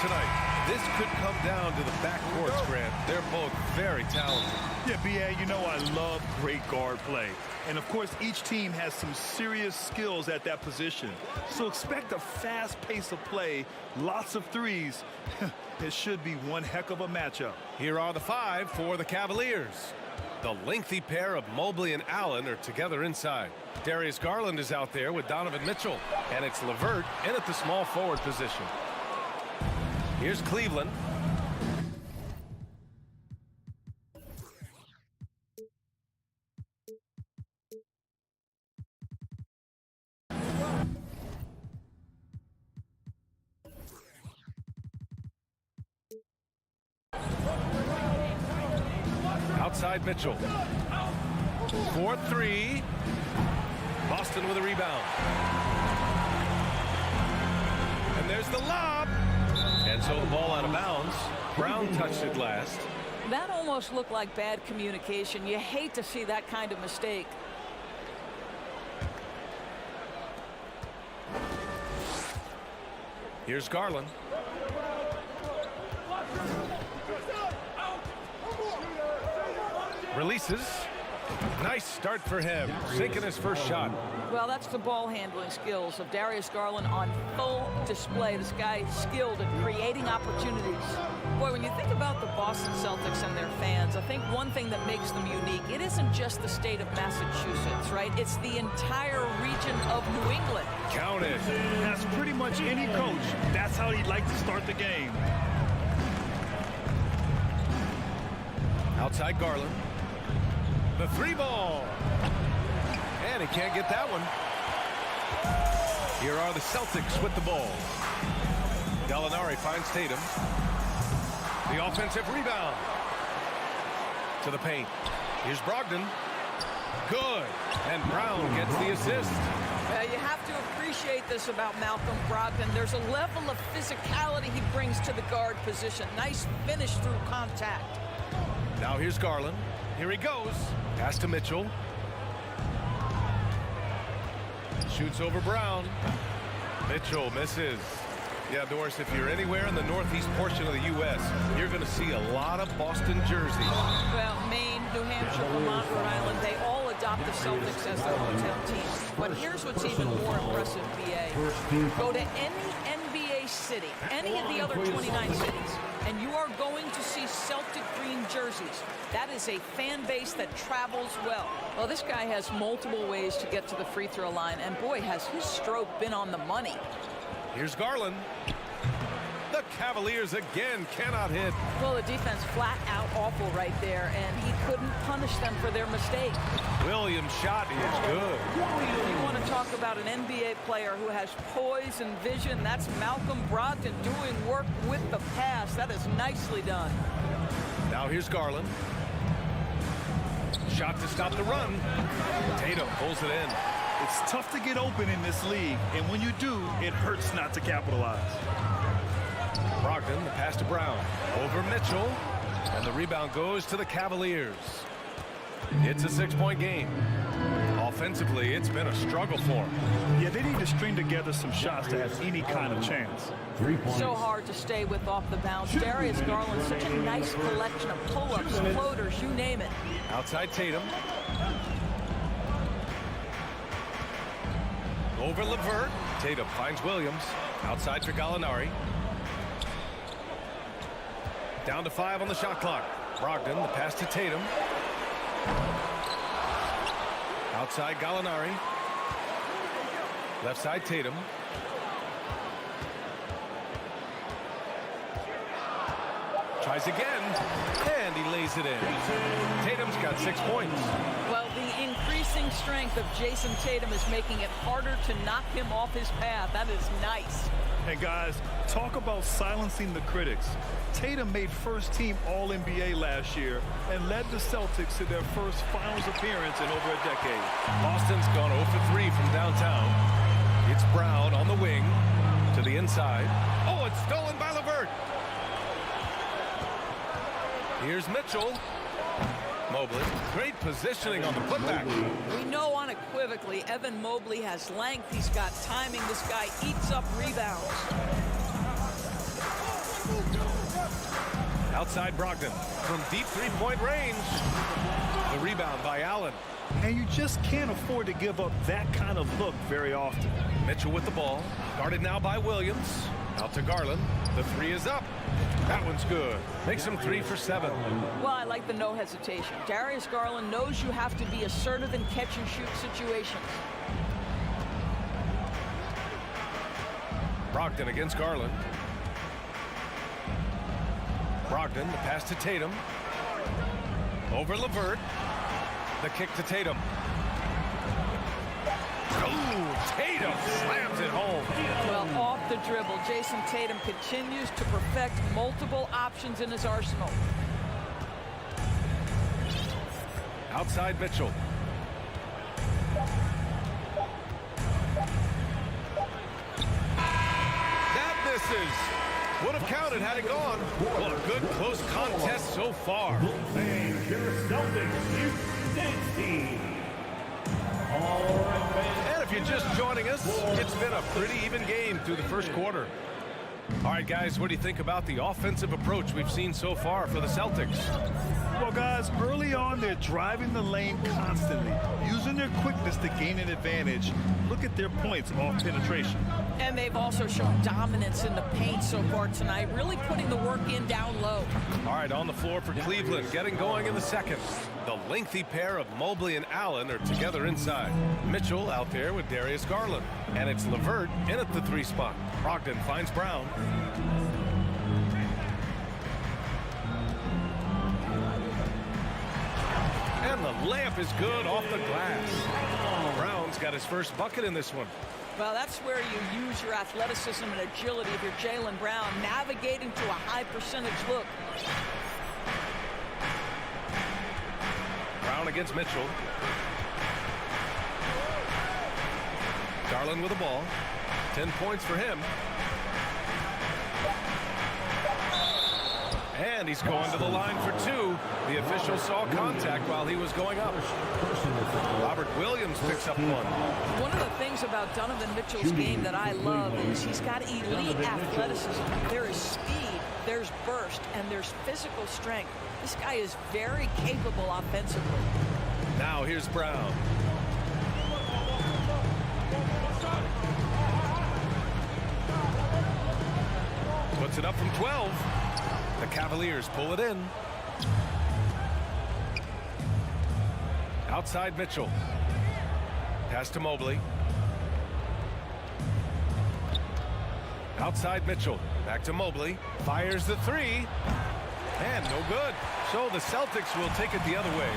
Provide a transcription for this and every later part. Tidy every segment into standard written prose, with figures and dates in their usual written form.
tonight. This could come down to the backcourts, Grant. They're both very talented. Yeah, B.A., you know I love great guard play. And, of course, each team has some serious skills at that position. So expect a fast pace of play, lots of threes. It should be one heck of a matchup. Here are the five for the Cavaliers. The lengthy pair of Mobley and Allen are together inside. Darius Garland is out there with Donovan Mitchell. And it's LeVert in at the small forward position. Here's Cleveland. Outside Mitchell. 4-3. Boston with a rebound. And there's the lob. And so the ball out of bounds. Brown touched it last. That almost looked like bad communication. You hate to see that kind of mistake. Here's Garland. Releases. Nice start for him. Sinking his first shot. Well, that's the ball handling skills of Darius Garland on full display. This guy is skilled at creating opportunities. Boy, when you think about the Boston Celtics and their fans, I think one thing that makes them unique, it isn't just the state of Massachusetts, right? It's the entire region of New England. Count it. That's pretty much any coach. That's how he'd like to start the game. Outside Garland. The three ball. And he can't get that one. Here are the Celtics with the ball. Gallinari finds Tatum. The offensive rebound. To the paint. Here's Brogdon. Good. And Brown gets the assist. You have to appreciate this about Malcolm Brogdon. There's a level of physicality he brings to the guard position. Nice finish through contact. Now here's Garland. Here he goes. Pass to Mitchell. Shoots over Brown. Mitchell misses. Yeah, Doris, if you're anywhere in the northeast portion of the U.S., you're going to see a lot of Boston jerseys. Well, Maine, New Hampshire, Vermont, Rhode Island, they all adopt the Celtics as their hometown team. But here's what's even more impressive, B.A. Go to any NBA city, any of the other 29 cities, and you are going to see Celtic green jerseys. That is a fan base that travels well. Well, this guy has multiple ways to get to the free throw line, and boy, has his stroke been on the money. Here's Garland. The Cavaliers again cannot hit. Well, the defense flat out awful right there, and he couldn't punish them for their mistake. Williams' shot is good. If you want to talk about an NBA player who has poise and vision, that's Malcolm Brogdon doing work with the pass. That is nicely done. Now here's Garland. Shot to stop the run. Tatum pulls it in. It's tough to get open in this league, and when you do, it hurts not to capitalize. Brogdon, the pass to Brown. Over Mitchell. And the rebound goes to the Cavaliers. It's a 6-point game. Offensively, it's been a struggle for them. Yeah, they need to string together some shots to have any kind of chance. So hard to stay with off the bounce. Darius Garland, such a nice collection of pull-ups, floaters, you name it. Outside Tatum. Over LeVert. Tatum finds Williams. Outside for Gallinari. Down to 5 on the shot clock. Brogdon, the pass to Tatum. Outside Gallinari. Left side Tatum. Tries again, and he lays it in. Tatum's got 6 points. Well, the increasing strength of Jason Tatum is making it harder to knock him off his path. That is nice. Hey, guys, talk about silencing the critics. Tatum made first-team All-NBA last year and led the Celtics to their first finals appearance in over a decade. Boston's gone 0 for 3 from downtown. It's Brown on the wing to the inside. Oh, it's stolen by LeVert. Here's Mitchell. Mobley, great positioning on the putback. We know unequivocally Evan Mobley has length. He's got timing. This guy eats up rebounds. Outside Brogdon from deep three-point range. The rebound by Allen. And you just can't afford to give up that kind of look very often. Mitchell with the ball. Guarded now by Williams. Out to Garland. The three is up. That one's good. Makes him 3 for 7. Well, I like the no hesitation. Darius Garland knows you have to be assertive in catch-and-shoot situations. Brogdon against Garland. Brogdon, the pass to Tatum. Over LeVert. The kick to Tatum. Oh, Tatum slams it home. Well, off the dribble, Jason Tatum continues to perfect multiple options in his arsenal. Outside Mitchell. That misses. Would have counted had it gone. Well, a good close contest so far. And if you're just joining us, it's been a pretty even game through the first quarter. All right, guys, what do you think about the offensive approach we've seen so far for the Celtics? Well, guys, early on, they're driving the lane constantly, using their quickness to gain an advantage. Look at their points off penetration. And they've also shown dominance in the paint so far tonight, really putting the work in down low. All right, on the floor for Cleveland, getting going in the second. The lengthy pair of Mobley and Allen are together inside. Mitchell out there with Darius Garland. And it's LeVert in at the 3 spot. Brogdon finds Brown. And the layup is good off the glass. Brown's got his first bucket in this one. Well, that's where you use your athleticism and agility if you're Jaylen Brown, navigating to a high percentage look. Brown against Mitchell. Garland with the ball. 10 points for him. And he's going to the line for 2. The official saw contact while he was going up. Robert Williams picks up 1. One of the things about Donovan Mitchell's game that I love is he's got elite athleticism. There is speed, there's burst, and there's physical strength. This guy is very capable offensively. Now here's Brown. Puts it up from 12. The Cavaliers pull it in. Outside Mitchell. Pass to Mobley. Outside Mitchell. Back to Mobley. Fires the 3. And no good. So the Celtics will take it the other way.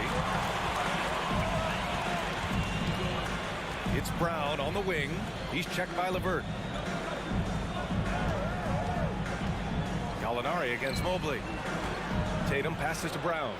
It's Brown on the wing. He's checked by LeVert. Gallinari against Mobley. Tatum passes to Brown.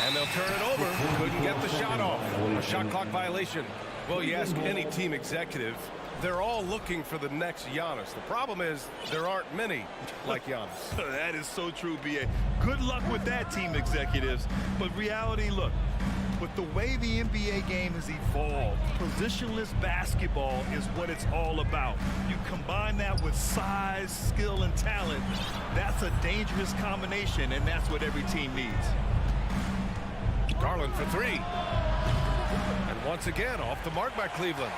And they'll turn it over. Couldn't get the shot off. A shot clock violation. Well, you ask any team executive, they're all looking for the next Giannis. The problem is there aren't many like Giannis. That is so true, B.A. Good luck with that, team executives. But reality, look, with the way the NBA game has evolved, positionless basketball is what it's all about. You combine that with size, skill, and talent, that's a dangerous combination, and that's what every team needs. Garland for 3. And once again, off the mark by Cleveland.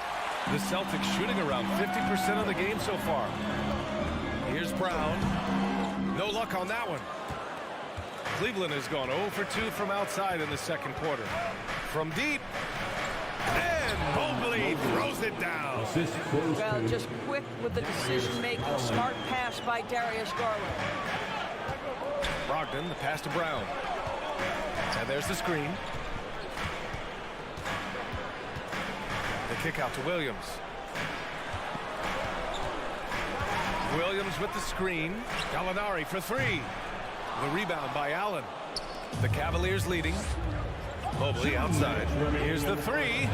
The Celtics shooting around 50% of the game so far. Here's Brown. No luck on that one. Cleveland has gone 0 for 2 from outside in the second quarter. From deep. And Mobley throws it down. Well, just quick with the decision-making. Smart pass by Darius Garland. Brogdon, the pass to Brown. And there's the screen. The kick out to Williams. Williams with the screen. Gallinari for 3. The rebound by Allen. The Cavaliers leading. Mobley outside. Here's the 3.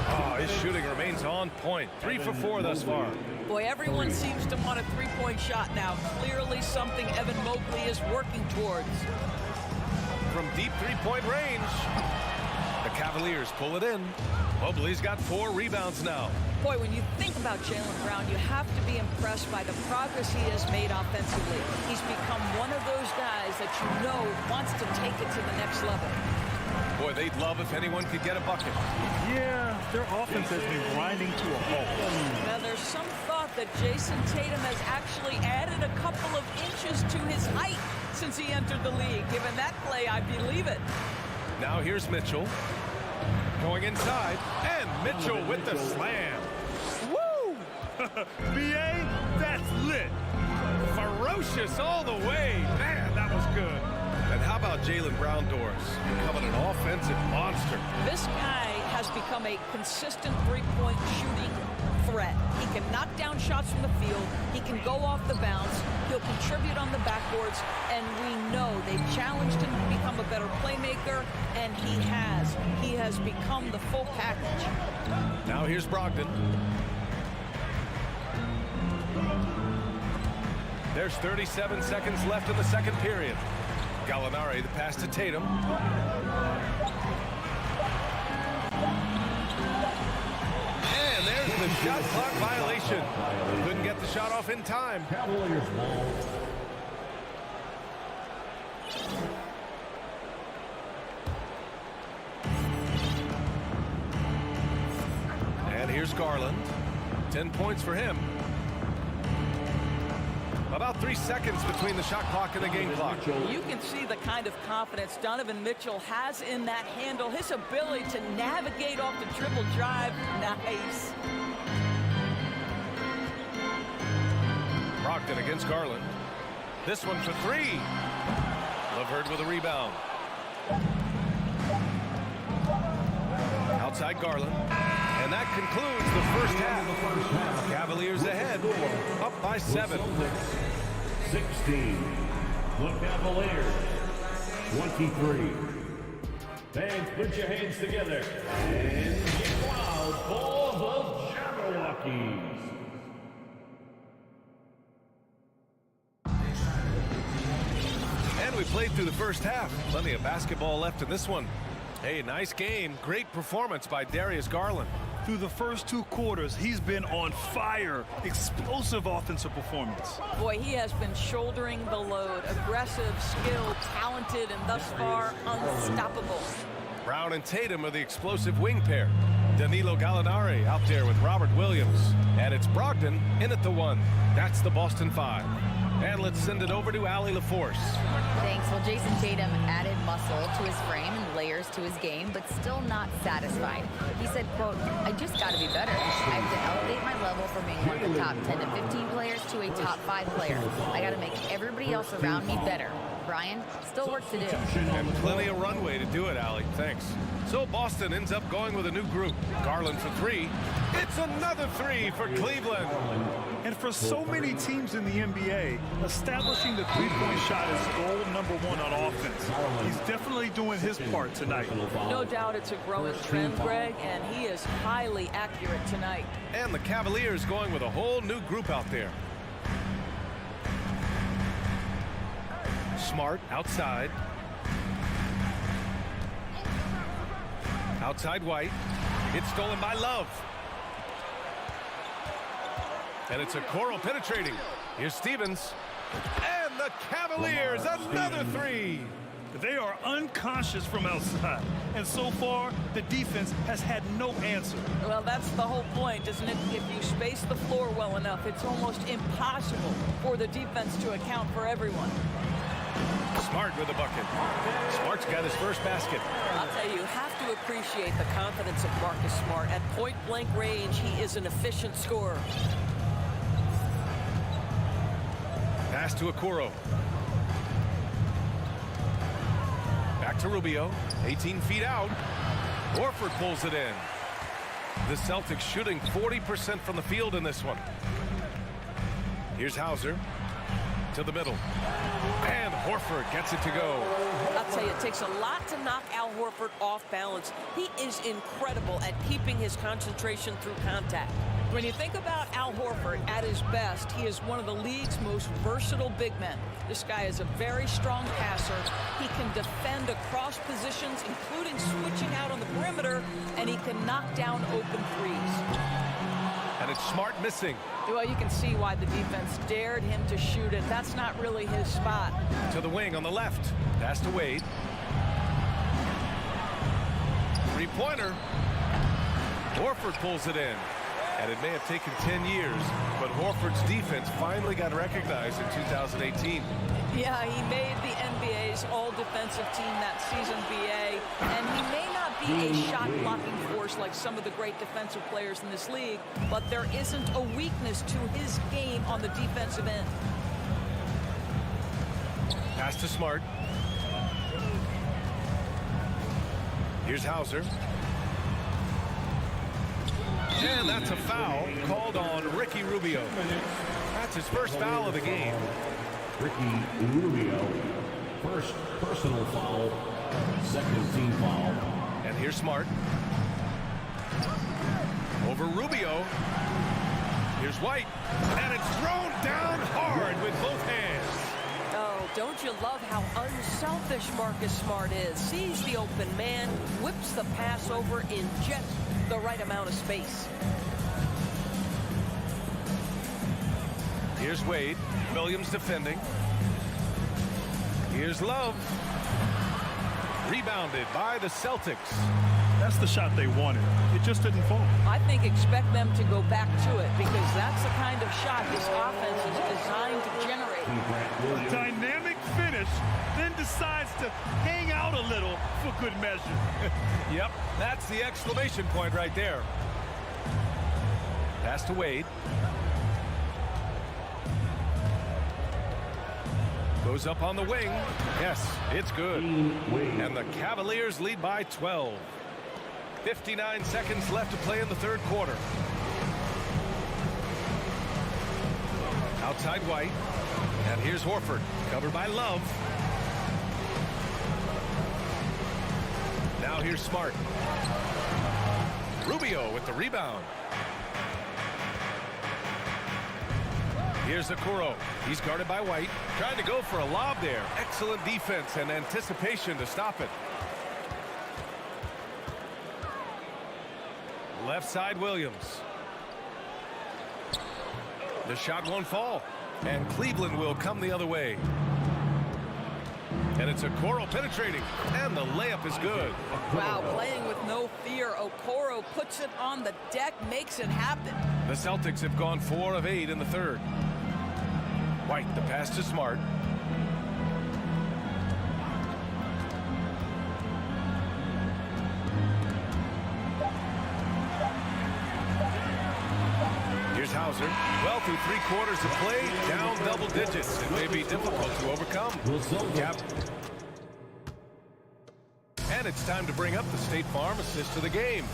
Oh, his shooting remains on point. 3 for 4 thus far. Boy, everyone seems to want a three-point shot now. Clearly something Evan Mobley is working towards. From deep three-point range, the Cavaliers pull it in. Mobley's got 4 rebounds now. Boy, when you think about Jaylen Brown, you have to be impressed by the progress he has made offensively. He's become one of those guys that you know wants to take it to the next level. Boy, they'd love if anyone could get a bucket. Yeah, their offense has been grinding to a halt. Now, there's some thought that Jason Tatum has actually added a couple of inches to his height since he entered the league. Given that play, I believe it. Now here's Mitchell. Going inside, and Mitchell with the slam. Woo! BA, that's lit. Ferocious all the way. Man, that was good. And how about Jaylen Brown doors? Becoming an offensive monster. This guy has become a consistent three-point shooting threat. He can knock down shots from the field. He can go off the bounce. He'll contribute on the backboards. And we know they've challenged him to become a better playmaker, and he has. He has become the full package. Now here's Brogdon. There's 37 seconds left in the second period. Gallinari, the pass to Tatum. And there's the shot clock violation. Couldn't get the shot off in time. Cavaliers ball. And here's Garland. 10 points for him. About 3 seconds between the shot clock and the game clock. You can see the kind of confidence Donovan Mitchell has in that handle. His ability to navigate off the dribble drive. Nice. Brogdon against Garland. This one for 3. Levert with a rebound. Outside Garland. And that concludes the first half. Cavaliers ahead, up by 7. 16. The Cavaliers. 23. Fans, put your hands together and get wild for the Jabberwockies. And we played through the first half. Plenty of basketball left in this one. Hey, nice game. Great performance by Darius Garland. Through the first 2 quarters, he's been on fire. Explosive offensive performance. Boy, he has been shouldering the load. Aggressive, skilled, talented, and thus far unstoppable. Brown and Tatum are the explosive wing pair. Danilo Gallinari out there with Robert Williams. And it's Brogdon in at the 1. That's the Boston 5. And let's send it over to Allie LaForce. Thanks. Well, Jason Tatum added muscle to his frame and layers to his game, but still not satisfied. He said, quote, I just got to be better. I have to elevate my level from being one of the top 10 to 15 players to a top 5 player. I got to make everybody else around me better. Brian, still work to do. And plenty of runway to do it, Allie. Thanks. So Boston ends up going with a new group. Garland for 3. It's another 3 for Cleveland. And for so many teams in the NBA, establishing the three-point shot is goal number 1 on offense. He's definitely doing his part tonight. No doubt it's a growing trend, Greg, and he is highly accurate tonight. And the Cavaliers going with a whole new group out there. Smart outside. Outside White. It's stolen by Love. And it's a Okoro penetrating. Here's Stevens. And the Cavaliers, another 3. They are unconscious from outside. And so far, the defense has had no answer. Well, that's the whole point, isn't it? If you space the floor well enough, it's almost impossible for the defense to account for everyone. Smart with a bucket. Smart's got his first basket. I'll tell you, you have to appreciate the confidence of Marcus Smart. At point-blank range, he is an efficient scorer. Pass to Okoro. Back to Rubio. 18 feet out. Horford pulls it in. The Celtics shooting 40% from the field in this one. Here's Hauser. to the middle. And Horford gets it to go. I'll tell you, it takes a lot to knock Al Horford off balance. He is incredible at keeping his concentration through contact. When you think about Al Horford at his best, he is one of the league's most versatile big men. This guy is a very strong passer. He can defend across positions, including switching out on the perimeter, and he can knock down open threes. And it's Smart missing. Well, you can see why the defense dared him to shoot it. That's not really his spot. To the wing on the left. Pass to Wade. Three-pointer. Horford pulls it in. And it may have taken 10 years, but Horford's defense finally got recognized in 2018. Yeah, he made the NBA's all-defensive team that season, BA, and he may not be a shot-blocking force like some of the great defensive players in this league, but there isn't a weakness to his game on the defensive end. Pass to Smart. Here's Hauser. And that's a foul called on Ricky Rubio. That's his first foul of the game. Ricky Rubio, first personal foul, second team foul. And here's Smart. Over Rubio. Here's White. And it's thrown down hard with both hands. Oh, don't you love how unselfish Marcus Smart is? Sees the open man, whips the pass over in just the right amount of space. Here's Wade. Williams defending. Here's Love. Rebounded by the Celtics. That's the shot they wanted. It just didn't fall. I think expect them to go back to it because that's the kind of shot this offense is designed to generate. A dynamic finish, then decides to hang out a little for good measure. Yep, that's the exclamation point right there. Pass to Wade. Goes up on the wing. Yes, it's good. And the Cavaliers lead by 12. 59 seconds left to play in the third quarter. Outside White. And here's Horford, covered by Love. Now here's Smart. Rubio with the rebound. Here's Okoro. He's guarded by White. Trying to go for a lob there. Excellent defense and anticipation to stop it. Left side Williams. The shot won't fall. And Cleveland will come the other way. And it's Okoro penetrating. And the layup is good. Wow, playing with no fear. Okoro puts it on the deck, makes it happen. The Celtics have gone 4 of 8 in the third. White, the pass to Smart. Here's Hauser. Well, through 3 quarters of play, down double digits. It may be difficult to overcome. Yep. And it's time to bring up the State Farm assist of the game.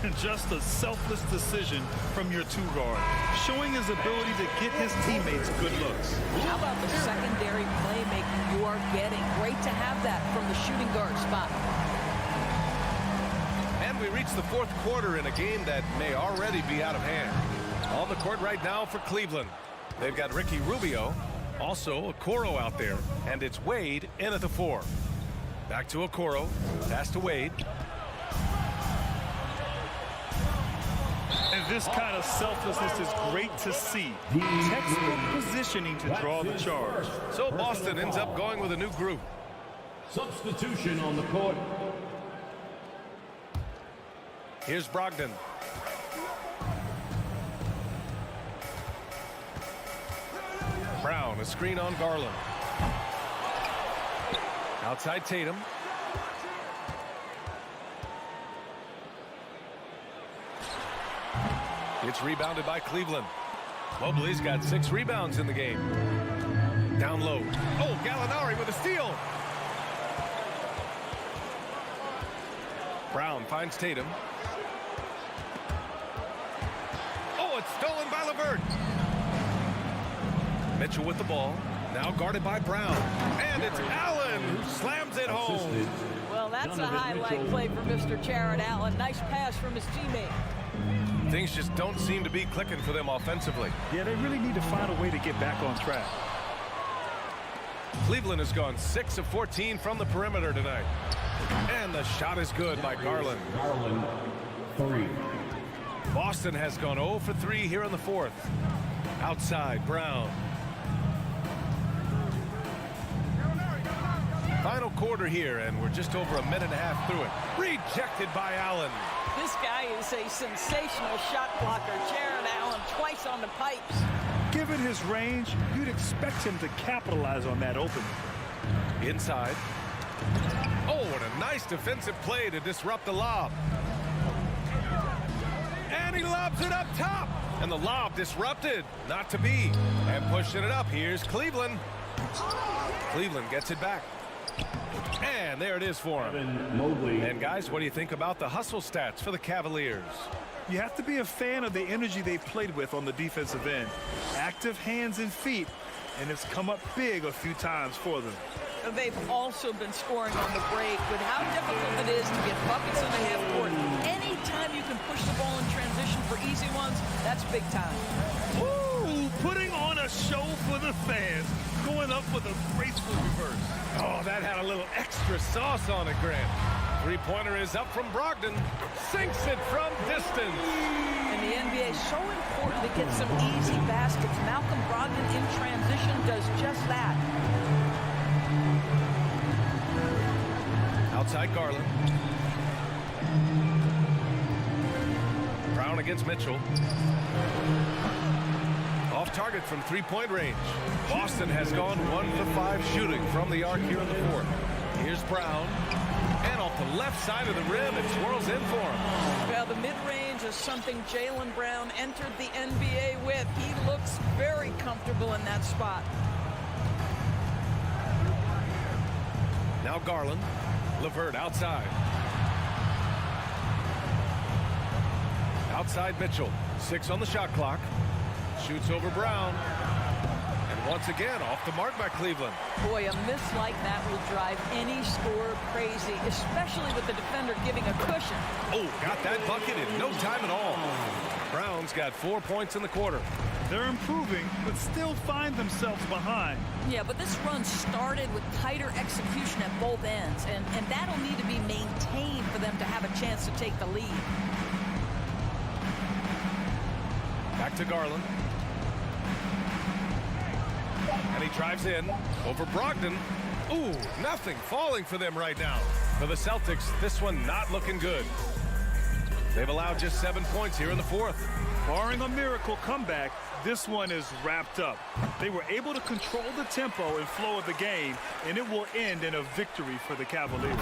And just a selfless decision from your two guard, showing his ability to get his teammates good looks. How about the secondary playmaking you are getting? Great to have that from the shooting guard spot. And we reach the fourth quarter in a game that may already be out of hand. On the court right now for Cleveland. They've got Ricky Rubio, also Okoro out there, and it's Wade in at the 4. Back to Okoro, pass to Wade. And this kind of selflessness is great to see. Textbook positioning to draw the charge. So Boston ends up going with a new group. Substitution on the court. Here's Brogdon. Brown, a screen on Garland. Outside Tatum. It's rebounded by Cleveland. Mobley's got 6 rebounds in the game. Down low. Oh, Gallinari with a steal. Brown finds Tatum. Oh, it's stolen by LeVert. Mitchell with the ball. Now guarded by Brown. And it's Allen who slams it home. Well, that's a highlight play for Mr. Jared Allen. Nice pass from his teammate. Things just don't seem to be clicking for them offensively. Yeah, they really need to find a way to get back on track. Cleveland has gone 6 of 14 from the perimeter tonight. And the shot is good by Garland. Garland, 3. Boston has gone 0 for 3 here in the fourth. Outside, Brown. Final quarter here, and we're just over a minute and a half through it. Rejected by Allen. This guy is a sensational shot blocker. Jared Allen twice on the pipes. Given his range, you'd expect him to capitalize on that opening. Inside. Oh, what a nice defensive play to disrupt the lob. And he lobs it up top. And the lob disrupted. Not to be. And pushing it up. Here's Cleveland. Cleveland gets it back. And there it is for him. Mobley. And guys, what do you think about the hustle stats for the Cavaliers? You have to be a fan of the energy they've played with on the defensive end. Active hands and feet, and it's come up big a few times for them. They've also been scoring on the break. With how difficult it is to get buckets in the half court, anytime you can push the ball in transition for easy ones, that's big time. Woo! Putting on a show for the fans, going up with a graceful reverse. Oh, that had a little extra sauce on it, Grant. Three-pointer is up from Brogdon. Sinks it from distance. In the NBA, so important to get some easy baskets. Malcolm Brogdon in transition does just that. Outside Garland. Brown against Mitchell. Off target from three-point range. Boston has gone 1 for 5 shooting from the arc here in the fourth. Here's Brown. And off the left side of the rim, it swirls in for him. Well, the mid-range is something Jaylen Brown entered the NBA with. He looks very comfortable in that spot. Now Garland. LeVert outside. Outside Mitchell. 6 on the shot clock. Shoots over Brown. And once again, off the mark by Cleveland. Boy, a miss like that will drive any scorer crazy, especially with the defender giving a cushion. Oh, got that bucket in no time at all. Brown's got 4 points in the quarter. They're improving, but still find themselves behind. Yeah, but this run started with tighter execution at both ends, and that'll need to be maintained for them to have a chance to take the lead. Back to Garland. And he drives in over Brogdon. Ooh, nothing falling for them right now. For the Celtics, this one not looking good. They've allowed just 7 points here in the fourth. Barring a miracle comeback, this one is wrapped up. They were able to control the tempo and flow of the game, and it will end in a victory for the Cavaliers.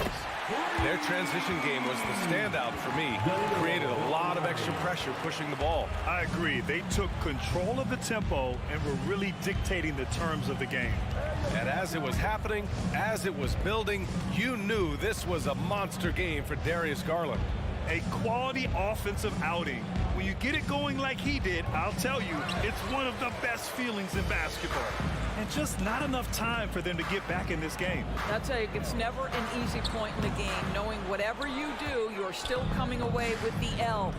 Their transition game was the standout for me. Created a lot of extra pressure pushing the ball. I agree. They took control of the tempo and were really dictating the terms of the game. And as it was happening, as it was building, you knew this was a monster game for Darius Garland. A quality offensive outing. When you get it going like he did, I'll tell you, it's one of the best feelings in basketball. And just not enough time for them to get back in this game. I'll tell you, it's never an easy point in the game, knowing whatever you do, you're still coming away with the L.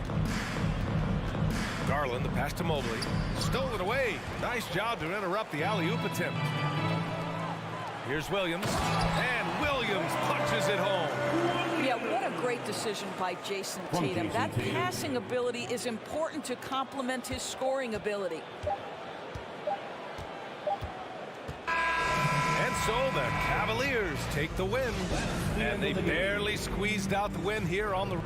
Garland, the pass to Mobley. Stolen away. Nice job to interrupt the alley-oop attempt. Here's Williams. And Williams punches it home. Yeah, what a great decision by Jason Tatum. That passing ability is important to complement his scoring ability. And so the Cavaliers take the win. And they barely squeezed out the win here on the...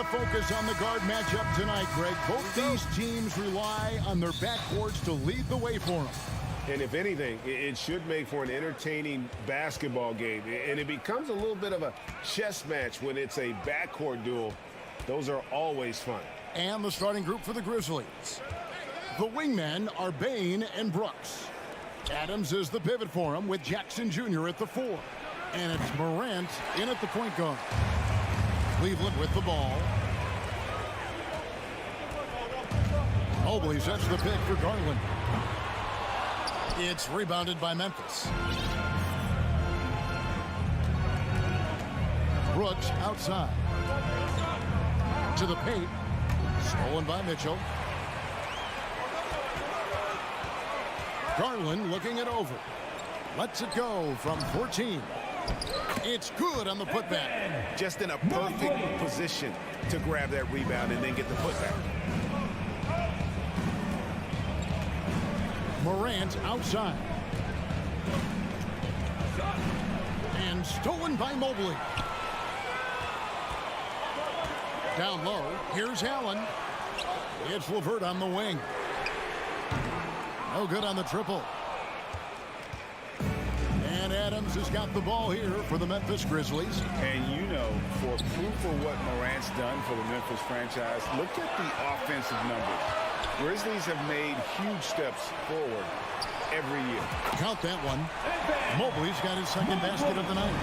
to focus on the guard matchup tonight, Greg. Both these teams rely on their backcourts to lead the way for them. And if anything, it should make for an entertaining basketball game. And it becomes a little bit of a chess match when it's a backcourt duel. Those are always fun. And the starting group for the Grizzlies. The wingmen are Bain and Brooks. Adams is the pivot for him with Jackson Jr. at the 4. And it's Morant in at the point guard. Cleveland with the ball. Mobley sets the pick for Garland. It's rebounded by Memphis. Brooks outside. To the paint. Stolen by Mitchell. Garland looking it over. Lets it go from 14. It's good on the putback. Just in a perfect position to grab that rebound and then get the putback. Morant outside. And stolen by Mobley. Down low, here's Allen. It's LeVert on the wing. No good on the triple. And Adams has got the ball here for the Memphis Grizzlies. And you know, for proof of what Morant's done for the Memphis franchise, look at the offensive numbers. Grizzlies have made huge steps forward every year. Count that one. Mobley's got his second basket of the night.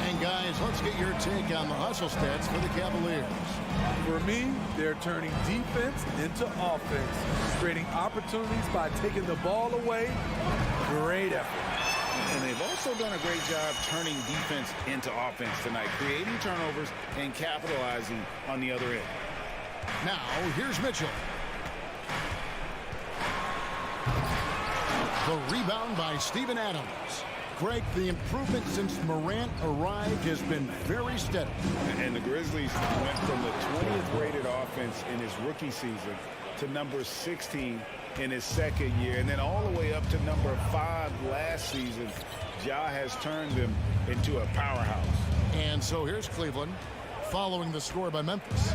And guys, let's get your take on the hustle stats for the Cavaliers. For me, they're turning defense into offense, creating opportunities by taking the ball away. Great effort. And they've also done a great job turning defense into offense tonight, creating turnovers and capitalizing on the other end. Now, here's Mitchell. The rebound by Steven Adams. Greg, the improvement since Morant arrived has been very steady. And the Grizzlies went from the 20th rated offense in his rookie season to number 16 in his second year, and then all the way up to number 5 last season. Ja has turned them into a powerhouse. And so here's Cleveland following the score by Memphis.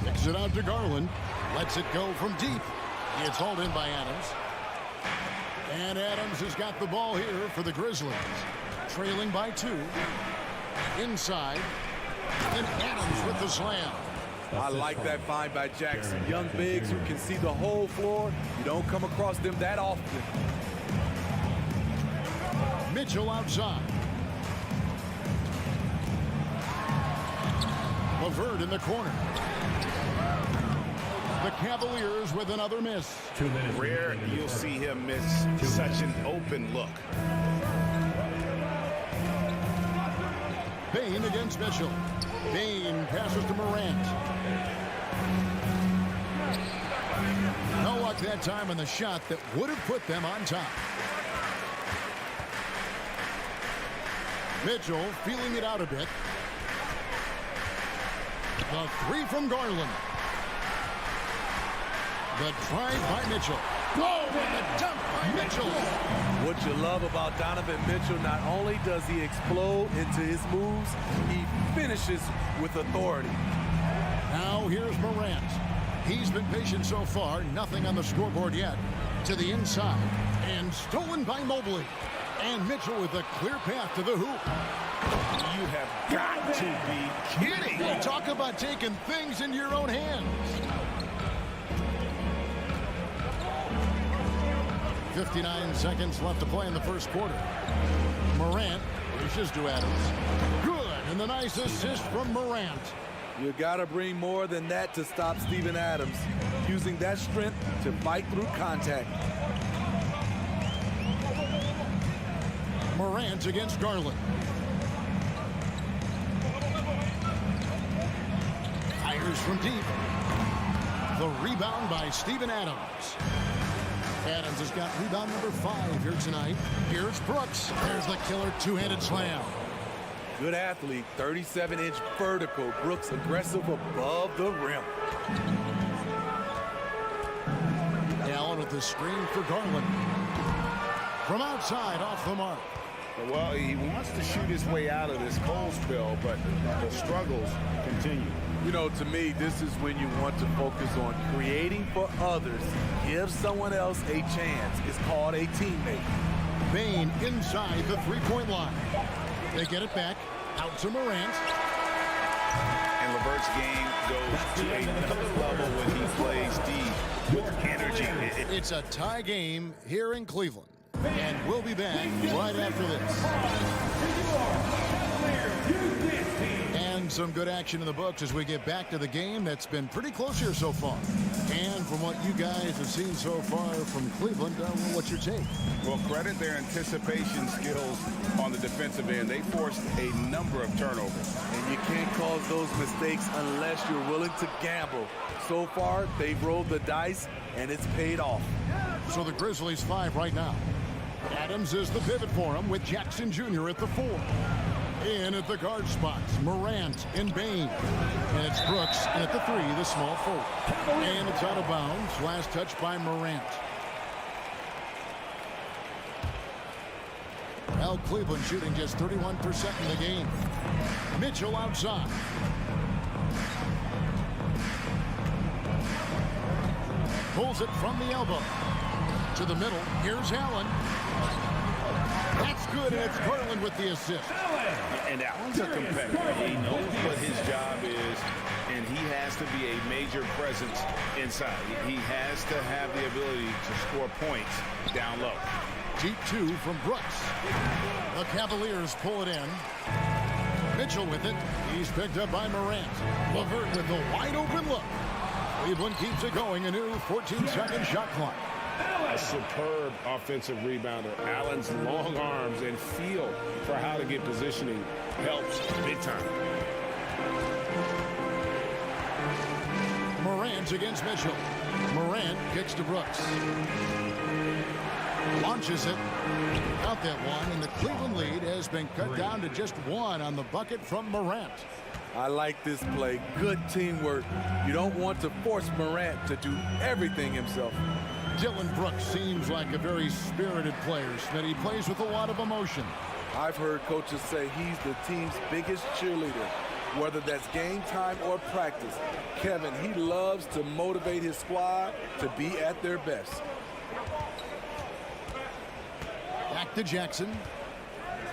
Kicks it out to Garland. Lets it go from deep. It's hauled in by Adams. And Adams has got the ball here for the Grizzlies. Trailing by 2. Inside. And Adams with the slam. I like that find by Jackson. Young bigs who can see the whole floor. You don't come across them that often. Mitchell outside. LeVert in the corner. The Cavaliers with another miss. 2 minutes. Rare you'll see him miss such an open look. Bain against Mitchell. Bain passes to Morant. No luck that time on the shot that would have put them on top. Mitchell feeling it out a bit. The 3 from Garland. The drive by Mitchell. Oh, and the dunk by Mitchell. What you love about Donovan Mitchell, not only does he explode into his moves, he finishes with authority. Now here's Morant. He's been patient so far. Nothing on the scoreboard yet. To the inside. And stolen by Mobley. And Mitchell with a clear path to the hoop. You have got to be kidding. Hey, talk about taking things into your own hands. 59 seconds left to play in the first quarter. Morant reaches to Adams. Good, and the nice assist from Morant. You gotta bring more than that to stop Steven Adams, using that strength to fight through contact. Morant against Garland. Fires from deep. The rebound by Steven Adams. Adams has got rebound number 5 here tonight. Here's Brooks. There's the killer two-handed slam. Good athlete, 37-inch vertical. Brooks aggressive above the rim. Allen with the screen for Garland. From outside, off the mark. Well, he wants to shoot his way out of this cold spell, but the struggles continue. You know, to me, this is when you want to focus on creating for others. Give someone else a chance. It's called a teammate. Bain inside the three-point line. They get it back. Out to Morant. And LeVert's game goes to another level when he plays deep with energy. It's a tie game here in Cleveland. And we'll be back right after this. And some good action in the books as we get back to the game that's been pretty close here so far. And from what you guys have seen so far from Cleveland, what's your take? Well, credit their anticipation skills on the defensive end. They forced a number of turnovers. And you can't cause those mistakes unless you're willing to gamble. So far, they've rolled the dice, and it's paid off. So the Grizzlies 5 right now. Adams is the pivot for him with Jackson Jr. at the 4. In at the guard spots, Morant and Bain. And it's Brooks in at the 3, the small forward. And it's out of bounds. Last touch by Morant. Well, Cleveland shooting just 31% in the game. Mitchell outside. Pulls it from the elbow. To the middle. Here's Allen. That's good, and it's Garland with the assist. And Allen's a competitor. He knows what his job is, and he has to be a major presence inside. He has to have the ability to score points down low. Deep 2 from Brooks. The Cavaliers pull it in. Mitchell with it. He's picked up by Morant. LeVert with the wide open look. Cleveland keeps it going. A new 14-second shot clock. A superb offensive rebounder. Allen's long arms and feel for how to get positioning helps big time. Morant against Mitchell. Morant kicks to Brooks. Launches it. Out that one, and the Cleveland lead has been cut down to just 1 on the bucket from Morant. I like this play. Good teamwork. You don't want to force Morant to do everything himself. Dylan Brooks seems like a very spirited player, that he plays with a lot of emotion. I've heard coaches say he's the team's biggest cheerleader, whether that's game time or practice. Kevin, he loves to motivate his squad to be at their best. Back to Jackson.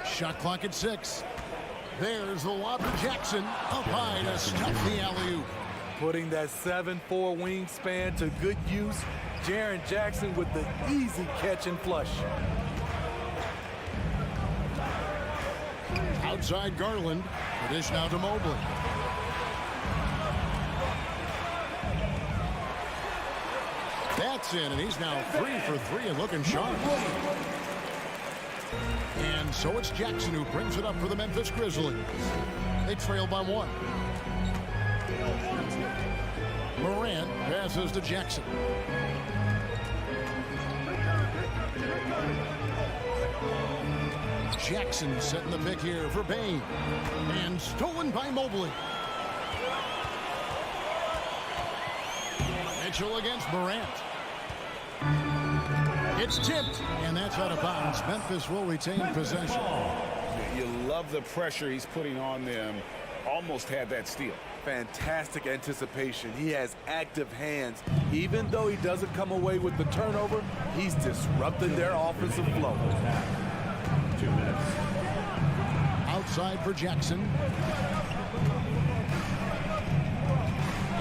Shot clock at 6. There's the lob to Jackson. Up high to stuff the alley-oop. Putting that 7'4" wingspan to good use. Jaren Jackson with the easy catch and flush. Outside Garland. The dish now to Mobley. That's in, and he's now 3 for 3 and looking sharp. And so it's Jackson who brings it up for the Memphis Grizzlies. They trail by 1. Morant passes to Jackson. Jackson setting the pick here for Bain. And stolen by Mobley. Mitchell against Morant. It's tipped, and that's out of bounds. Memphis will retain possession. You love the pressure he's putting on them. Almost had that steal. Fantastic anticipation. He has active hands. Even though he doesn't come away with the turnover, he's disrupted their offensive flow. 2 minutes. Outside for Jackson.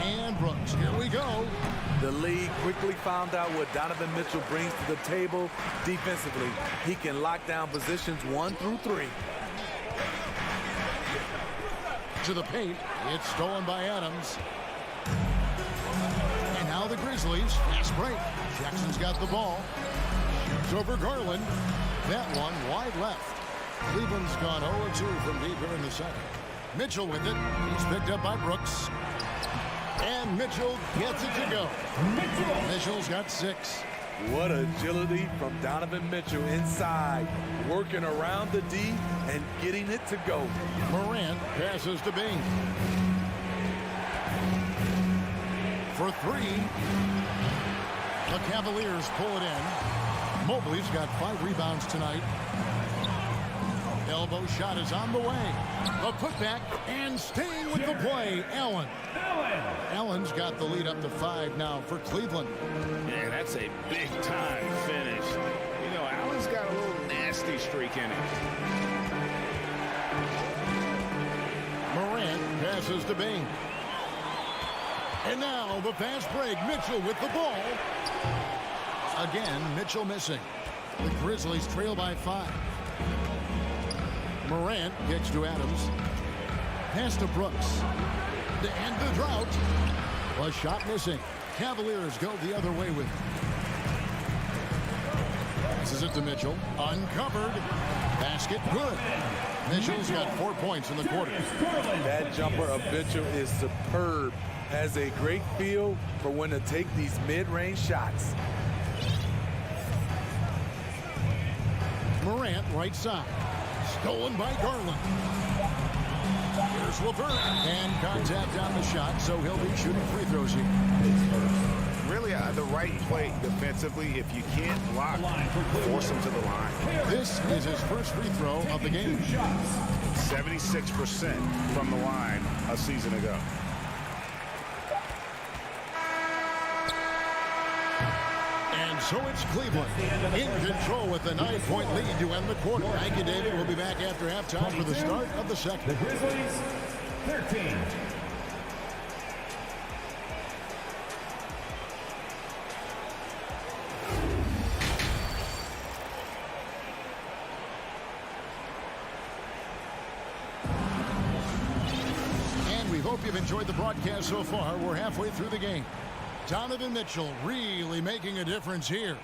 And Brooks. Here we go. The league quickly found out what Donovan Mitchell brings to the table defensively. He can lock down positions 1 through 3. To the paint. It's stolen by Adams. And now the Grizzlies. Fast break. Jackson's got the ball. Shoots over Garland. That one wide left. Cleveland's gone 0-2 from deep here in the second. Mitchell with it. He's picked up by Brooks. And Mitchell gets it to go. Mitchell's got 6. What agility from Donovan Mitchell inside, working around the D and getting it to go. Morant passes to Bain. For 3. The Cavaliers pull it in. Mobley's got 5 rebounds tonight. Elbow shot is on the way. The putback and staying with the play, Allen. Allen's got the lead up to 5 now for Cleveland. Yeah, that's a big-time finish. You know, Allen's got a little nasty streak in it. Morant passes to Bain. And now the fast break. Mitchell with the ball. Again, Mitchell missing. The Grizzlies trail by 5. Morant gets to Adams. Pass to Brooks. To end the drought. A shot missing. Cavaliers go the other way with it. Passes it to Mitchell. Uncovered. Basket good. Mitchell's got 4 points in the quarter. That jumper of Mitchell is superb. Has a great feel for when to take these mid-range shots. Morant right side. Stolen by Garland. Here's LeVert. And contact on the shot, so he'll be shooting free throws here. Really, the right play defensively. If you can't block, force him to the line. This is his first free throw of the game. 76% from the line a season ago. And so it's Cleveland in control with a 9-point lead to end the quarter. Thank you, David. We'll be back after halftime for the start of the second. The Grizzlies, 13. And we hope you've enjoyed the broadcast so far. We're halfway through the game. Donovan Mitchell really making a difference here.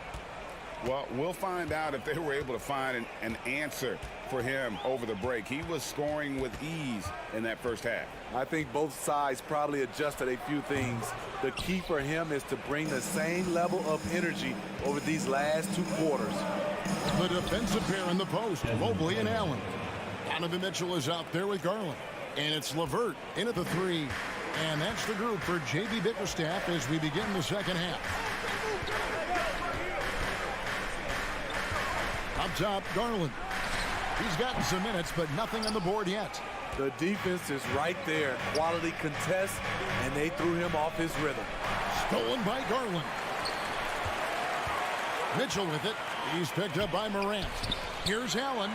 Well, we'll find out if they were able to find an answer for him over the break. He was scoring with ease in that first half. I think both sides probably adjusted a few things. The key for him is to bring the same level of energy over these last 2 quarters. The defensive pair in the post, Mobley and Allen. Donovan Mitchell is out there with Garland. And it's LeVert in at the 3. And that's the group for J.B. Bickerstaff as we begin the second half. Up top, Garland. He's gotten some minutes, but nothing on the board yet. The defense is right there. Quality contest, and they threw him off his rhythm. Stolen by Garland. Mitchell with it. He's picked up by Morant. Here's Allen.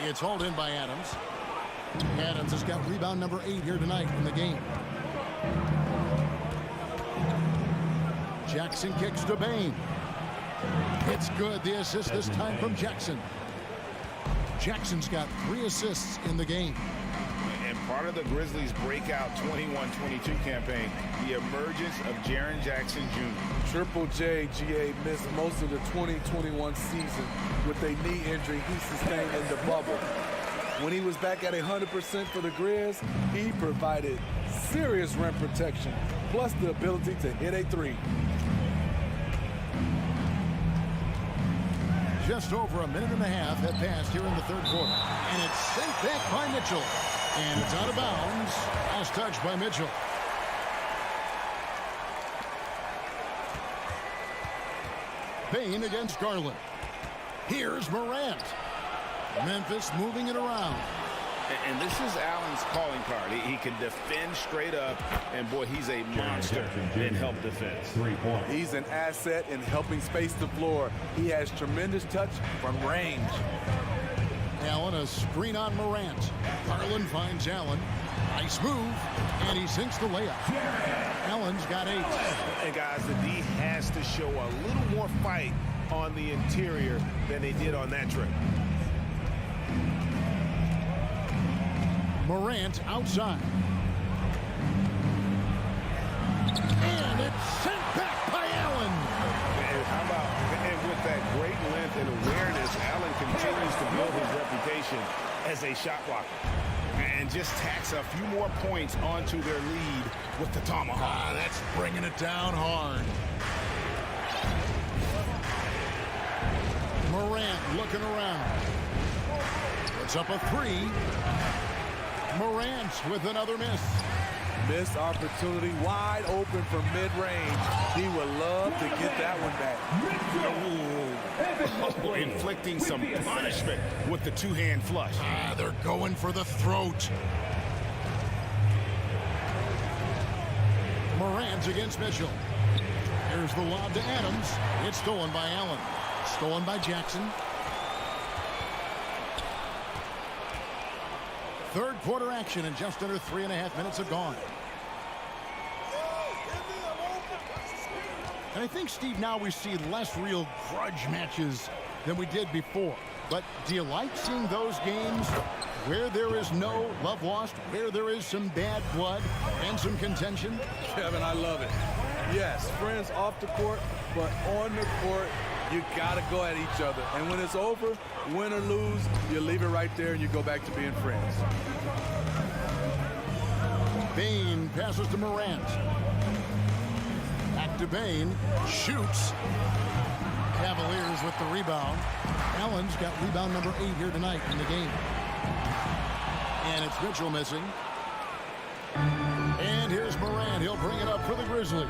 It's hauled in by Adams. Adams has got rebound number 8 here tonight in the game. Jackson kicks to Bain. It's good. The assist this time from Jackson. Jackson's got 3 assists in the game. And part of the Grizzlies' breakout 21-22 campaign, the emergence of Jaren Jackson Jr. Triple J, GA, missed most of the 2021 season with a knee injury he sustained in the bubble. When he was back at 100% for the Grizz, he provided serious rim protection, plus the ability to hit a 3. Just over a minute and a half have passed here in the third quarter. And it's sent back by Mitchell. And it's out of bounds. Last touch by Mitchell. Bain against Garland. Here's Morant. Memphis moving it around. And this is Allen's calling card. He can defend straight up, and boy, he's a monster in help defense. 3 points. He's an asset in helping space the floor. He has tremendous touch from range. Allen, a screen on Morant. Garland finds Allen. Nice move, and he sinks the layup. Allen's got 8. And guys, the D has to show a little more fight on the interior than they did on that trip. Morant outside. And it's sent back by Allen. And how about, and with that great length and awareness, Allen continues to build his reputation as a shot blocker. And just tacks a few more points onto their lead with the tomahawk. That's bringing it down hard. Morant looking around. Puts up a 3. Morant with another miss. Missed opportunity, wide open from mid-range. He would love to get that one back. Inflicting some punishment with the 2-hand flush. They're going for the throat. Morant against Mitchell. Here's the lob to Adams. It's stolen by Allen. Stolen by Jackson. Third quarter action, and just under 3.5 minutes have gone. And I think, Steve, now we see less real grudge matches than we did before. But do you like seeing those games where there is no love lost, where there is some bad blood and some contention? Kevin, I love it. Yes, friends off the court, but on the court, you got to go at each other. And when it's over, win or lose, you leave it right there and you go back to being friends. Bain passes to Morant. Back to Bain. Shoots. Cavaliers with the rebound. Allen's got rebound number 8 here tonight in the game. And it's Mitchell missing. And here's Morant. He'll bring it up for the Grizzlies.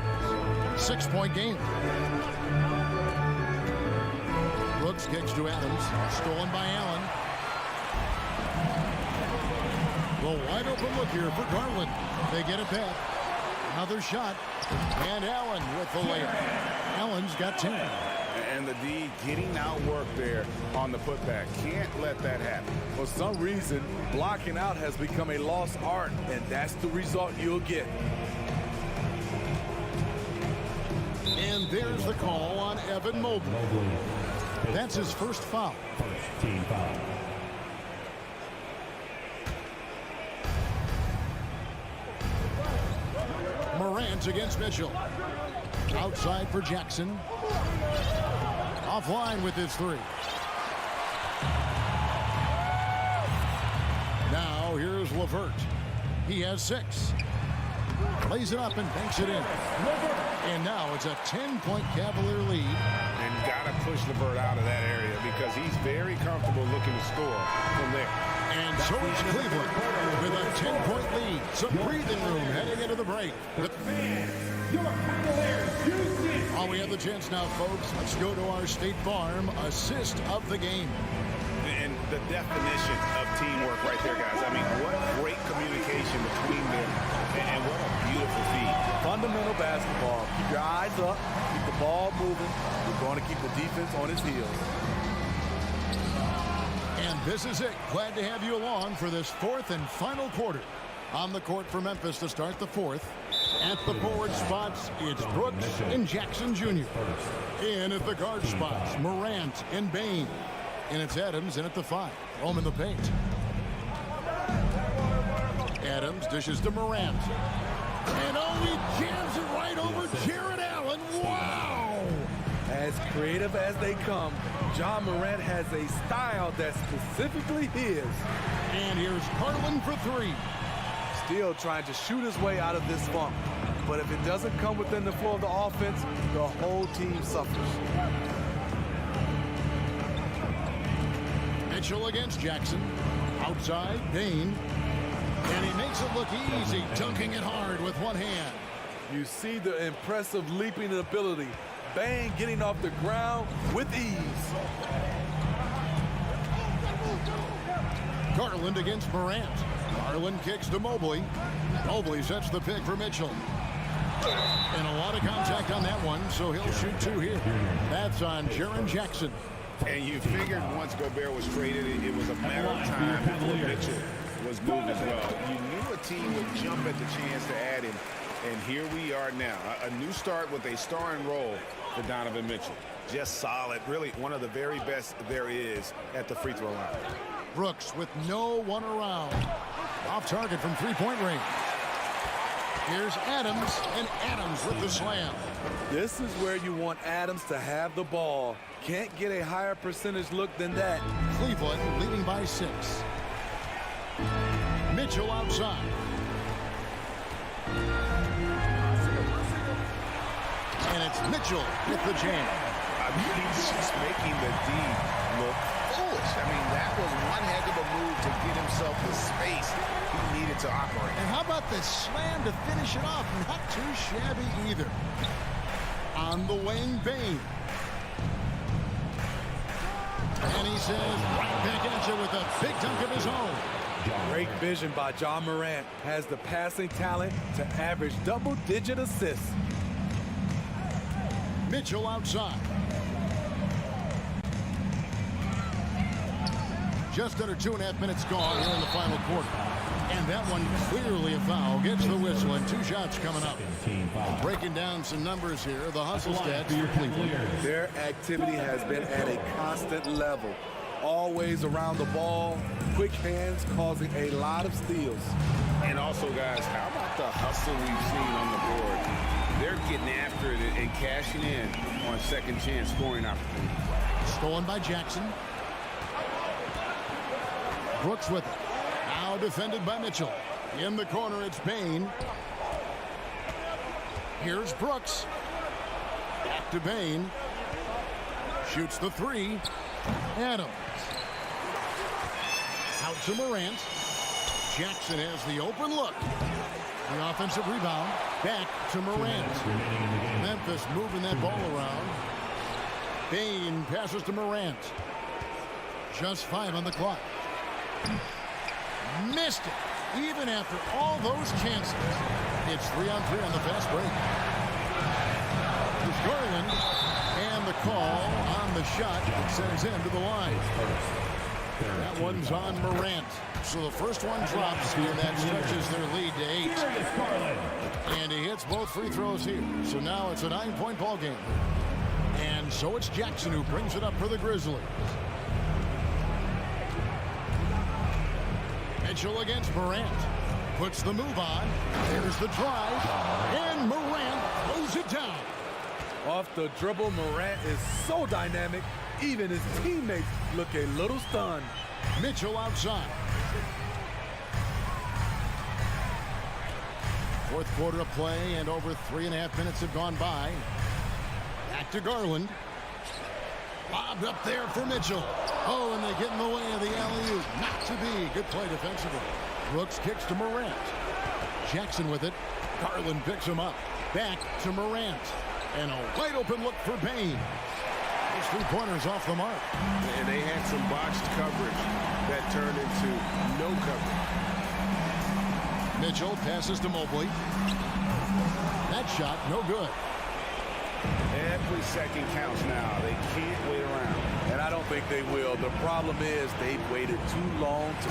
6-point game. Brooks kicks to Adams. Stolen by Allen. The wide open look here for Garland. They get it back. Another shot. And Allen with the layup. Allen's got 10. And the D getting out work there on the putback. Can't let that happen. For some reason, blocking out has become a lost art, and that's the result you'll get. And there's the call on Evan Mobley. That's his first foul. First team foul. Morant against Mitchell. Outside for Jackson. Offline with his 3. Now here's LeVert. He has 6. Lays it up and banks it in. And now it's a 10-point Cavalier lead. And got to push LeVert out of that area because he's very comfortable looking to score from there. And so is Cleveland with a 10-point lead. Some breathing room heading into the break. Oh, we have the chance now, folks. Let's go to our State Farm assist of the game. And the definition of teamwork right there, guys. I mean, what great communication between them, and what a beautiful feed. Fundamental basketball. Keep your eyes up. Keep the ball moving. We're going to keep the defense on its heels. And this is it. Glad to have you along for this 4th and final quarter. On the court for Memphis to start the 4th. At the forward spots, it's Brooks and Jackson Jr. In at the guard spots, Morant and Bain. And it's Adams in at the 5. Home in the paint. Adams dishes to Morant. And he jams it right over Jared Allen. Wow! As creative as they come, John Morant has a style that's specifically his. And here's Garland for 3. Still trying to shoot his way out of this funk. But if it doesn't come within the flow of the offense, the whole team suffers. Mitchell against Jackson. Outside, Bain. And he makes it look easy, dunking it hard with one hand. You see the impressive leaping ability. Bain getting off the ground with ease. Garland against Morant. Garland kicks to Mobley. Mobley sets the pick for Mitchell. And a lot of contact on that one, so he'll shoot 2 here. That's on Jaren Jackson. And you figured once Gobert was traded, it was a matter of time before Mitchell was moved as well. You knew a team would jump at the chance to add him. And here we are now. A new start with a starring role for Donovan Mitchell. Just solid. Really one of the very best there is at the free throw line. Brooks with no one around. Off target from 3-point range. Here's Adams, and Adams with the slam. This is where you want Adams to have the ball. Can't get a higher percentage look than that. Cleveland leading by 6. Mitchell outside. And it's Mitchell with the jam. I mean, he's just making the D look foolish. I mean, that was one heck of a move to get himself the space he needed to operate. And how about the slam to finish it off? Not too shabby either. On the wing, Bain. And he says right back at you with a big dunk of his own. Great vision by John Morant. Has the passing talent to average double-digit assists. Mitchell outside. Just under 2.5 minutes gone here in the final quarter. And that one clearly a foul. Gets the whistle and 2 shots coming up. Breaking down some numbers here. The hustle stats for Cleveland. Their activity has been at a constant level. Always around the ball. Quick hands causing a lot of steals. And also, guys, how about the hustle we've seen on the board? They're getting after it and cashing in on second chance scoring opportunities. Stolen by Jackson. Brooks with it. Now defended by Mitchell. In the corner, it's Bane. Here's Brooks. Back to Bane. Shoots the 3. Adams. Out to Morant. Jackson has the open look. The offensive rebound. Back to Morant. Memphis moving that ball around. Bane passes to Morant. Just 5 on the clock. Missed it. Even after all those chances. It's 3-on-3 on the fast break. It's Garland. And the call on the shot that sends him to the line. That one's on Morant. So the first one drops, and that stretches their lead to 8. And he hits both free throws here. So now it's a 9-point ball game. And so it's Jackson who brings it up for the Grizzlies. Mitchell against Morant. Puts the move on. There's the drive. And Morant throws it down. Off the dribble, Morant is so dynamic, even his teammates look a little stunned. Mitchell outside. Fourth quarter of play, and over 3.5 minutes have gone by. Back to Garland. Lobbed up there for Mitchell. Oh, and they get in the way of the alley-oop. Not to be. Good play defensively. Brooks kicks to Morant. Jackson with it. Garland picks him up. Back to Morant. And a wide open look for Bane. Those 3-pointers off the mark. And they had some botched coverage that turned into no coverage. Mitchell passes to Mobley. That shot, no good. Every second counts now. They can't wait around. And I don't think they will. The problem is they've waited too long to...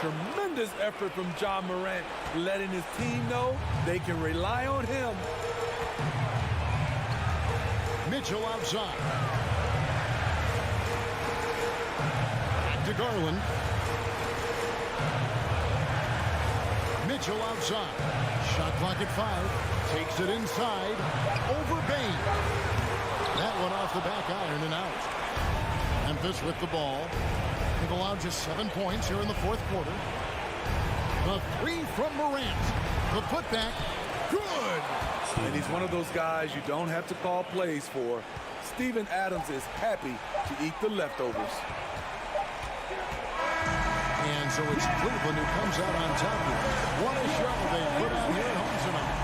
Tremendous effort from John Morant, letting his team know they can rely on him. Mitchell outside. Back to Garland. Mitchell outside. Shot clock at 5. Takes it inside. Over Bane. That one off the back iron and out. Memphis with the ball. They've allowed just 7 points here in the fourth quarter. The 3 from Morant. The putback. Good. And he's one of those guys you don't have to call plays for. Steven Adams is happy to eat the leftovers. And so it's Cleveland who comes out on top here. What a show they put on here at home tonight.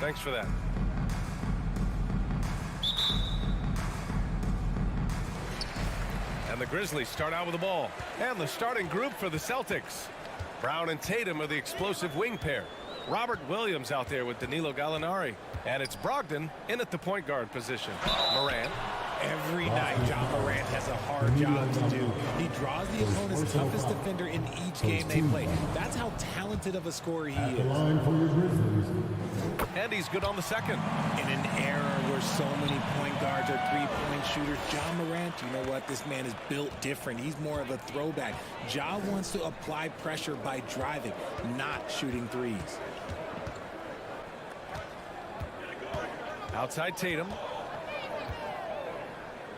Thanks for that. And the Grizzlies start out with the ball. And the starting group for the Celtics. Brown and Tatum are the explosive wing pair. Robert Williams out there with Danilo Gallinari. And it's Brogdon in at the point guard position. Morant. Every night, John Morant has a hard job to do. He draws the opponent's toughest defender in each game they play. That's how talented of a scorer he is. And he's good on the second. In an era where so many point guards are three-point shooters, Ja Morant, you know what? This man is built different. He's more of a throwback. Ja wants to apply pressure by driving, not shooting threes. Outside Tatum.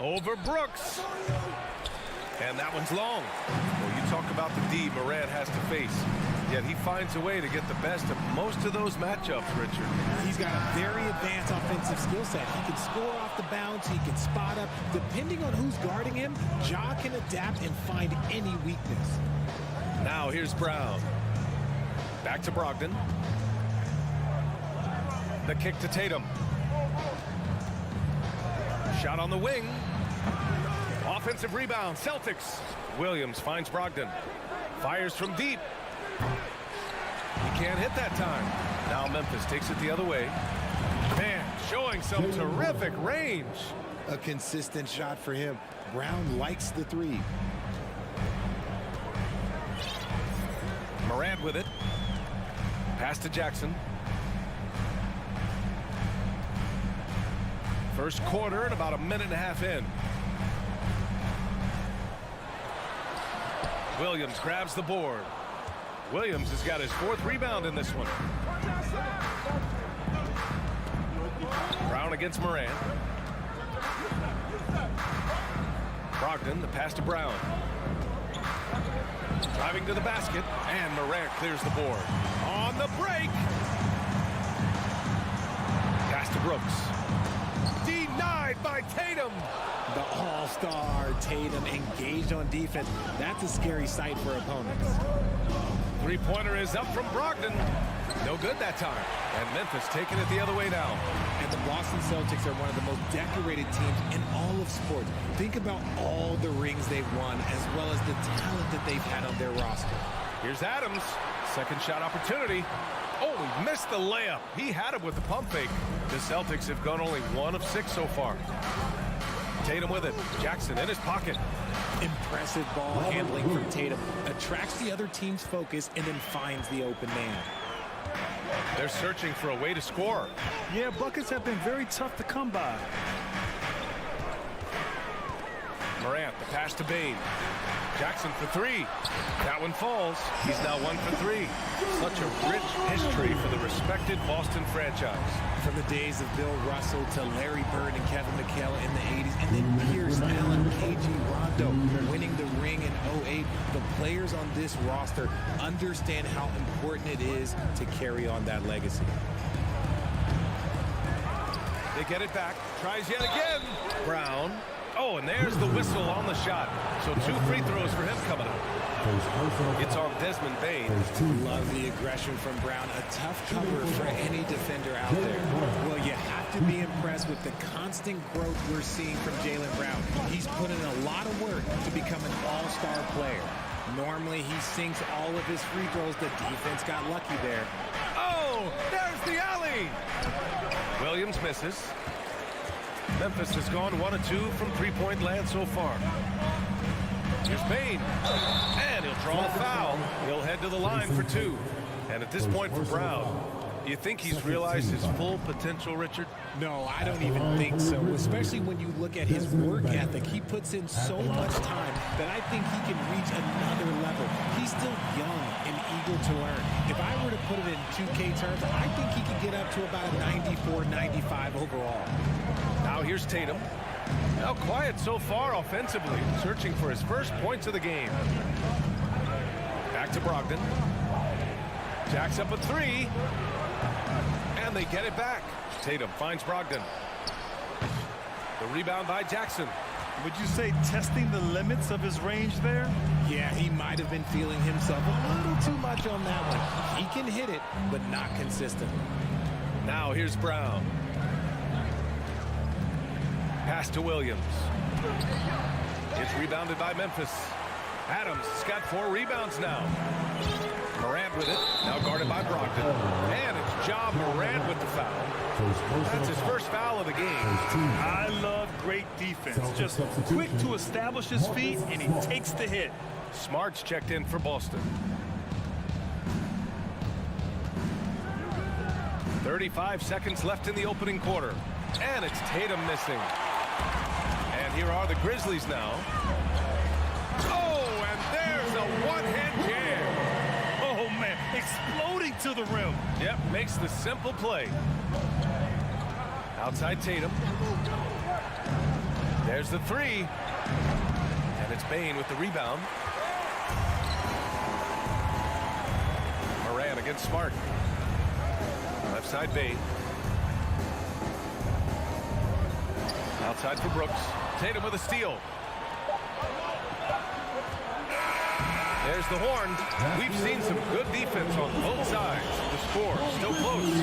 Over Brooks. And that one's long. Well, you talk about the D Morant has to face. Yet he finds a way to get the best of most of those matchups, Richard. He's got a very advanced offensive skill set. He can score off the bounce. He can spot up. Depending on who's guarding him, Ja can adapt and find any weakness. Now here's Brown. Back to Brogdon. The kick to Tatum. Shot on the wing. Offensive rebound, Celtics. Williams finds Brogdon. Fires from deep. He can't hit that time. Now Memphis takes it the other way. Man, showing some terrific range. A consistent shot for him. Brown likes the three. Morant with it. Pass to Jackson. First quarter and about a minute and a half in. Williams grabs the board. Williams has got his fourth rebound in this one. Brown against Morant. Brogdon, the pass to Brown. Driving to the basket, and Morant clears the board. On the break. Pass to Brooks. Denied by Tatum. The all-star Tatum engaged on defense. That's a scary sight for opponents. Three-pointer is up from Brogdon. No good that time. And Memphis taking it the other way now. And the Boston Celtics are one of the most decorated teams in all of sports. Think about all the rings they've won, as well as the talent that they've had on their roster. Here's Adams. Second shot opportunity. Oh, he missed the layup. He had it with the pump fake. The Celtics have gone only 1 of 6 so far. Tatum with it. Jackson in his pocket. Impressive ball handling from Tatum. Attracts the other team's focus and then finds the open man. They're searching for a way to score. Yeah, buckets have been very tough to come by. Morant, the pass to Bain. Jackson for 3. That one falls. He's now 1 for 3. Such a rich history for the respected Boston franchise. From the days of Bill Russell to Larry Bird and Kevin McHale in the 80s, and then Pierce Allen, KG Rondo winning the ring in 08. The players on this roster understand how important it is to carry on that legacy. They get it back. Tries yet again. Brown. Oh, and there's the whistle on the shot. So 2 free throws for him coming up. It's on Desmond Bain. Love the aggression from Brown. A tough cover for any defender out there. Well, you have to be impressed with the constant growth we're seeing from Jaylen Brown. He's put in a lot of work to become an all-star player. Normally, he sinks all of his free throws. The defense got lucky there. Oh, there's the alley. Williams misses. Memphis has gone 1 of 2 from three-point land so far. Here's Bain. And he'll draw a foul. He'll head to the line for 2. And at this point for Brown, do you think he's realized his full potential, Richard? No, I don't even think so, especially when you look at his work ethic. He puts in so much time that I think he can reach another level. He's still young and eager to learn. If I were to put it in 2K terms, I think he could get up to about a 94, 95 overall. Now here's Tatum. Now quiet so far offensively, searching for his first points of the game. Back to Brogdon. Jacks up a 3. And they get it back. Tatum finds Brogdon. The rebound by Jackson. Would you say testing the limits of his range there? Yeah, he might have been feeling himself a little too much on that one. He can hit it, but not consistently. Now here's Brown. Pass to Williams. It's rebounded by Memphis. Adams has got 4 rebounds now. Morant with it. Now guarded by Brogdon. And it's Ja Morant with the foul. That's his first foul of the game. I love great defense. Just quick to establish his feet, and he takes the hit. Smart's checked in for Boston. 35 seconds left in the opening quarter. And it's Tatum missing. And here are the Grizzlies now. Oh, and there's a one-hand jam. Oh, man, exploding to the rim. Yep, makes the simple play. Outside Tatum. There's the three. And it's Bain with the rebound. Moran against Smart. Left side Bain. Outside for Brooks. Tatum with a steal. There's the horn. We've seen some good defense on both sides. The score still close.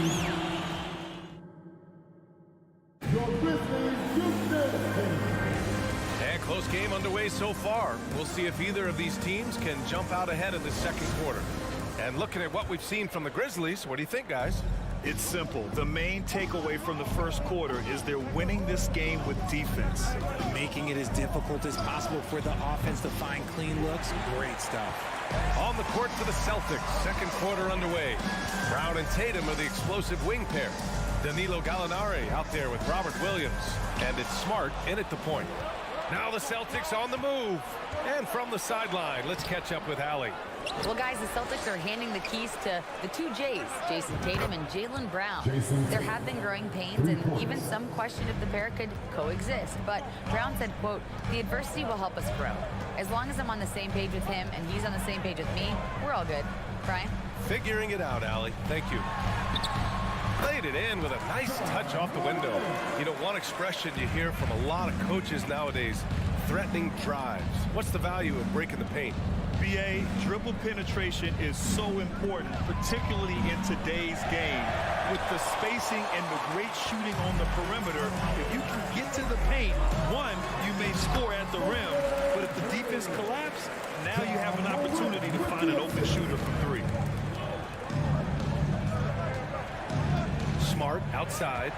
And close game underway so far. We'll see if either of these teams can jump out ahead in the second quarter. And looking at what we've seen from the Grizzlies, what do you think, guys? It's simple. The main takeaway from the first quarter is they're winning this game with defense. Making it as difficult as possible for the offense to find clean looks. Great stuff. On the court for the Celtics. Second quarter underway. Brown and Tatum are the explosive wing pair. Danilo Gallinari out there with Robert Williams. And it's Smart in at the point. Now the Celtics on the move. And from the sideline, let's catch up with Allie. Well, guys, the Celtics are handing the keys to the two J's, Jason Tatum and Jaylen Brown. There have been growing pains, and even some question if the pair could coexist. But Brown said, quote, "The adversity will help us grow. As long as I'm on the same page with him and he's on the same page with me, we're all good." Brian? Figuring it out, Allie. Thank you. Played it in with a nice touch off the window. You know, one expression you hear from a lot of coaches nowadays, threatening drives. What's the value of breaking the paint? BA, dribble penetration is so important, particularly in today's game. With the spacing and the great shooting on the perimeter, if you can get to the paint, one, you may score at the rim, but if the defense collapses, now you have an opportunity to find an open shooter from three. Smart outside.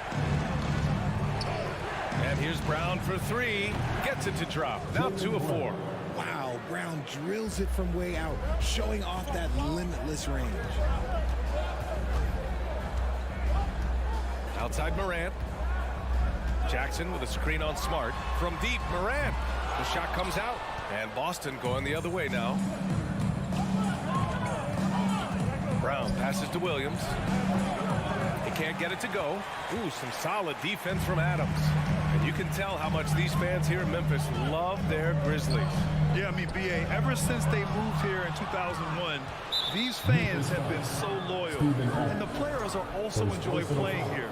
And here's Brown for three. Gets it to drop. Now 2 of 4. Wow, Brown drills it from way out, showing off that limitless range. Outside Morant. Jackson with a screen on Smart. From deep, Morant. The shot comes out. And Boston going the other way now. Brown passes to Williams. He can't get it to go. Ooh, some solid defense from Adams. And you can tell how much these fans here in Memphis love their Grizzlies. Yeah, I mean, BA, ever since they moved here in 2001, these fans have been so loyal. And the players are also enjoy playing here.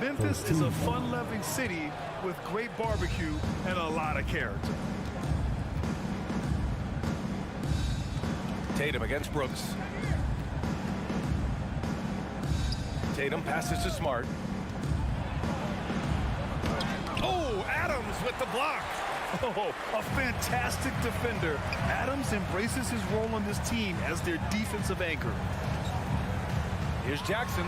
Memphis is a fun-loving city with great barbecue and a lot of character. Tatum against Brooks. Tatum passes to Smart. Oh, Adams with the block. Oh, a fantastic defender. Adams embraces his role on this team as their defensive anchor. Here's Jackson.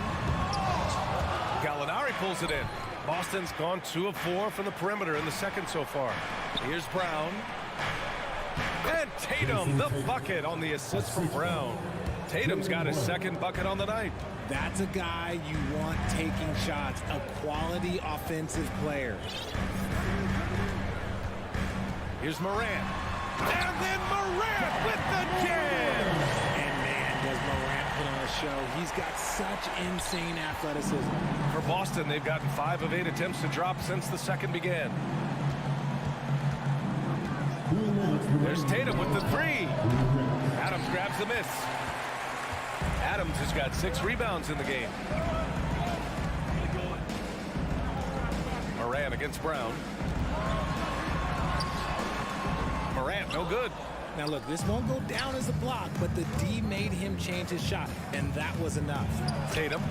Gallinari pulls it in. Boston's gone 2 of 4 from the perimeter in the second so far. Here's Brown. And Tatum, the bucket on the assist from Brown. Tatum's got his second bucket on the night. That's a guy you want taking shots, a quality offensive player. Here's Morant. And then Morant with the jam. And man, does Morant put on a show. He's got such insane athleticism. For Boston, they've gotten 5 of 8 attempts to drop since the second began. There's Tatum with the 3. Adams grabs the miss. Adams has got 6 rebounds in the game. Morant against Brown. Morant, no good. Now look, this won't go down as a block, but the D made him change his shot, and that was enough. Tatum,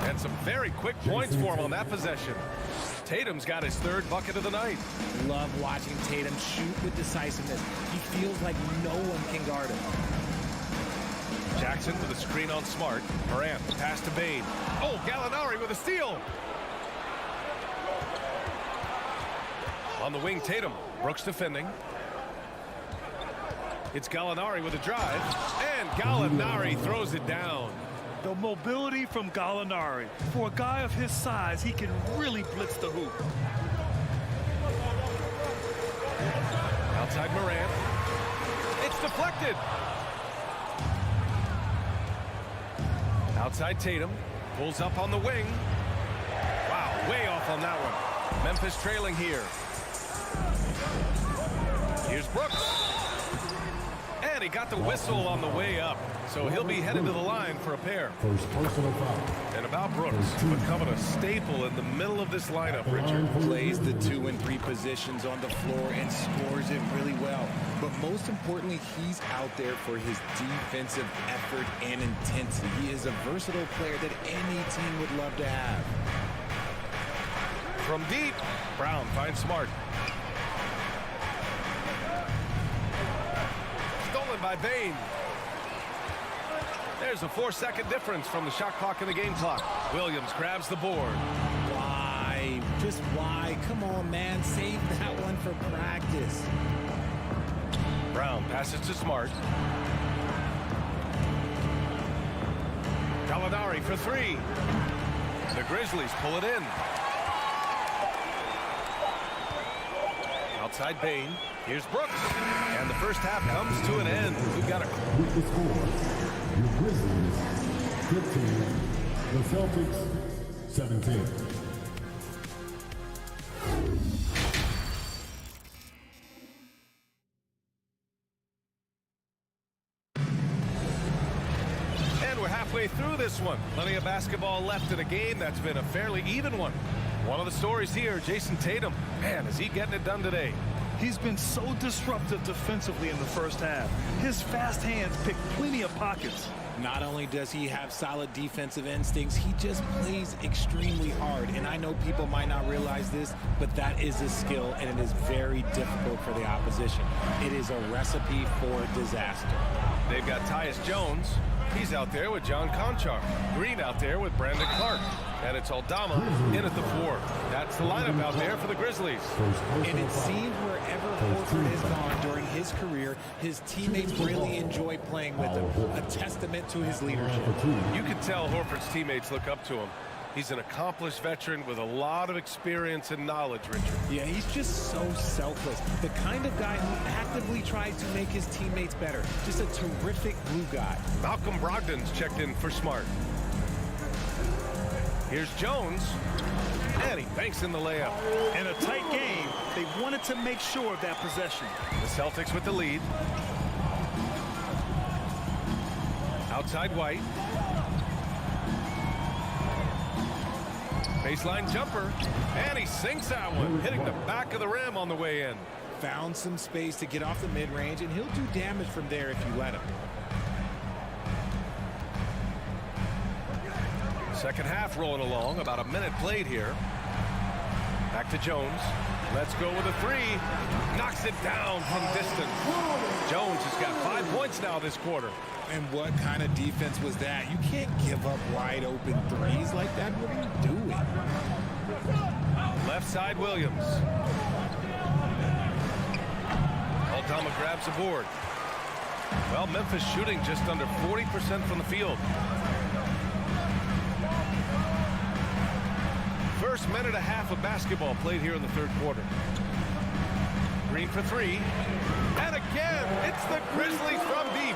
and some very quick points for him on that possession. Tatum's got his 3rd bucket of the night. Love watching Tatum shoot with decisiveness. He feels like no one can guard him. Jackson with a screen on Smart. Morant, pass to Bain. Oh, Gallinari with a steal. On the wing, Tatum. Brooks defending. It's Gallinari with a drive. And Gallinari throws it down. The mobility from Gallinari. For a guy of his size, he can really blitz the hoop. Outside Morant. It's deflected. Outside Tatum. Pulls up on the wing. Wow, way off on that one. Memphis trailing here. Here's Brooks. And he got the whistle on the way up. So he'll be headed to the line for a pair. And about Brooks, becoming a staple in the middle of this lineup, Richard. Plays the 2 and 3 positions on the floor and scores it really well. But most importantly, he's out there for his defensive effort and intensity. He is a versatile player that any team would love to have. From deep, Brown finds Smart. Stolen by Bain. There's a 4-second difference from the shot clock and the game clock. Williams grabs the board. Why? Just why? Come on, man. Save that one for practice. Brown passes to Smart. Gallinari for 3. The Grizzlies pull it in. Outside Bain. Here's Brooks. And the first half comes to an end. We've got a... With the score, your Grizzlies 15, the Celtics 17. And we're halfway through this one. Plenty of basketball left in a game that's been a fairly even one. One of the stories here, Jason Tatum. Man, is he getting it done today? He's been so disruptive defensively in the first half. His fast hands pick plenty of pockets. Not only does he have solid defensive instincts, he just plays extremely hard. And I know people might not realize this, but that is a skill, and it is very difficult for the opposition. It is a recipe for disaster. They've got Tyus Jones. He's out there with John Conchar. Green out there with Brandon Clark. And it's Aldama in at the 4. That's the lineup out there for the Grizzlies. And it seems wherever Horford has gone during his career, his teammates really enjoy playing with him. A testament to his leadership. You can tell Horford's teammates look up to him. He's an accomplished veteran with a lot of experience and knowledge, Richard. Yeah, he's just so selfless. The kind of guy who actively tries to make his teammates better. Just a terrific glue guy. Malcolm Brogdon's checked in for Smart. Here's Jones. And he banks in the layup. In a tight game, they wanted to make sure of that possession. The Celtics with the lead. Outside White. Baseline jumper. And he sinks that one, hitting the back of the rim on the way in. Found some space to get off the mid-range, and he'll do damage from there if you let him. Second half rolling along, about a minute played here. Back to Jones. Let's go with a 3. Knocks it down from distance. Jones has got 5 points now this quarter. And what kind of defense was that? You can't give up wide open threes like that. What are you doing? Left side Williams. Aldama grabs the board. Well, Memphis shooting just under 40% from the field. First minute and a half of basketball played here in the third quarter. Green for 3. And again, it's the Grizzlies from deep.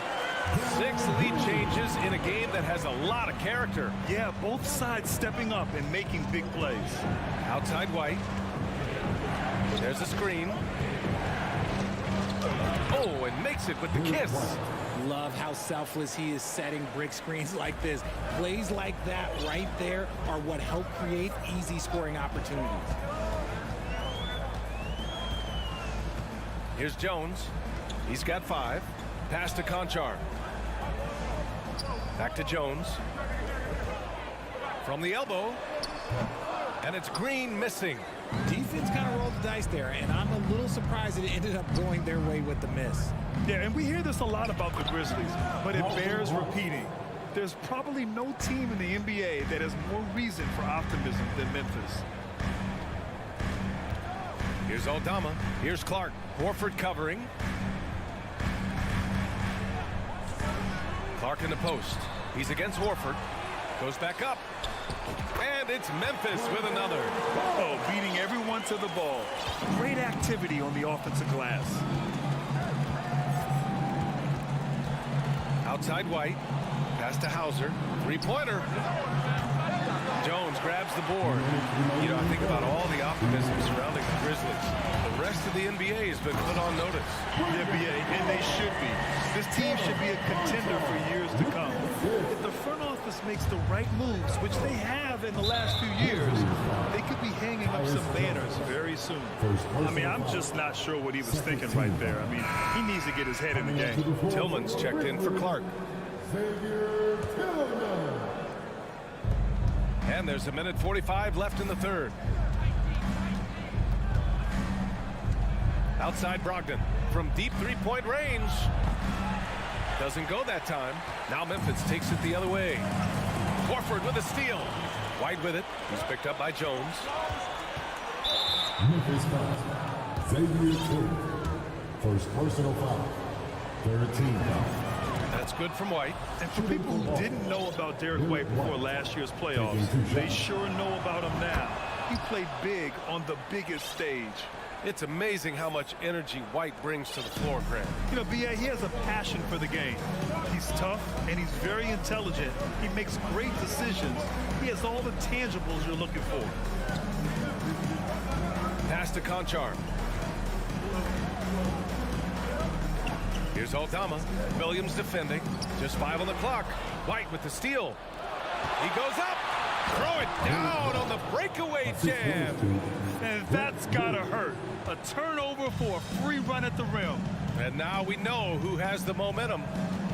6 lead changes in a game that has a lot of character. Yeah, both sides stepping up and making big plays. Outside White. There's a screen. Oh, and makes it with the kiss. Love how selfless he is setting brick screens like this. Plays like that right there are what help create easy scoring opportunities. Here's Jones. He's got 5. Pass to Conchar. Back to Jones. From the elbow. And it's Green missing. Defense kind of rolled the dice there, and I'm a little surprised it ended up going their way with the miss. Yeah, and we hear this a lot about the Grizzlies, but it bears repeating. There's probably no team in the NBA that has more reason for optimism than Memphis. Here's Aldama. Here's Clark. Horford covering. Clark in the post. He's against Horford. Goes back up. And it's Memphis with another. Oh, beating everyone to the ball. Great activity on the offensive glass. Outside White. Pass to Hauser. Three-pointer. Jones grabs the board. You know, I think about all the optimism surrounding the Grizzlies. The rest of the NBA has been put on notice. The NBA, and they should be. This team should be a contender for years to come. If the front office makes the right moves, which they have in the last few years, they could be hanging up some banners very soon. I mean, I'm just not sure what he was thinking right there. I mean, he needs to get his head in the game. Tillman's checked in for Clark. And there's 1:45 left in the third. Outside Brogdon from deep three-point range. Doesn't go that time. Now Memphis takes it the other way. Horford with a steal. White with it. He's picked up by Jones. Memphis foul. Xavier Tillman. First personal foul. 13 foul. That's good from White. And for people who didn't know about Derek White before last year's playoffs, they sure know about him now. He played big on the biggest stage. It's amazing how much energy White brings to the floor, Grant. You know, B.A., he has a passion for the game. He's tough, and he's very intelligent. He makes great decisions. He has all the tangibles you're looking for. Pass to Conchar. Here's Aldama. Williams defending. Just 5 on the clock. White with the steal. He goes up. Throw it down on the breakaway jam. And that's gotta hurt. A turnover for a free run at the rim. And now we know who has the momentum.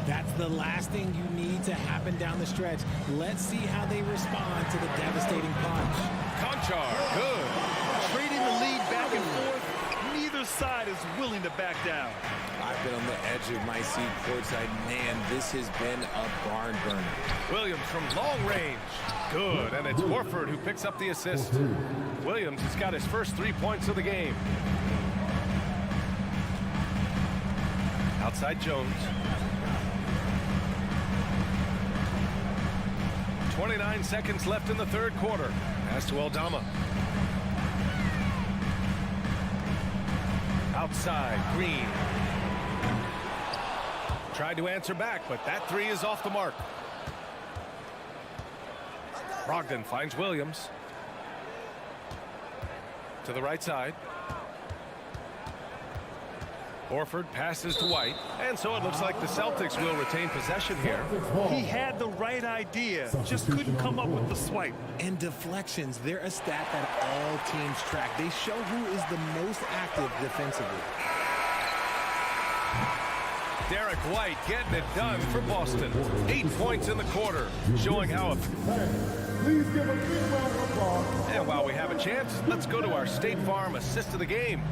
That's the last thing you need to happen down the stretch. Let's see how they respond to the devastating punch. Conchar, good. Trading the lead back and forth. Neither side is willing to back down. I've been on the edge of my seat courtside. Man, this has been a barn burner. Williams from long range. Good, and it's Horford who picks up the assist. Williams has got his first 3 points of the game. Outside Jones. 29 seconds left in the third quarter. Pass to Aldama. Outside, Green. Tried to answer back, but that three is off the mark. Brogdon finds Williams. To the right side. Horford passes to White. And so it looks like the Celtics will retain possession here. He had the right idea, just couldn't come up with the swipe. And deflections, they're a stat that all teams track. They show who is the most active defensively. Derek White getting it done for Boston. 8 points in the quarter, showing how. Please give a big round of applause. And while we have a chance, let's go to our State Farm assist of the game.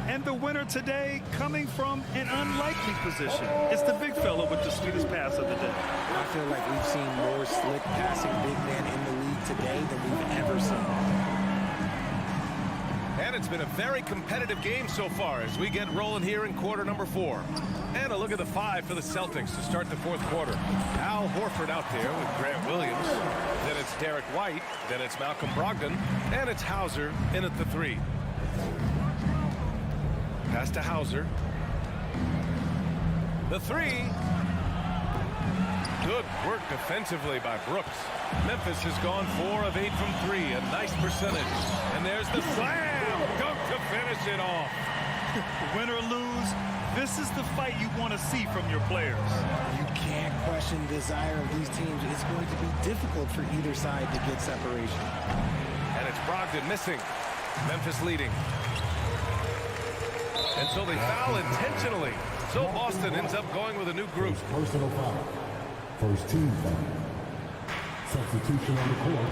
And the winner today coming from an unlikely position. It's the big fella with the sweetest pass of the day. I feel like we've seen more slick passing big men in the league today than we've ever seen. And it's been a very competitive game so far as we get rolling here in quarter number 4. And a look at the 5 for the Celtics to start the fourth quarter. Al Horford out there with Grant Williams. Then it's Derek White. Then it's Malcolm Brogdon. And it's Hauser in at the 3. Pass to Hauser. The 3. Good work defensively by Brooks. Memphis has gone 4 of 8 from 3. A nice percentage. And there's the slam. Dunk to finish it off. Win or lose, this is the fight you want to see from your players. You can't question the desire of these teams. It's going to be difficult for either side to get separation. And it's Brogdon missing. Memphis leading. And so they foul intentionally. So Boston ends up going with a new group. Personal foul. First team foul. Substitution on the court.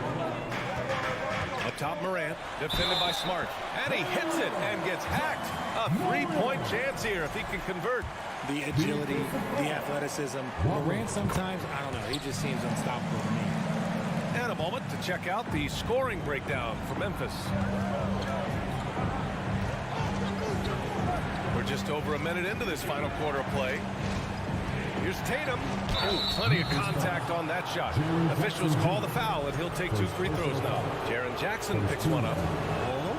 Up top, Morant, defended by Smart. And he hits it and gets hacked. A 3-point chance here if he can convert. The agility, the athleticism. Morant sometimes, I don't know, he just seems unstoppable to me. And a moment to check out the scoring breakdown for Memphis. We're just over a minute into this final quarter of play. Here's Tatum. Oh, plenty of contact on that shot. Officials call the foul, and he'll take 2 free throws now. Jaren Jackson picks one up.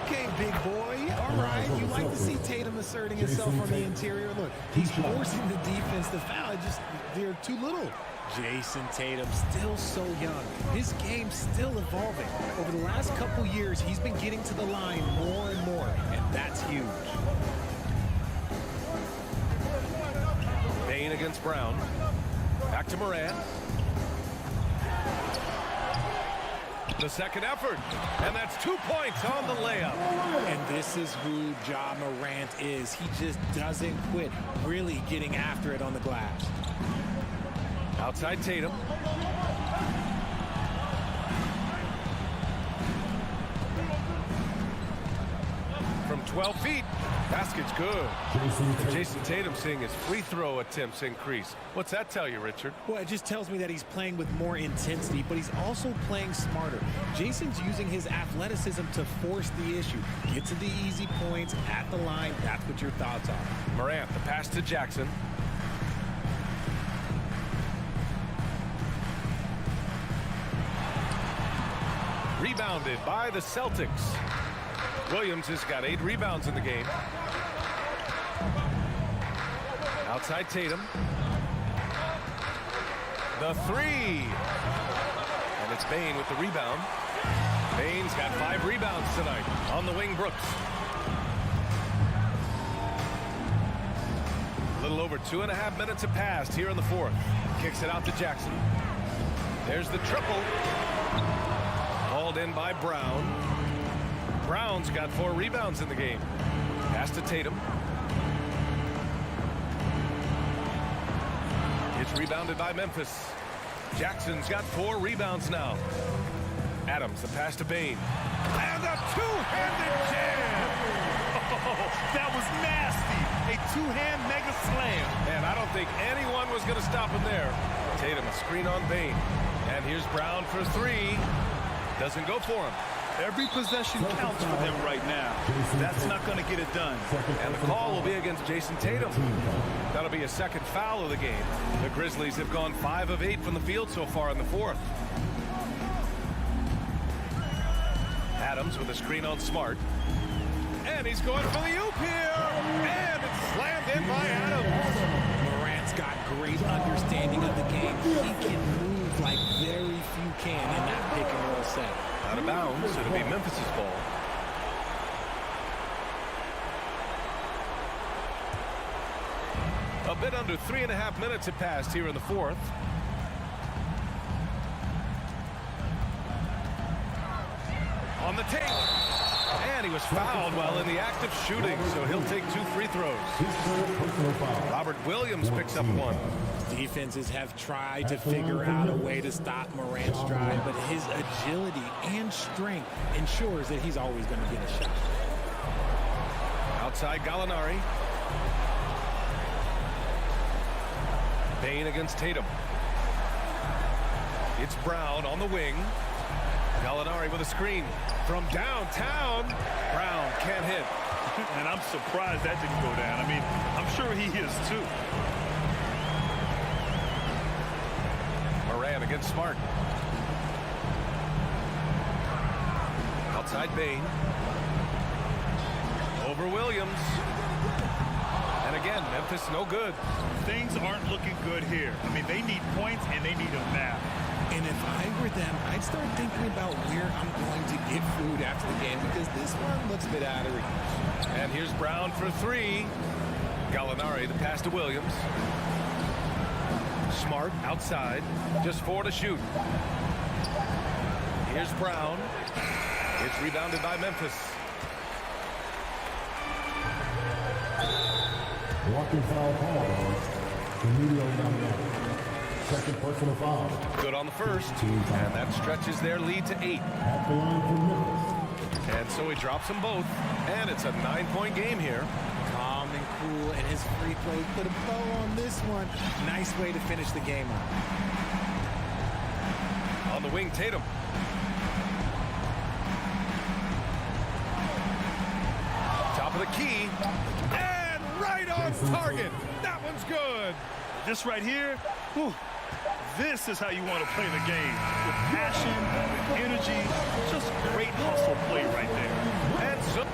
Okay, big boy. All right. You like to see Tatum asserting himself from the interior. Look, he's forcing the defense to foul. They're too little. Jason Tatum, still so young. His game's still evolving. Over the last couple years, he's been getting to the line more and more, and that's huge. Bain against Brown. Back to Morant. The second effort, and that's 2 points on the layup. And this is who Ja Morant is. He just doesn't quit, really getting after it on the glass. Outside Tatum. From 12 feet, basket's good. Jason Tatum seeing his free throw attempts increase. What's that tell you, Richard? Well, it just tells me that he's playing with more intensity, but he's also playing smarter. Jason's using his athleticism to force the issue. Get to the easy points at the line. That's what your thoughts are. Morant, the pass to Jackson. Rebounded by the Celtics. Williams has got 8 rebounds in the game. Outside Tatum. The 3. And it's Bain with the rebound. Bain's got 5 rebounds tonight. On the wing, Brooks. A little over 2.5 minutes have passed here in the 4th. Kicks it out to Jackson. There's the triple. Hauled in by Brown. Brown's got 4 rebounds in the game. Pass to Tatum. It's rebounded by Memphis. Jackson's got 4 rebounds now. Adams, the pass to Bain. And a two-handed jam! Oh, that was nasty. A two-hand mega slam. And I don't think anyone was going to stop him there. Tatum, a screen on Bain. And here's Brown for 3. Doesn't go for him. Every possession counts for them right now. That's not going to get it done. And the call will be against Jason Tatum. That'll be a second foul of the game. The Grizzlies have gone 5 of 8 from the field so far in the 4th. Adams with a screen on Smart. And he's going for the oop here. And it's slammed in by Adams. Morant's got great understanding of the game. He can move like very few can in that pick and roll set. Out of bounds, it'll be Memphis's ball. A bit under 3.5 minutes have passed here in the 4th. On the take. And he was fouled while in the act of shooting, so he'll take 2 free throws. Robert Williams picks up 1. Defenses have tried to figure out a way to stop Morant's drive, but his agility and strength ensures that he's always going to get a shot. Outside Gallinari. Bain against Tatum. It's Brown on the wing. Gallinari with a screen from downtown. Brown can't hit. And I'm surprised that didn't go down. I mean, I'm sure he is too. Morant against Smart. Outside Bain. Over Williams. And again, Memphis no good. Things aren't looking good here. I mean, they need points and they need them now. And if I were them, I'd start thinking about where I'm going to get food after the game because this one looks a bit out of reach. And here's Brown for 3. Gallinari, the pass to Williams. Smart outside. Just 4 to shoot. Here's Brown. It's rebounded by Memphis. Walking foul call. Emilio Gallinari. Second personal foul. Good on the first. And that stretches their lead to 8. At the line for Memphis. And so he drops them both. And it's a 9-point game here. Calm and cool, and his free throw put a bow on this one. Nice way to finish the game up. On the wing, Tatum. Top of the key. And right on target. That one's good. This right here, whew, this is how you want to play the game. With passion, with energy, just great hustle play right there. And so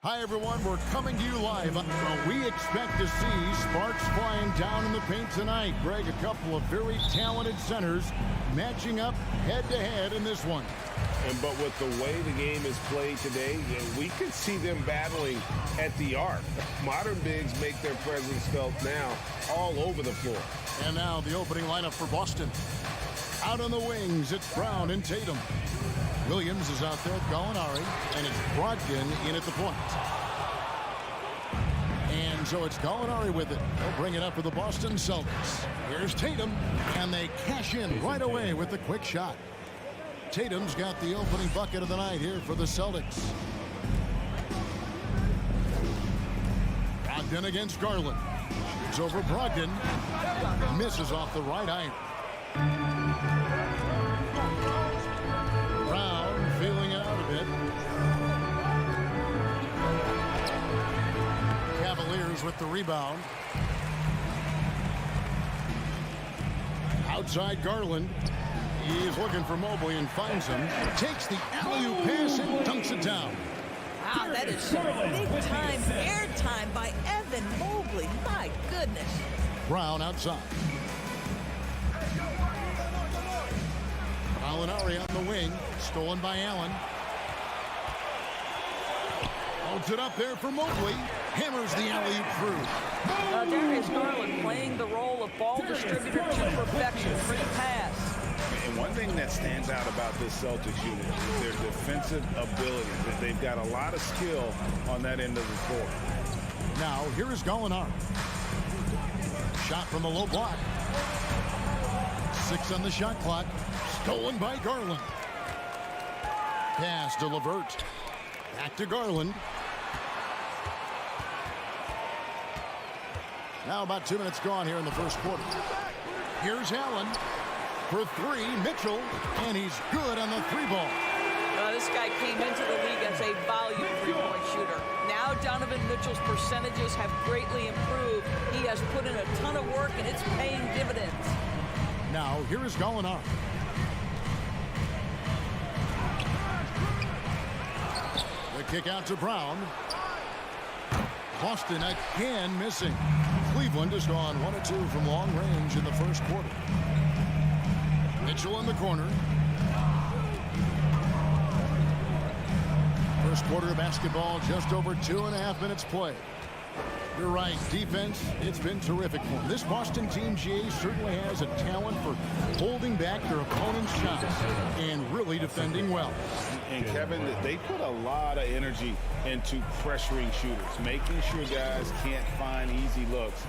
Hi, everyone. We're coming to you live. We expect to see sparks flying down in the paint tonight. Greg, a couple of very talented centers matching up head-to-head in this one. But with the way the game is played today, we could see them battling at the arc. Modern bigs make their presence felt now all over the floor. And now the opening lineup for Boston. Out on the wings, it's Brown and Tatum. Williams is out there, Gallinari, and it's Brogdon in at the point. And so it's Gallinari with it. They'll bring it up for the Boston Celtics. Here's Tatum, and they cash in right away with the quick shot. Tatum's got the opening bucket of the night here for the Celtics. Brogdon against Garland. It's over Brogdon. Misses off the right iron. Brown feeling it out a bit. Cavaliers with the rebound. Outside Garland. He's looking for Mobley and finds him. Takes the alley-oop pass and dunks it down. Wow, that is some big-time airtime by Evan Mobley. My goodness. Brown outside. Gallinari on the wing. Stolen by Allen. Holds it up there for Mobley. Hammers the alley-oop through. Darius Garland playing the role of ball distributor to perfection. Free pass. And one thing that stands out about this Celtics unit is their defensive ability. They've got a lot of skill on that end of the court. Now, here is Gallinari. Shot from the low block. 6 on the shot clock. Stolen by Garland. Pass to LeVert. Back to Garland. Now about 2 minutes gone here in the first quarter. Here's Allen. For 3, Mitchell, and he's good on the 3-ball. This guy came into the league as a volume 3-point shooter. Now Donovan Mitchell's percentages have greatly improved. He has put in a ton of work, and it's paying dividends. Now, here is Gallinari. The kick out to Brown. Boston again missing. Cleveland has gone 1 of 2 from long range in the first quarter. Mitchell in the corner. First quarter of basketball, just over 2.5 minutes played. You're right, defense, it's been terrific for them. This Boston team, GA, certainly has a talent for holding back their opponent's shots and really defending well. And Kevin, they put a lot of energy into pressuring shooters, making sure guys can't find easy looks.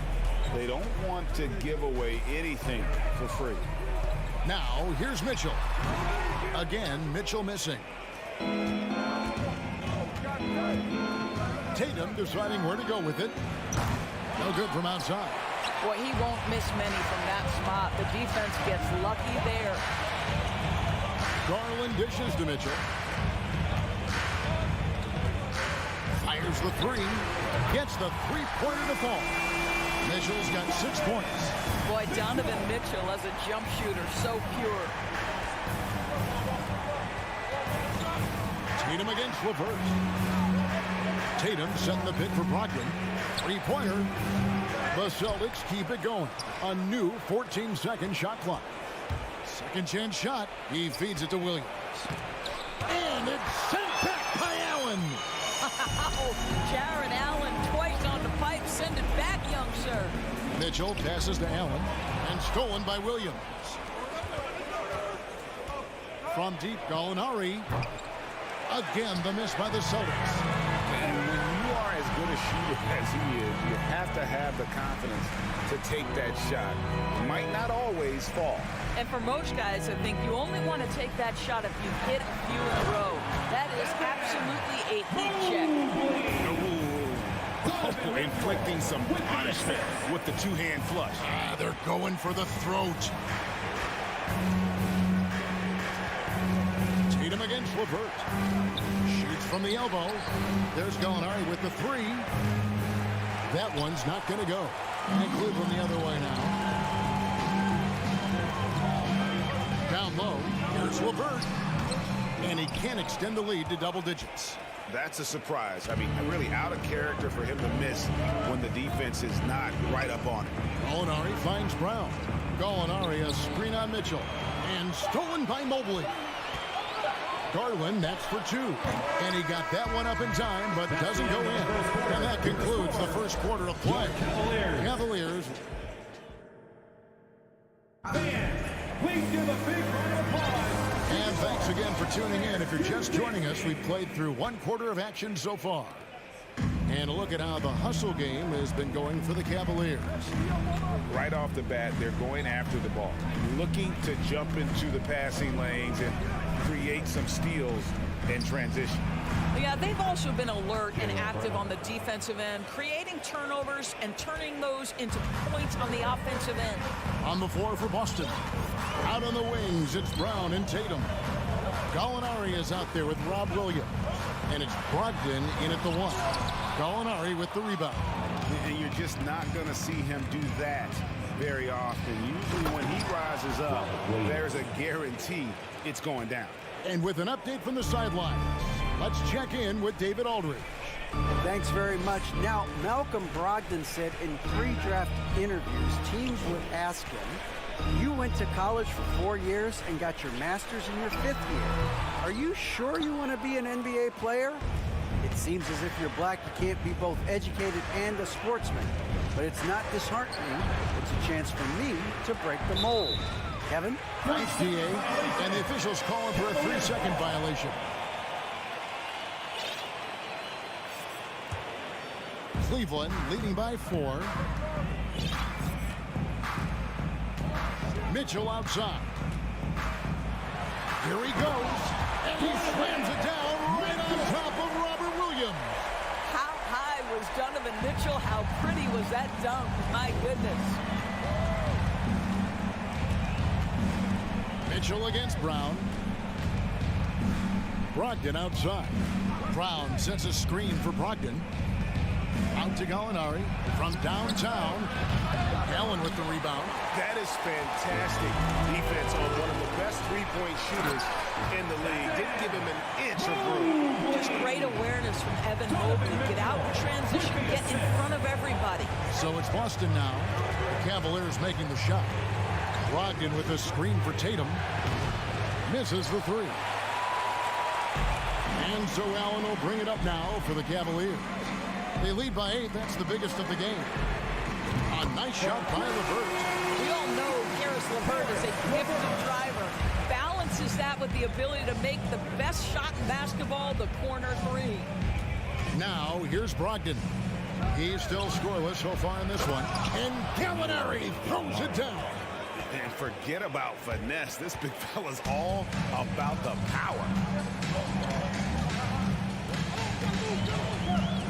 They don't want to give away anything for free. Now, here's Mitchell. Again, Mitchell missing. Tatum deciding where to go with it. No good from outside. Boy, he won't miss many from that spot. The defense gets lucky there. Garland dishes to Mitchell. Fires the 3. Gets the 3-pointer to fall. Mitchell's got 6 points. Boy, Donovan Mitchell as a jump shooter, so pure. Tatum against LeVert. Tatum setting the pit for Brogdon. 3-pointer. The Celtics keep it going. A new 14-second shot clock. Second chance shot. He feeds it to Williams. And it's sent back by Allen. Jared Allen twice on the pipe. Send it back, young sir. Mitchell passes to Allen and stolen by Williams. From deep, Gallinari. Again, the miss by the Celtics. And when you are as good a shooter as he is, you have to have the confidence to take that shot. It might not always fall. And for most guys, I think you only want to take that shot if you hit a few in a row. That is absolutely a heat check. Oh, inflicting some punishment with the 2-hand flush. They're going for the throat. Tatum against LeVert. Shoots from the elbow. There's Gallinari with the 3. That one's not going to go. And Cleveland the other way now. Down low. Here's LeVert. And he can't extend the lead to double digits. That's a surprise. I mean, really out of character for him to miss when the defense is not right up on him. Gallinari finds Brown. Gallinari a screen on Mitchell. And stolen by Mobley. Garland, that's for 2. And he got that one up in time, but doesn't go in. And that concludes the first quarter of play. Cavaliers. And thanks again for tuning in. If you're just joining us, we've played through one quarter of action so far. And a look at how the hustle game has been going for the Cavaliers. Right off the bat, they're going after the ball, looking to jump into the passing lanes and create some steals in transition. Yeah, they've also been alert and active on the defensive end, creating turnovers and turning those into points on the offensive end. On the floor for Boston. Out on the wings, it's Brown and Tatum. Gallinari is out there with Rob Williams. And it's Brogdon in at the 1. Gallinari with the rebound. And you're just not going to see him do that very often. Usually when he rises up, there's a guarantee it's going down. And with an update from the sidelines, let's check in with David Aldridge. Thanks very much. Now, Malcolm Brogdon said in pre-draft interviews, teams would ask him, you went to college for 4 years and got your master's in your 5th year. Are you sure you want to be an NBA player? It seems as if you're black, you can't be both educated and a sportsman. But it's not disheartening. It's a chance for me to break the mold. Kevin? Thanks, DA. And the officials calling for a 3-second violation. Cleveland leading by 4. Mitchell outside. Here he goes. And he slams it down right on top of Robert Williams. How high was Donovan Mitchell? How pretty was that dunk? My goodness. Mitchell against Brown. Brogdon outside. Brown sets a screen for Brogdon. Out to Gallinari from downtown. Allen with the rebound. That is fantastic defense on one of the best three-point shooters in the league. Didn't give him an inch of room. Just great awareness from Evan Mobley. Get out in transition, get in front of everybody. So it's Boston now. The Cavaliers making the shot. Brogdon with a screen for Tatum. Misses the 3. And so Allen will bring it up now for the Cavaliers. They lead by 8. That's the biggest of the game. A nice shot by LeVert. We all know Karis LeVert is a gifted driver. Balances that with the ability to make the best shot in basketball, the corner 3. Now, here's Brogdon. He's still scoreless so far in this one. And Gallinari throws it down. And forget about finesse. This big fella's all about the power.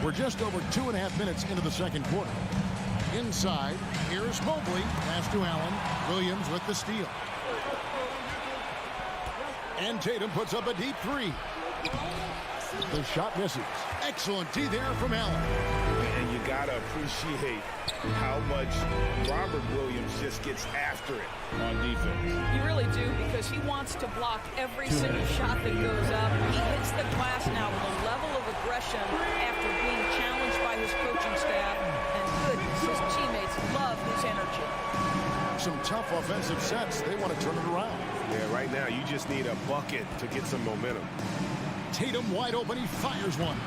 We're just over 2.5 minutes into the second quarter. Inside, here's Mobley. Pass to Allen. Williams with the steal. And Tatum puts up a deep 3. The shot misses. Excellent D there from Allen. And you got to appreciate how much Robert Williams just gets after it on defense. You really do, because he wants to block every single shot that goes up. He hits the glass now with a level of aggression after being challenged by his coaching staff. And goodness, his teammates love his energy. Some tough offensive sets. They want to turn it around. Yeah, right now you just need a bucket to get some momentum. Tatum wide open. He fires one.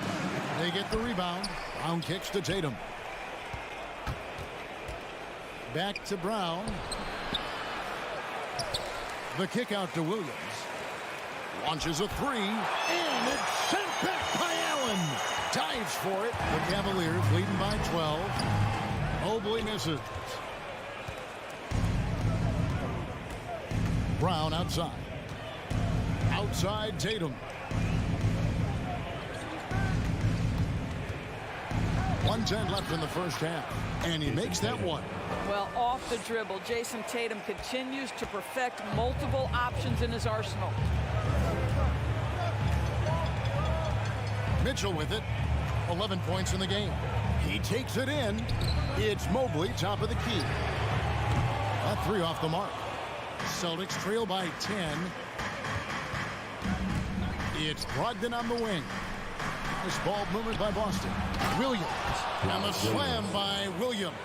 They get the rebound. Brown kicks to Tatum. Back to Brown. The kick out to Williams. Launches a 3. And it's sent back by Allen. Dives for it. The Cavaliers leading by 12. Mobley misses. Brown outside. Outside Tatum. 1:10 left in the first half. And he makes that one. Well, off the dribble, Jason Tatum continues to perfect multiple options in his arsenal. Mitchell with it. 11 points in the game. He takes it in. It's Mobley, top of the key. That 3 off the mark. Celtics trail by 10. It's Brogdon on the wing. Nice ball movement by Boston. Williams. And the slam by Williams.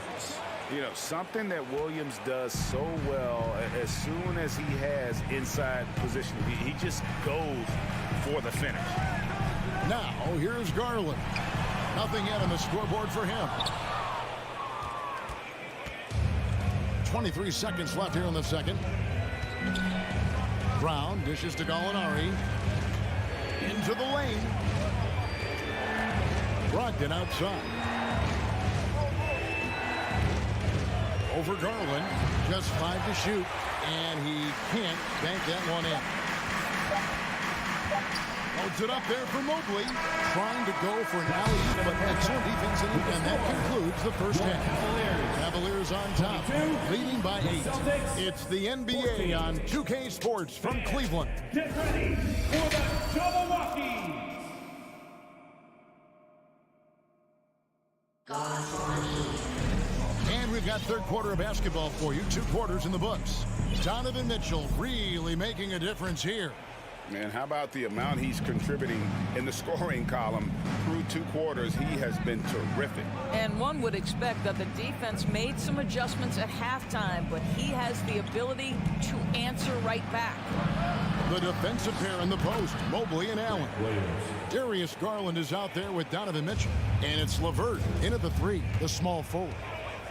You know, something that Williams does so well as soon as he has inside position, he just goes for the finish. Now, here's Garland. Nothing yet on the scoreboard for him. 23 seconds left here in the second. Brown dishes to Gallinari. Into the lane. Brogdon outside. Over Garland. Just 5 to shoot. And he can't bank that one in. Loads it up there for Mobley. Trying to go for an alley, but excellent defense. And that concludes the first half. Cavaliers on top, leading by 8. It's the NBA on 2K Sports from Cleveland. Get ready for the Jabberwockies. And we've got third quarter of basketball for you. 2 quarters in the books. Donovan Mitchell really making a difference here. Man, how about the amount he's contributing in the scoring column through 2 quarters? He has been terrific. And one would expect that the defense made some adjustments at halftime, but he has the ability to answer right back. The defensive pair in the post, Mobley and Allen. Darius Garland is out there with Donovan Mitchell. And it's LeVert in at the 3, the small forward.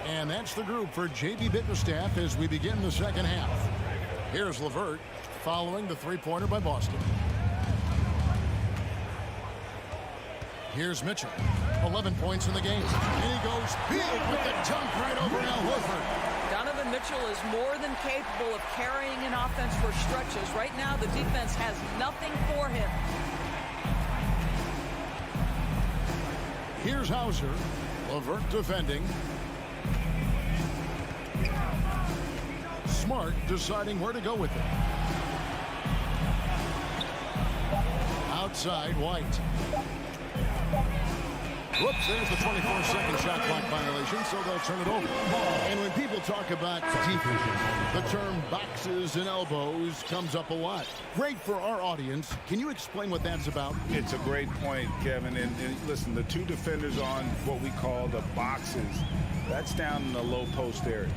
And that's the group for J.B. Bickerstaff as we begin the second half. Here's LeVert following the 3-pointer by Boston. Here's Mitchell. 11 points in the game. And he goes big with the dunk right over Al Horford. Donovan Mitchell is more than capable of carrying an offense for stretches. Right now, the defense has nothing for him. Here's Hauser. LeVert defending. Smart deciding where to go with it. Outside, White. Whoops, there's the 24-second shot clock violation, so they'll turn it over. And when people talk about defense, the term boxes and elbows comes up a lot. Great for our audience. Can you explain what that's about? It's a great point, Kevin. And listen, the 2 defenders on what we call the boxes, that's down in the low post area.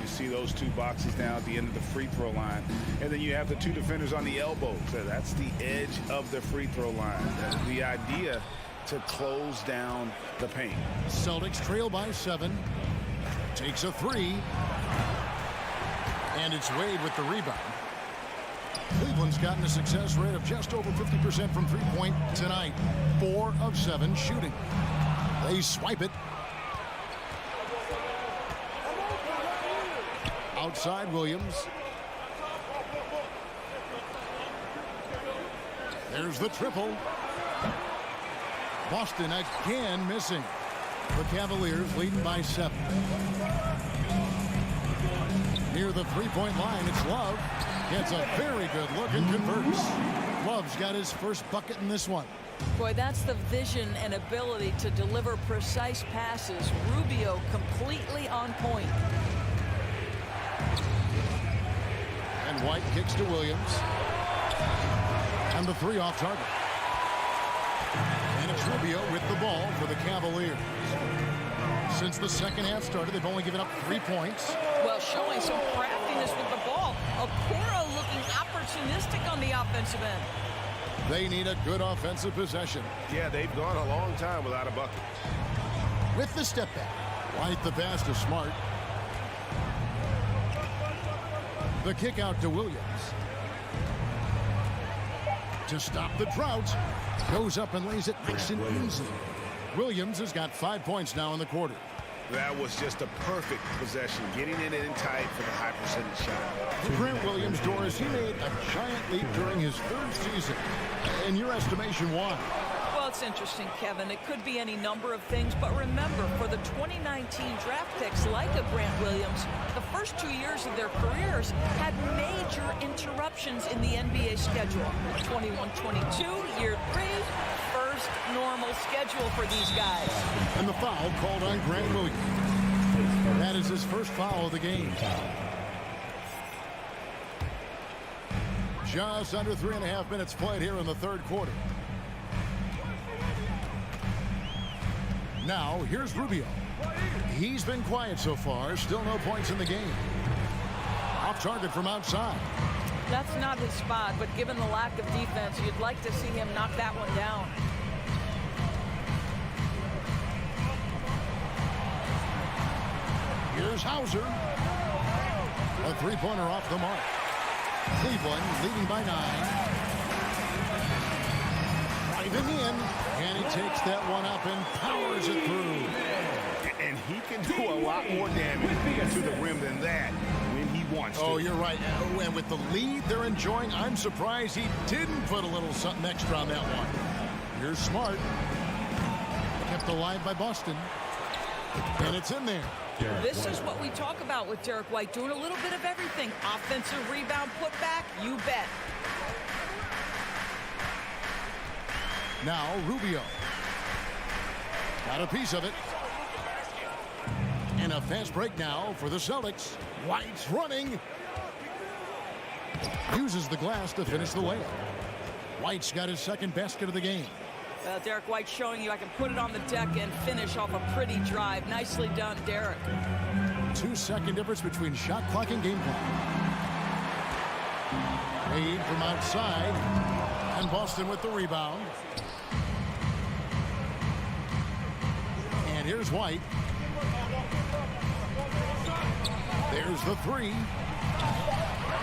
You see those 2 boxes down at the end of the free throw line. And then you have the 2 defenders on the elbows. That's the edge of the free throw line. The idea to close down the paint. Celtics trail by 7. Takes a 3. And it's Wade with the rebound. Cleveland's gotten a success rate of just over 50% from three-point tonight. 4 of 7 shooting. They swipe it. Outside Williams. There's the triple. Boston again missing. The Cavaliers leading by 7. Near the three-point line, it's Love. Gets a very good look and converts. Love's got his first bucket in this one. Boy, that's the vision and ability to deliver precise passes. Rubio completely on point. And White kicks to Williams. And the 3 off target. And it's Rubio with the ball for the Cavaliers. Since the second half started, they've only given up 3 points. Well, showing some craftiness with the ball. Okoro looking opportunistic on the offensive end. They need a good offensive possession. Yeah, they've gone a long time without a bucket. With the step back. White the pass to Smart. The kick out to Williams. To stop the drought. Goes up and lays it nice and easy. Williams has got 5 points now in the quarter. That was just a perfect possession, getting it in tight for the high percentage shot. For Grant Williams, Doris, he made a giant leap during his 3rd season. In your estimation, why? Well, it's interesting, Kevin. It could be any number of things, but remember, for the 2019 draft picks like a Grant Williams, the first 2 years of their careers had major interruptions in the NBA schedule. 21-22, year 3, first normal schedule for these guys. And the foul called on Grant Williams. That is his first foul of the game. Just under 3.5 minutes played here in the third quarter. Now, here's Rubio. He's been quiet so far. Still no points in the game. Off target from outside. That's not his spot, but given the lack of defense, you'd like to see him knock that one down. Here's Hauser. A three-pointer off the mark. Cleveland leading by 9. Driving in, and he takes that one up and powers it through. And he can do a lot more damage to the rim than that when he wants to. Oh, you're right. And with the lead they're enjoying, I'm surprised he didn't put a little something extra on that one. Here's Smart. Kept alive by Boston. And it's in there. This is what we talk about with Derek White, doing a little bit of everything. Offensive rebound, putback, you bet. Now Rubio. Got a piece of it. And a fast break now for the Celtics. White's running. Uses the glass to finish the layup. White's got his second basket of the game. Derek White showing you I can put it on the deck and finish off a pretty drive. Nicely done, Derek. 2-second difference between shot clock and game clock. Made from outside. And Boston with the rebound. And here's White. There's the three.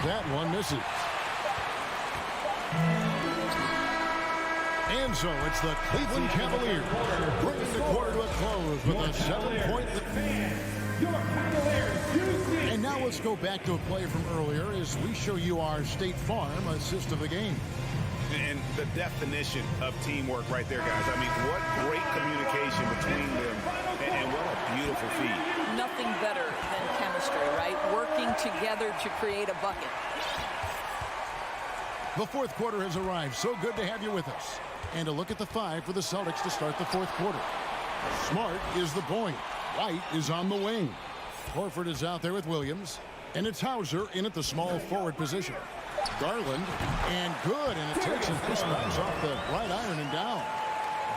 That one misses. And so it's the Cleveland Cavaliers bringing the quarter to a close with a 7-point lead. And now let's go back to a play from earlier as we show you our State Farm assist of the game. And the definition of teamwork right there, guys. I mean, what great communication between them, and what a beautiful feed. Nothing better than chemistry, right? Working together to create a bucket. The fourth quarter has arrived. So good to have you with us. And a look at the 5 for the Celtics to start the fourth quarter. Smart is the point. White is on the wing. Horford is out there with Williams. And it's Hauser in at the small forward position. Garland, and good, and it takes his bounce off the right iron and down.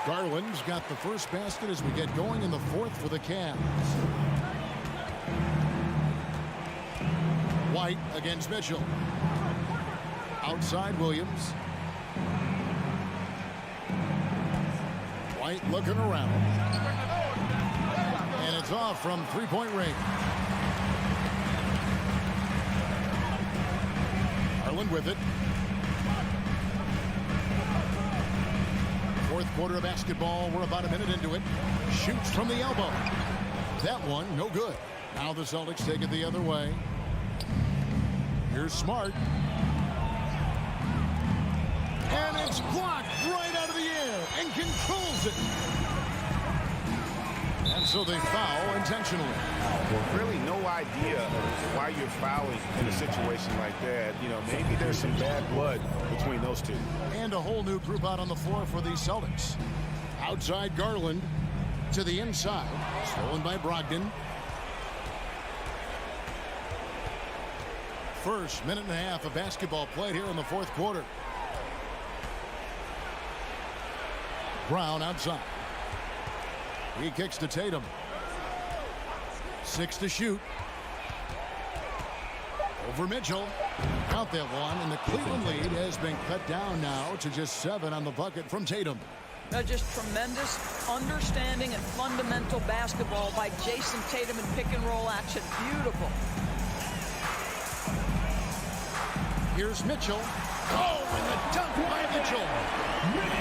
Garland's got the first basket as we get going in the fourth for the Cavs. White against Mitchell. Outside Williams. White looking around. And it's off from three-point range. Garland with it. Fourth quarter of basketball. We're about a minute into it. Shoots from the elbow. That one, no good. Now the Celtics take it the other way. Here's Smart. And it's blocked right out of the air and controls it. And so they foul intentionally. Really no idea why you're fouling in a situation like that. You know, maybe there's some bad blood between those two. And a whole new group out on the floor for the Celtics. Outside Garland to the inside. Stolen by Brogdon. First minute and a half of basketball played here in the fourth quarter. Brown outside. He kicks to Tatum. 6 to shoot. Over Mitchell. Count that one, and the Cleveland lead has been cut down now to just 7 on the bucket from Tatum. Just tremendous understanding and fundamental basketball by Jason Tatum in pick and roll action. Beautiful. Here's Mitchell. Oh, and the dunk by Mitchell.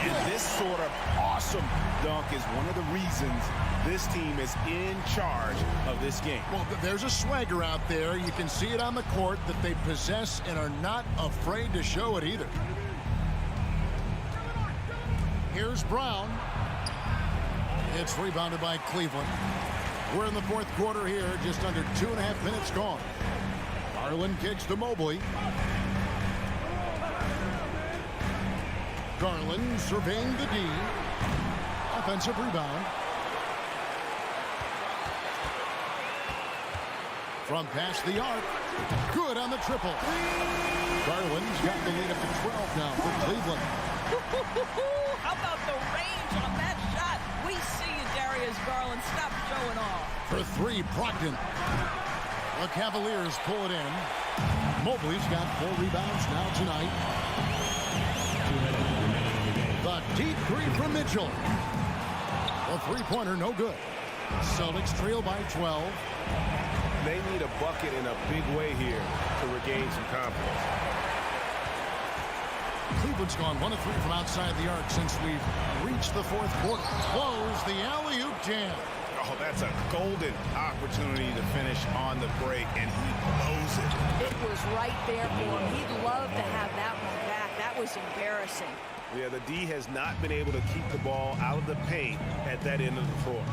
And this sort of awesome dunk is one of the reasons this team is in charge of this game. Well, there's a swagger out there. You can see it on the court that they possess and are not afraid to show it either. Here's Brown. It's rebounded by Cleveland. We're in the fourth quarter here, just under 2.5 minutes gone. Garland kicks to Mobley. Garland surveying the D. Offensive rebound. From past the arc. Good on the triple. Garland's got the lead up to 12 now for Cleveland. How about the range on that shot? We see you, Darius Garland. Stop showing off. For 3, Brogdon. The Cavaliers pull it in. Mobley's got 4 rebounds now tonight. The deep three from Mitchell. The three-pointer, no good. Celtics trail by 12. They need a bucket in a big way here to regain some confidence. Cleveland's gone 1 of 3 from outside the arc since we've reached the fourth quarter. Close the alley-oop jam. Oh, that's a golden opportunity to finish on the break, and he blows it. It was right there for him. He'd love to have that one back. That was embarrassing. Yeah, the D has not been able to keep the ball out of the paint at that end of the floor.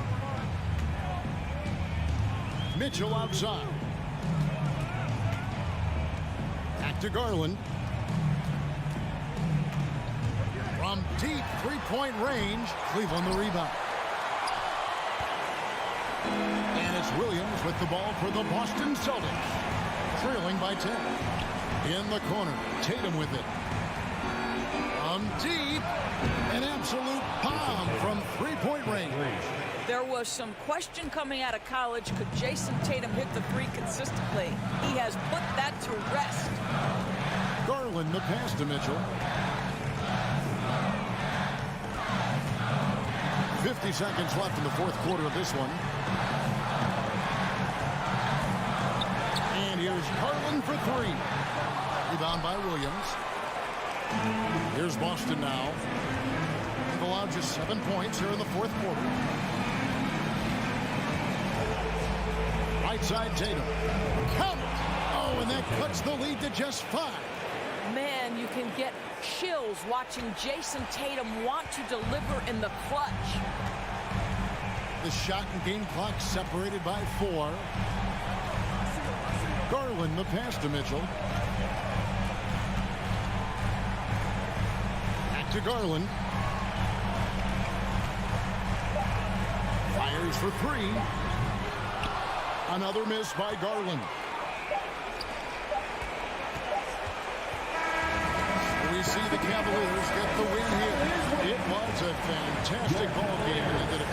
Mitchell outside. Back to Garland. From deep three-point range, Cleveland the rebound. And it's Williams with the ball for the Boston Celtics. Trailing by 10. In the corner, Tatum with it. From deep, an absolute bomb from three-point range. There was some question coming out of college. Could Jason Tatum hit the three consistently? He has put that to rest. Garland the pass to Mitchell. 50 seconds left in the fourth quarter of this one. And here's Garland for 3. Rebound by Williams. Here's Boston now. They've allowed just 7 points here in the fourth quarter. Right side Tatum. Count it! Oh, and that cuts the lead to just 5. Man, you can get chills watching Jason Tatum want to deliver in the clutch. The shot and game clock separated by 4. Garland the pass to Mitchell. Back to Garland. Fires for 3. Another miss by Garland. We see the Cavaliers get the win here. It was a fantastic ball game. And they did it.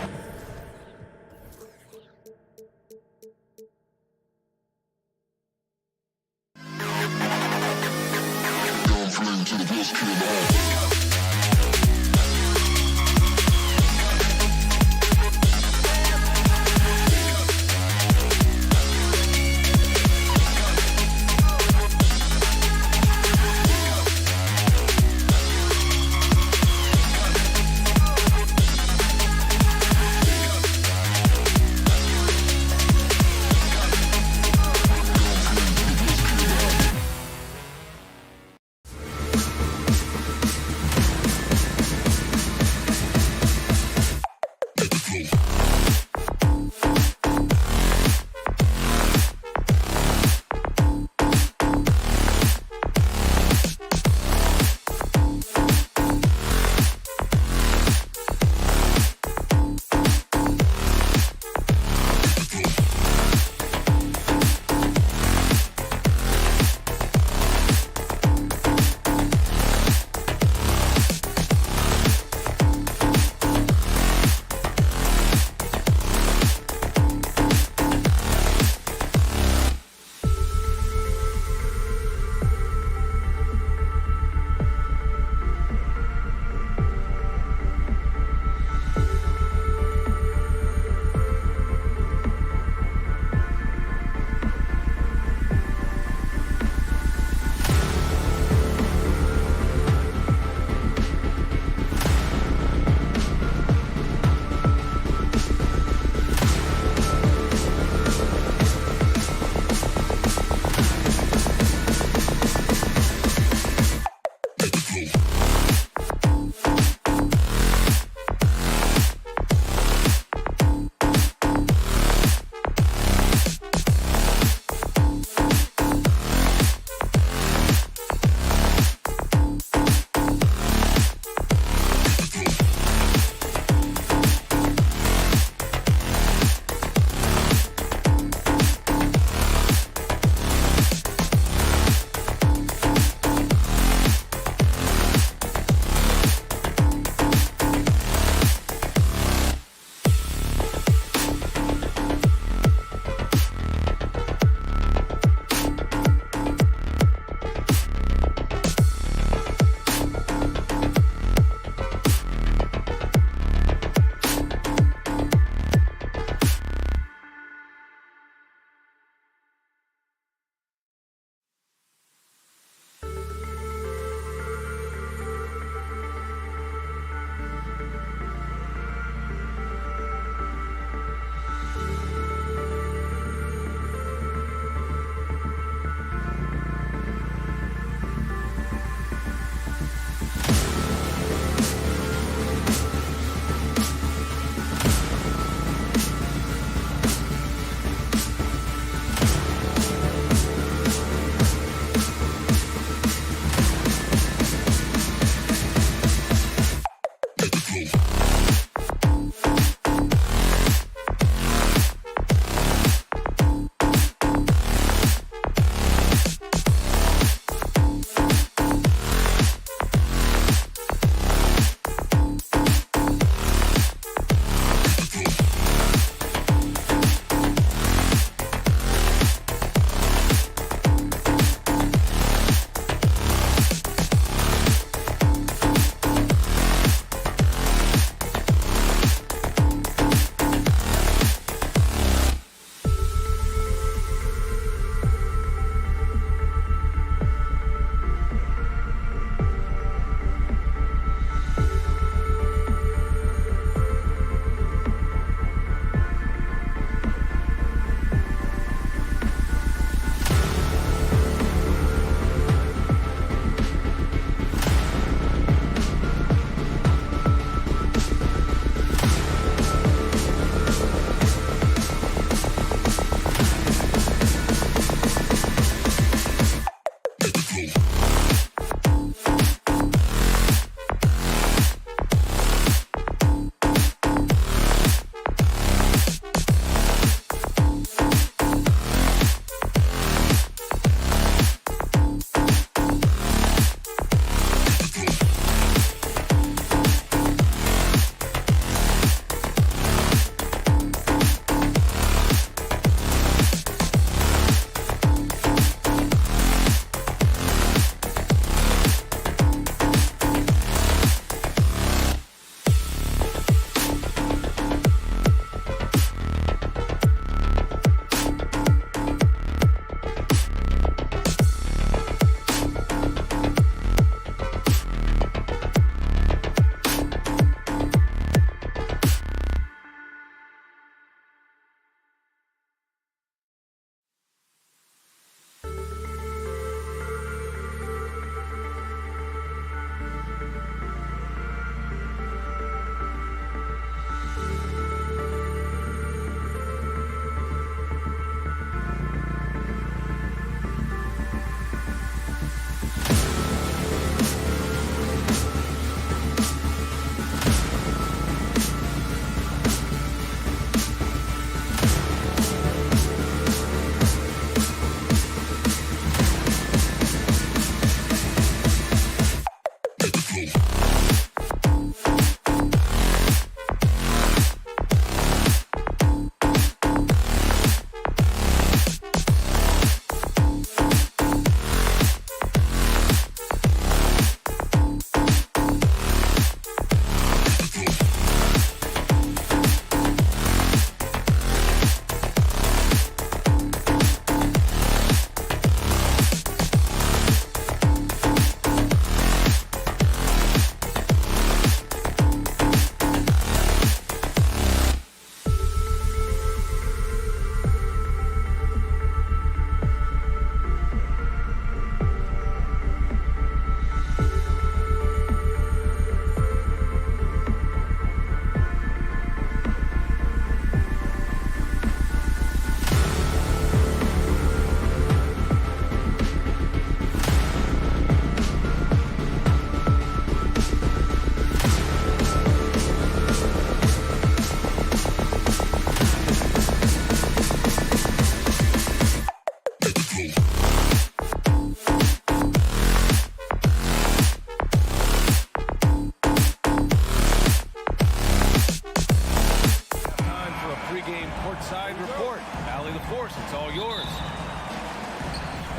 course, it's all yours.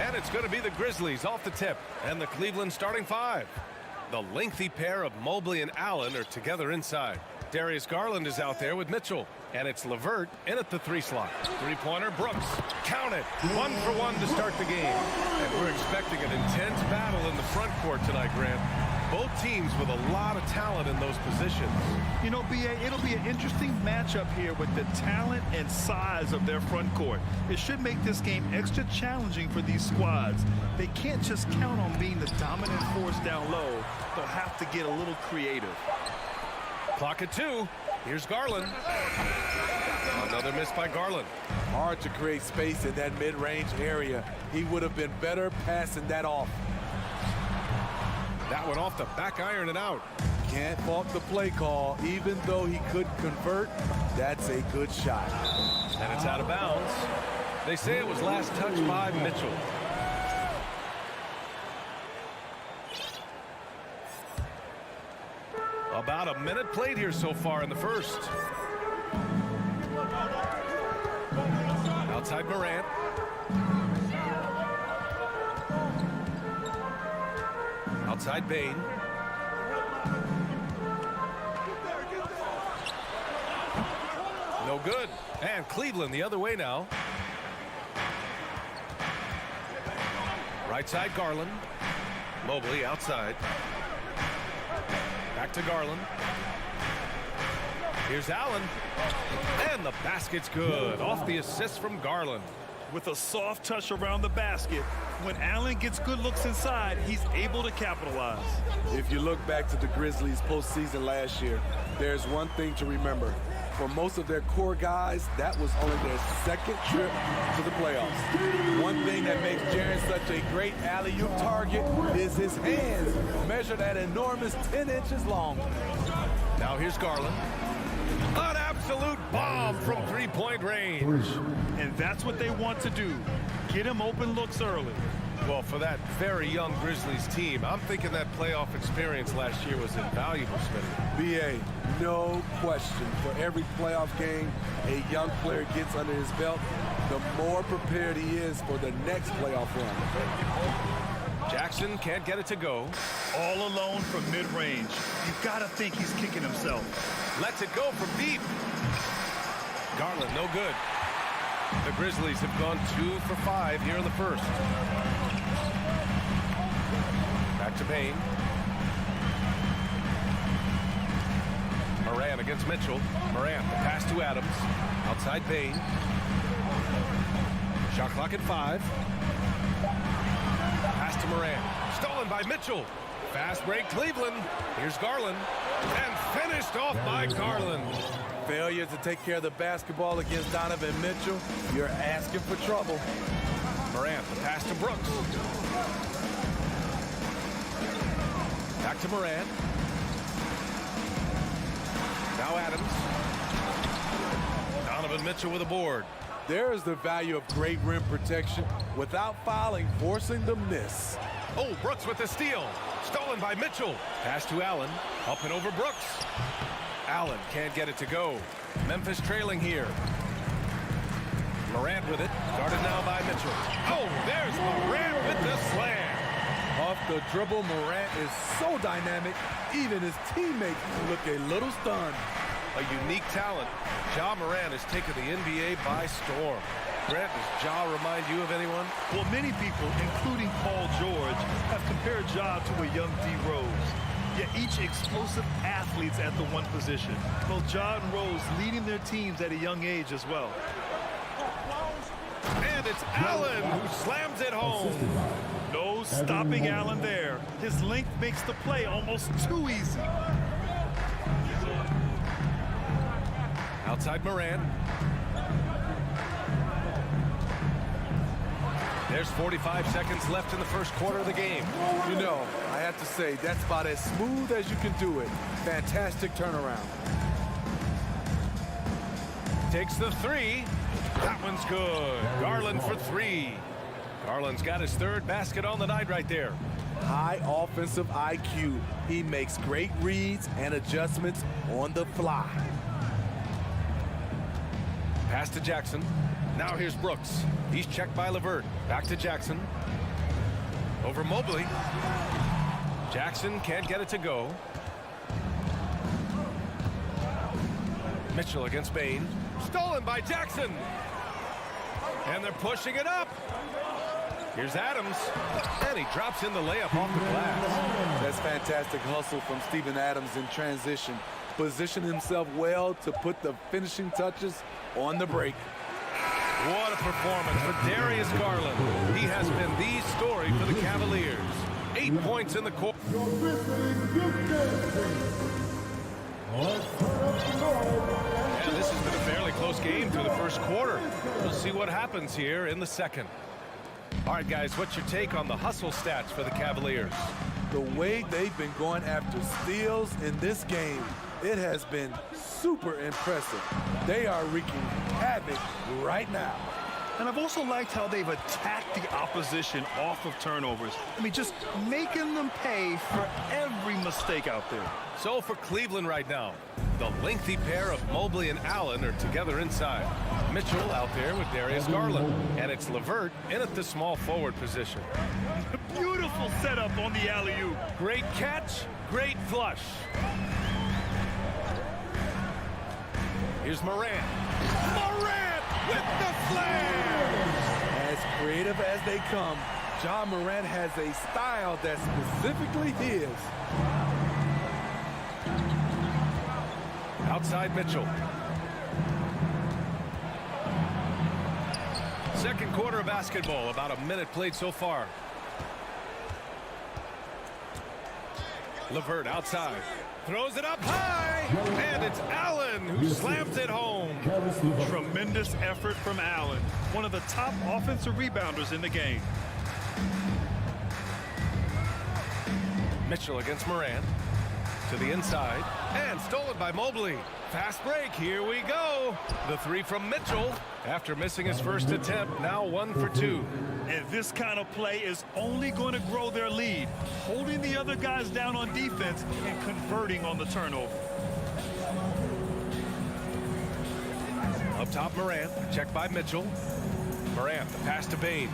And it's going to be the Grizzlies off the tip, and the Cleveland starting five. The lengthy pair of Mobley and Allen are together inside. Darius Garland is out there with Mitchell, and it's LeVert in at the 3 slot. Three-pointer, Brooks. Count it. 1 for 1 to start the game. And we're expecting an intense battle in the front court tonight, Grant. Both teams with a lot of talent in those positions. You know, B.A., it'll be an interesting matchup here with the talent and size of their front court. It should make this game extra challenging for these squads. They can't just count on being the dominant force down low. They'll have to get a little creative. Clock at 2. Here's Garland. Another miss by Garland. Hard to create space in that mid-range area. He would have been better passing that off. That one off the back iron and out. Can't fault the play call. Even though he could convert, that's a good shot. And it's out of bounds. They say it was last touched by Mitchell. About a minute played here so far in the first. Outside Morant. Outside Bain. No good. And Cleveland the other way now. Right side Garland. Mobley outside. Back to Garland. Here's Allen. And the basket's good. Off the assist from Garland. With a soft touch around the basket, when Allen gets good looks inside, he's able to capitalize. If you look back to the Grizzlies postseason last year, there's one thing to remember. For most of their core guys, that was only their second trip to the playoffs. One thing that makes Jaren such a great alley-oop target is his hands, measured at enormous 10 inches long. Now here's Garland. An absolute bomb from three-point range. And that's what they want to do. Get him open looks early. Well, for that very young Grizzlies team, I'm thinking that playoff experience last year was invaluable, Smitty. B.A., no question. For every playoff game a young player gets under his belt, the more prepared he is for the next playoff run. Jackson can't get it to go. All alone from mid-range. You've got to think he's kicking himself. Lets it go from deep. Garland, no good. The Grizzlies have gone 2 for 5 here in the first. Back to Bain. Morant against Mitchell. Morant, the pass to Adams. Outside Bain. Shot clock at 5. Pass to Morant. Stolen by Mitchell. Fast break Cleveland. Here's Garland. And finished off by Garland. Failure to take care of the basketball against Donovan Mitchell, you're asking for trouble. Morant, the pass to Brooks. Back to Morant. Now Adams. Donovan Mitchell with a board. There is the value of great rim protection without fouling, forcing the miss. Oh, Brooks with the steal. Stolen by Mitchell. Pass to Allen. Up and over Brooks. Allen can't get it to go. Memphis trailing here. Morant with it. Guarded now by Mitchell. Oh, there's Morant with the slam. Off the dribble, Morant is so dynamic, even his teammates look a little stunned. A unique talent. Ja Morant has taken the NBA by storm. Grant, does Ja remind you of anyone? Well, many people, including Paul George, have compared Ja to a young D. Rose. Yet each explosive athletes at the one position. Both Ja and Rose leading their teams at a young age as well. And it's Allen who slams it home. No stopping Allen there. His length makes the play almost too easy. Outside Morant. There's 45 seconds left in the first quarter of the game. You know, I have to say, that's about as smooth as you can do it. Fantastic turnaround. Takes the 3. That one's good. Garland for 3. Garland's got his 3rd basket on the night right there. High offensive IQ. He makes great reads and adjustments on the fly. Pass to Jackson. Now here's Brooks. He's checked by LeVert. Back to Jackson. Over Mobley. Jackson can't get it to go. Mitchell against Bain. Stolen by Jackson. And they're pushing it up. Here's Adams. And he drops in the layup off the glass. That's fantastic hustle from Steven Adams in transition. Positioned himself well to put the finishing touches on the break. What a performance for Darius Garland. He has been the story for the Cavaliers. 8 points in the court. And this has been a fairly close game through the first quarter. We'll see what happens here in the second. All right, guys, what's your take on the hustle stats for the Cavaliers? The way they've been going after steals in this game, it has been super impressive. They are wreaking havoc right now. And I've also liked how they've attacked the opposition off of turnovers. I mean, just making them pay for every mistake out there. So for Cleveland right now, the lengthy pair of Mobley and Allen are together inside. Mitchell out there with Darius Garland. And it's LeVert in at the small forward position. Beautiful setup on the alley-oop. Great catch, great flush. Here's Morant. Morant with the flare! As creative as they come, John Morant has a style that's specifically his. Outside Mitchell. Second quarter of basketball, about a minute played so far. LeVert outside. Throws it up high, and it's Allen who slams it home. Tremendous effort from Allen, one of the top offensive rebounders in the game. Mitchell against Morant. To the inside, and stolen by Mobley. Fast break, here we go. The three from Mitchell. After missing his first attempt, now 1 for 2. And this kind of play is only going to grow their lead, holding the other guys down on defense and converting on the turnover. Up top, Morant, checked by Mitchell. Morant, the pass to Bain.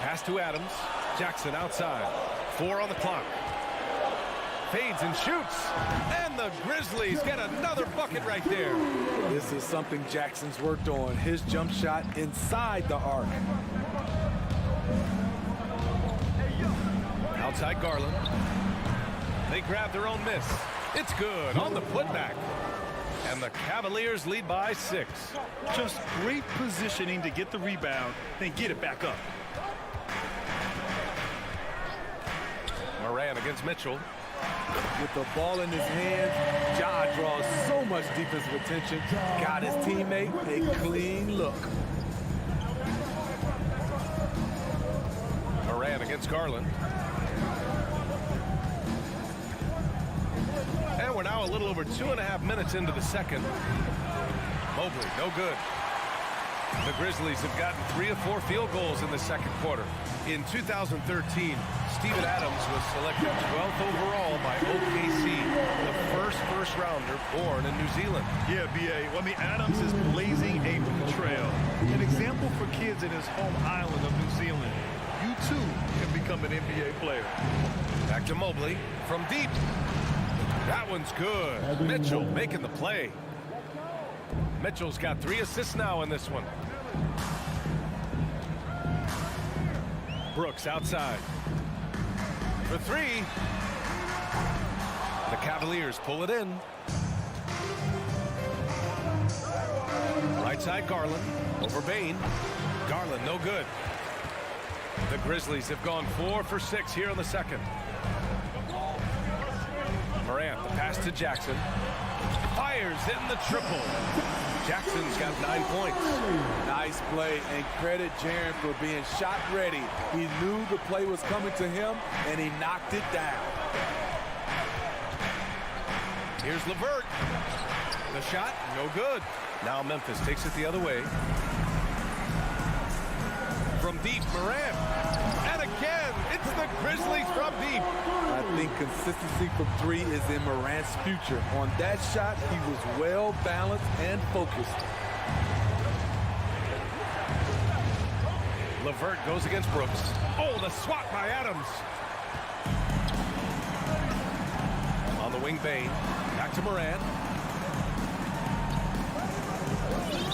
Pass to Adams. Jackson outside. 4 on the clock. Fades and shoots. And the Grizzlies get another bucket right there. This is something Jackson's worked on. His jump shot inside the arc. Outside Garland. They grab their own miss. It's good on the putback. And the Cavaliers lead by 6. Just great positioning to get the rebound, then get it back up. Morant against Mitchell. With the ball in his hands, Ja draws so much defensive attention. Got his teammate a clean look. Morant against Garland. And we're now a little over 2.5 minutes into the second. Mobley, no good. The Grizzlies have gotten 3 of 4 field goals in the second quarter. In 2013, Steven Adams was selected 12th overall by OKC, the first rounder born in New Zealand. Yeah, B.A. Well, I mean, Adams is blazing a new trail. An example for kids in his home island of New Zealand. You, too, can become an NBA player. Back to Mobley from deep. That one's good. Mitchell making the play. Mitchell's got 3 assists now in this one. Brooks outside. For 3. The Cavaliers pull it in. Right side Garland. Over Bain. Garland no good. The Grizzlies have gone 4 for 6 here in the second. Morant, the pass to Jackson. Fires in the triple. Jackson's got 9 points. Nice play, and credit Jaren for being shot ready. He knew the play was coming to him, and he knocked it down. Here's LeVert. The shot, no good. Now Memphis takes it the other way. From deep, Morant. And again, it's the Grizzlies from deep. I think consistency from three is in Morant's future. On that shot, he was well balanced and focused. LeVert goes against Brooks. Oh, the swat by Adams. On the wing, Bane. Back to Morant.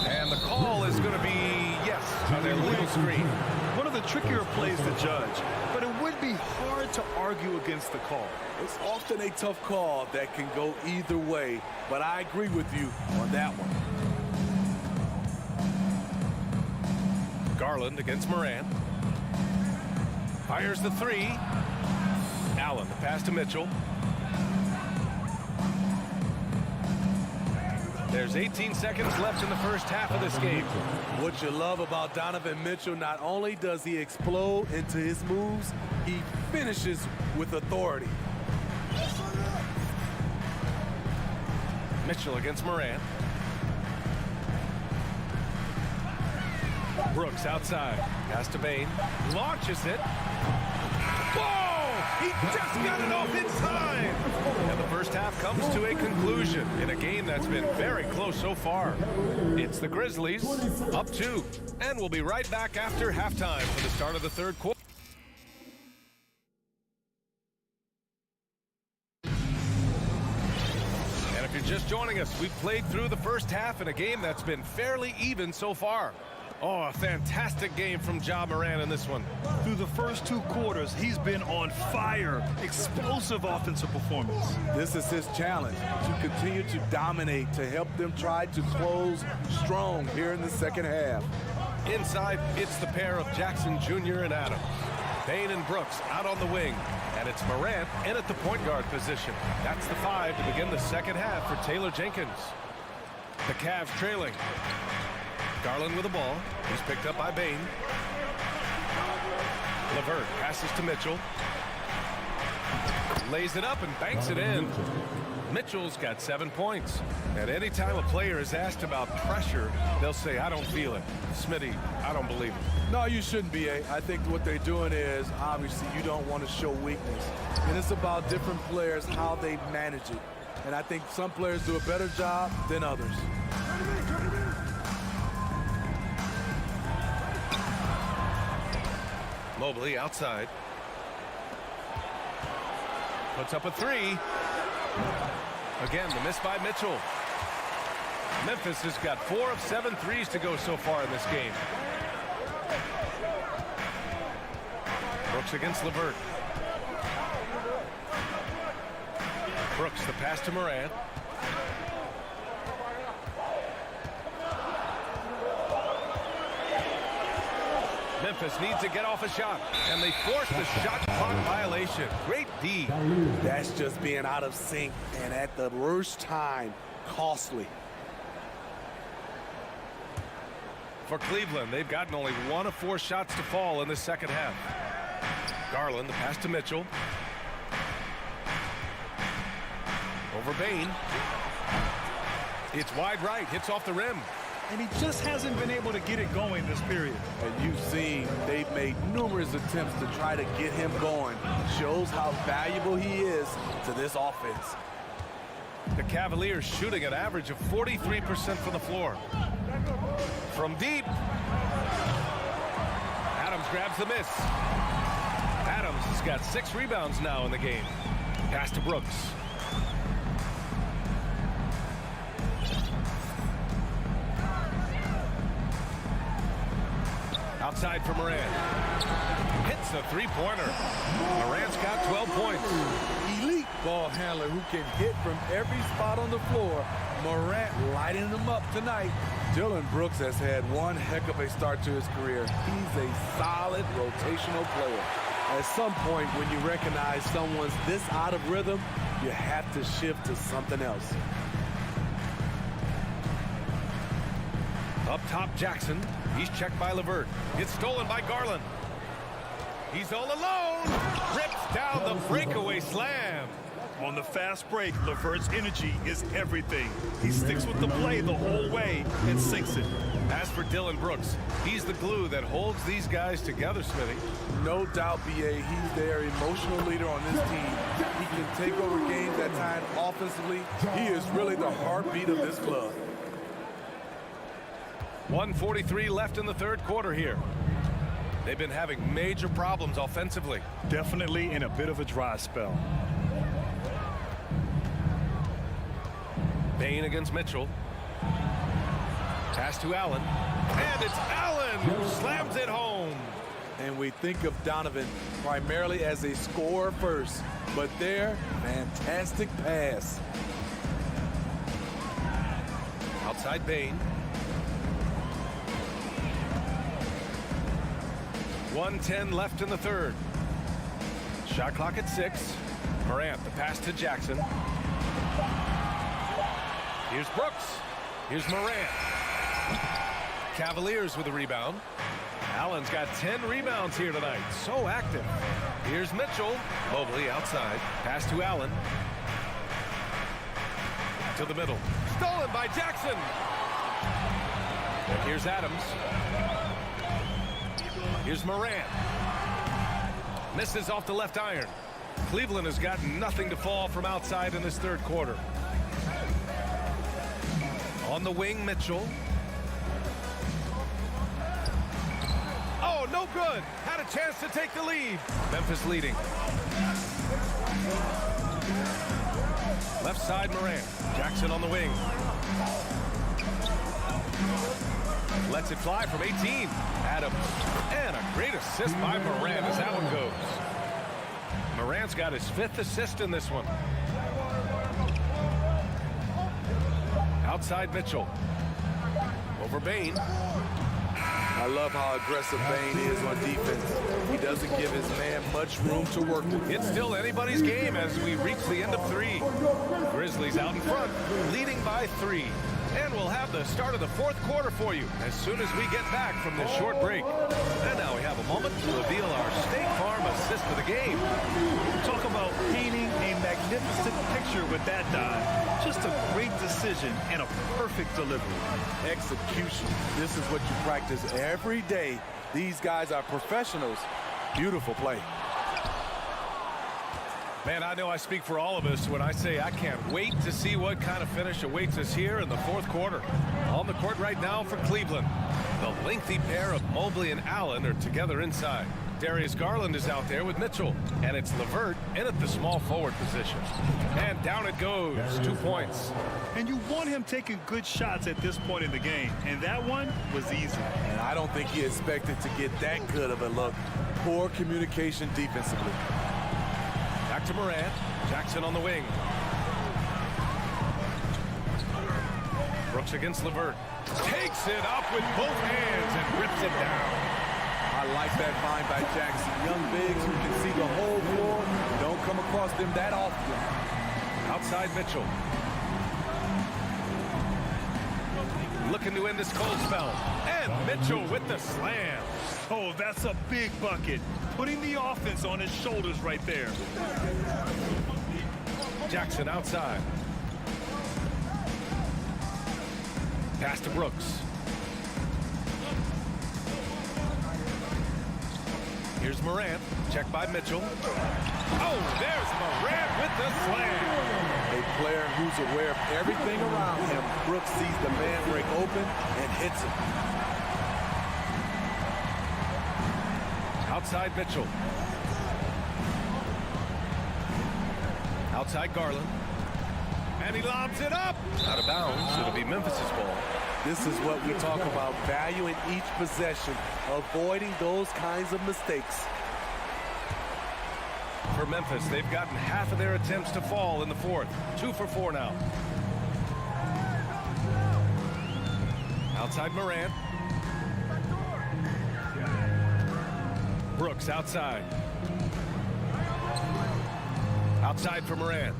And the call is going to be, yes, on their little screen. One of the trickier plays to judge, but it would be hard to argue against the call. It's often a tough call that can go either way, but I agree with you on that one. Garland against Morant. Fires the three. Allen, the pass to Mitchell. There's 18 seconds left in the first half of this game. What you love about Donovan Mitchell, not only does he explode into his moves, he finishes with authority. Mitchell against Morant. Brooks outside. Pass to Bane. Launches it. Whoa! He just got it off in time! And the first half comes to a conclusion in a game that's been very close so far. It's the Grizzlies up 2. And we'll be right back after halftime for the start of the third quarter. And if you're just joining us, we've played through the first half in a game that's been fairly even so far. Oh, a fantastic game from Ja Morant in this one. Through the first 2 quarters, he's been on fire. Explosive offensive performance. This is his challenge, to continue to dominate, to help them try to close strong here in the second half. Inside, it's the pair of Jackson Jr. and Adams. Bane and Brooks out on the wing. And it's Morant in at the point guard position. That's the 5 to begin the second half for Taylor Jenkins. The Cavs trailing. Garland with the ball. He's picked up by Bane. LeVert passes to Mitchell. Lays it up and banks it in. Mitchell's got 7 points. And anytime a player is asked about pressure, they'll say, I don't feel it. Smitty, I don't believe it. No, you shouldn't be. I think what they're doing is, obviously, you don't want to show weakness. And it's about different players, how they manage it. And I think some players do a better job than others. Mobley outside. Puts up a 3. Again, the miss by Mitchell. Memphis has got 4 of 7 threes to go so far in this game. Brooks against LeVert. Brooks, the pass to Morant. Memphis needs to get off a shot, and they force the shot clock violation. Great D. That's just being out of sync, and at the worst time, costly. For Cleveland, they've gotten only 1 of 4 shots to fall in the second half. Garland, the pass to Mitchell. Over Bane. It's wide right, hits off the rim. And he just hasn't been able to get it going this period. And you've seen they've made numerous attempts to try to get him going. Shows how valuable he is to this offense. The Cavaliers shooting an average of 43% from the floor. From deep. Adams grabs the miss. Adams has got 6 rebounds now in the game. Pass to Brooks. Outside for Morant. Hits a 3-pointer. Morant's got 12 points. Elite ball handler who can hit from every spot on the floor. Morant lighting them up tonight. Dillon Brooks has had one heck of a start to his career. He's a solid rotational player. At some point, when you recognize someone's this out of rhythm, you have to shift to something else. Up top, Jackson. He's checked by LeVert. It's stolen by Garland. He's all alone. Rips down the breakaway slam. On the fast break, LeVert's energy is everything. He sticks with the play the whole way and sinks it. As for Dylan Brooks, he's the glue that holds these guys together, Smithy. No doubt, B.A., he's their emotional leader on this team. He can take over games at times offensively. He is really the heartbeat of this club. 1:43 left in the third quarter here. They've been having major problems offensively. Definitely in a bit of a dry spell. Bain against Mitchell. Pass to Allen. And it's Allen who slams it home. And we think of Donovan primarily as a scorer first, but their fantastic pass. Outside Bain. 1:10 left in the third. Shot clock at 6. Morant, the pass to Jackson. Here's Brooks. Here's Morant. Cavaliers with a rebound. Allen's got 10 rebounds here tonight. So active. Here's Mitchell. Mobley outside. Pass to Allen. To the middle. Stolen by Jackson. And here's Adams. Here's Morant. Misses off the left iron. Cleveland has got nothing to fall from outside in this third quarter. On the wing, Mitchell. Oh, no good. Had a chance to take the lead. Memphis leading. Left side, Morant. Jackson on the wing. Lets it fly from 18. Adams. And a great assist by Morant as that one goes. Morant's got his 5th assist in this one. Outside Mitchell. Over Bain. I love how aggressive Bain is on defense. He doesn't give his man much room to work with. It's still anybody's game as we reach the end of 3. Grizzlies out in front, leading by 3. And we'll have the start of the fourth quarter for you as soon as we get back from this short break. And now we have a moment to reveal our State Farm assist of the game. Talk about painting a magnificent picture with that dive. Just a great decision and a perfect delivery. Execution. This is what you practice every day. These guys are professionals. Beautiful play. Man, I know I speak for all of us when I say I can't wait to see what kind of finish awaits us here in the fourth quarter. On the court right now for Cleveland, the lengthy pair of Mobley and Allen are together inside. Darius Garland is out there with Mitchell, and it's LeVert in at the small forward position. And down it goes, 2 points. And you want him taking good shots at this point in the game, and that one was easy. And I don't think he expected to get that good of a look. Poor communication defensively. Back to Morant. Jackson on the wing. Brooks against LeVert. Takes it up with both hands and rips it down. I like that find by Jackson. Young bigs who can see the whole floor. Don't come across them that often. Outside Mitchell. Looking to end this cold spell. And Mitchell with the slam. Oh, that's a big bucket. Putting the offense on his shoulders right there. Jackson outside. Pass to Brooks. Here's Morant. Checked by Mitchell. Oh, there's Morant with the slam. A player who's aware of everything around him. Brooks sees the man break open and hits him. Outside Mitchell. Outside Garland. And he lobs it up. Out of bounds. It'll be Memphis's ball. This is what we talk about, valuing each possession, avoiding those kinds of mistakes. For Memphis, they've gotten half of their attempts to fall in the fourth. 2 for 4 now. Outside Morant. Brooks outside. Outside for Morant.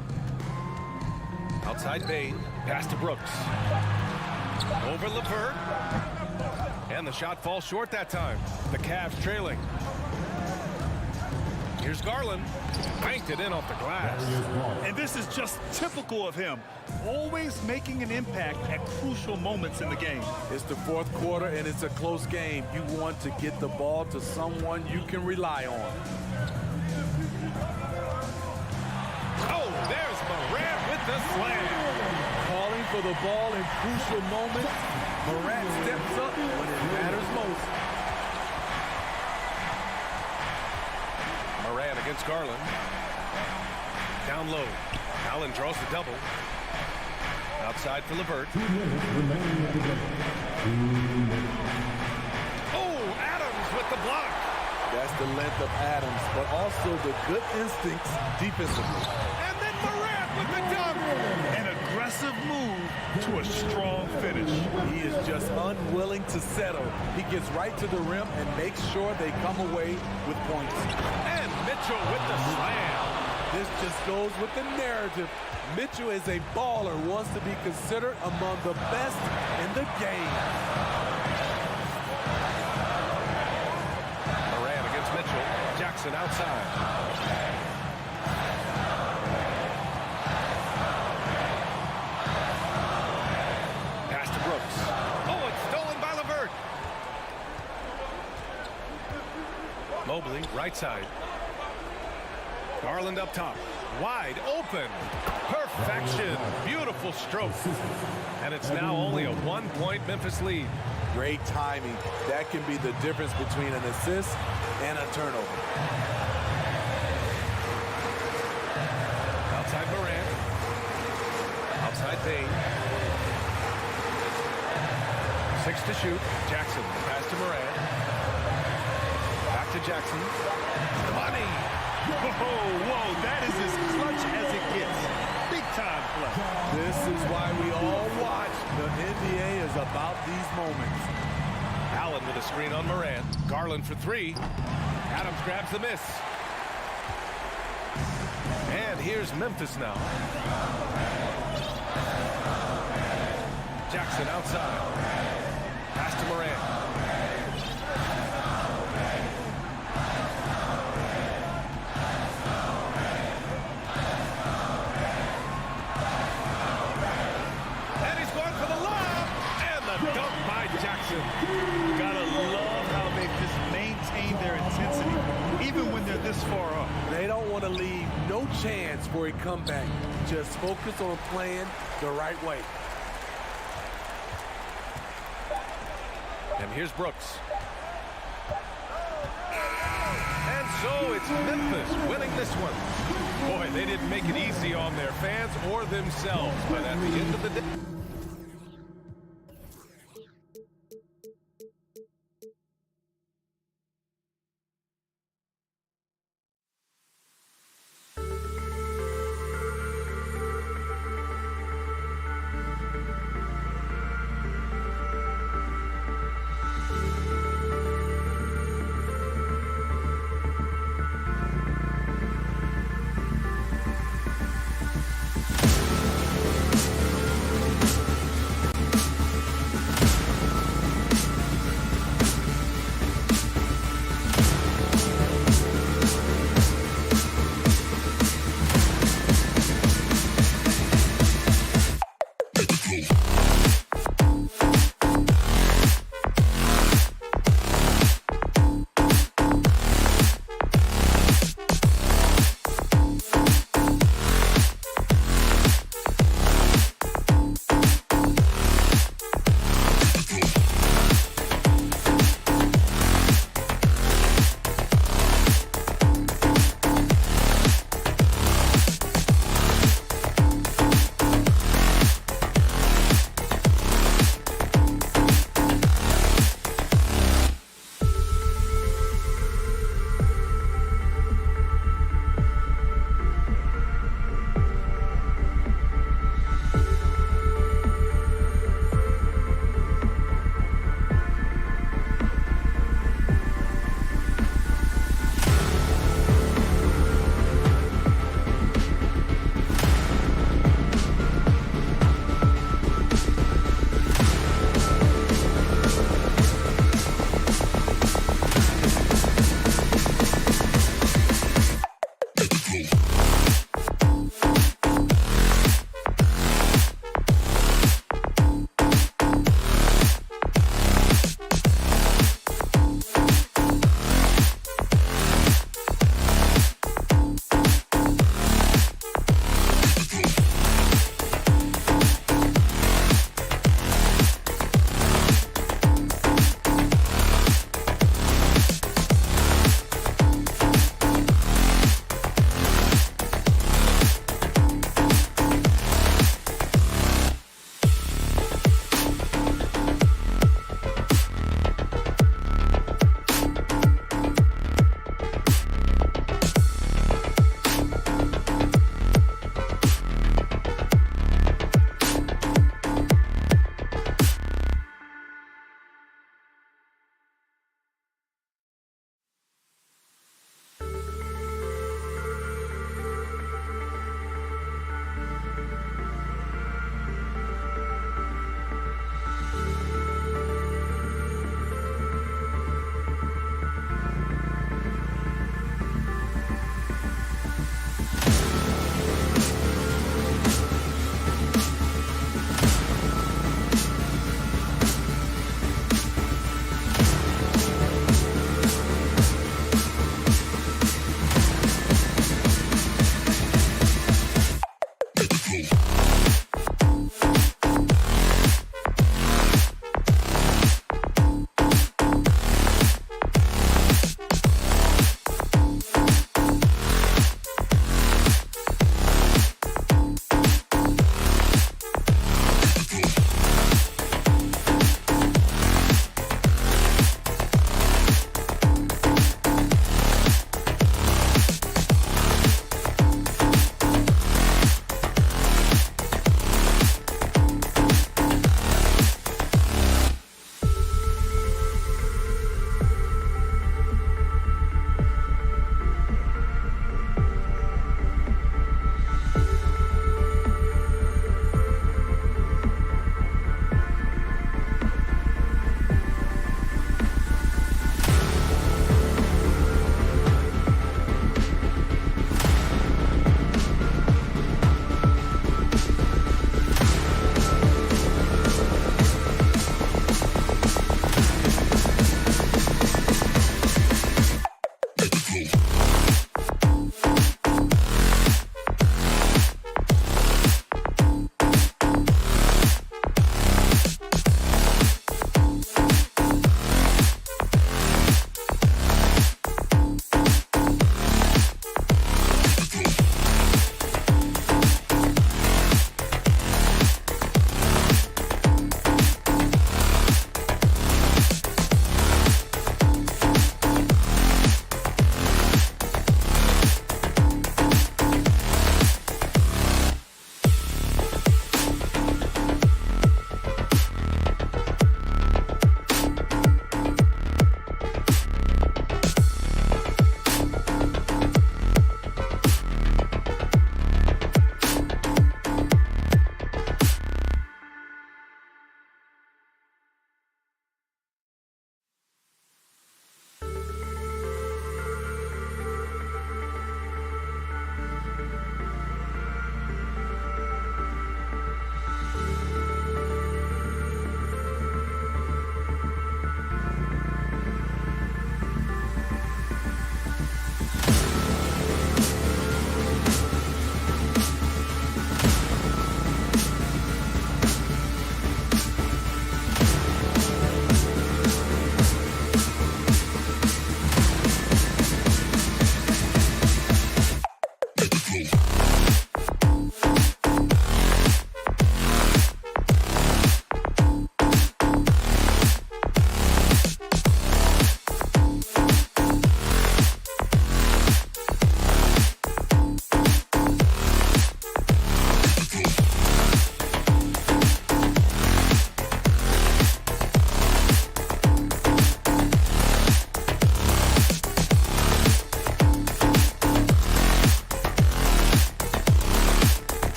Outside Bain. Pass to Brooks. Over LeVert. And the shot falls short that time. The Cavs trailing. Here's Garland. Banked it in off the glass. And this is just typical of him. always making an impact at crucial moments in the game. It's the fourth quarter, and it's a close game. You want to get the ball to someone you can rely on. Oh, there's Morant with the slam. Calling for the ball in crucial moments. Morant steps up when it matters most. Morant against Garland. Down low. Allen draws the double. Outside for LeVert. Oh, Adams with the block. That's the length of Adams, but also the good instincts defensively. And then Morant with the dunk. An aggressive move to a strong finish. He is just unwilling to settle. He gets right to the rim and makes sure they come away with points. And Mitchell with the slam. This just goes with the narrative. Mitchell is a baller, wants to be considered among the best in the game. Morant against Mitchell. Jackson outside. Pass to Brooks. Oh, it's stolen by LeVert. Mobley, right side. Garland up top. Wide open. Perfection. Beautiful stroke. And it's now only a 1-point Memphis lead. Great timing. That can be the difference between an assist and a turnover. Outside Morant. Outside Payne. 6 to shoot. Jackson. Pass to Morant. Back to Jackson. Money. Whoa, that is as clutch as it gets. Big time play. This is why we all watch. The NBA is about these moments. Allen with a screen on Morant. Garland for 3. Adams grabs the miss. And here's Memphis now. Jackson outside. Pass to Morant. Gotta love how they just maintain their intensity, even when they're this far up. They don't want to leave no chance for a comeback. Just focus on playing the right way. And here's Brooks. And so it's Memphis winning this one. Boy, they didn't make it easy on their fans or themselves, but at the end of the day...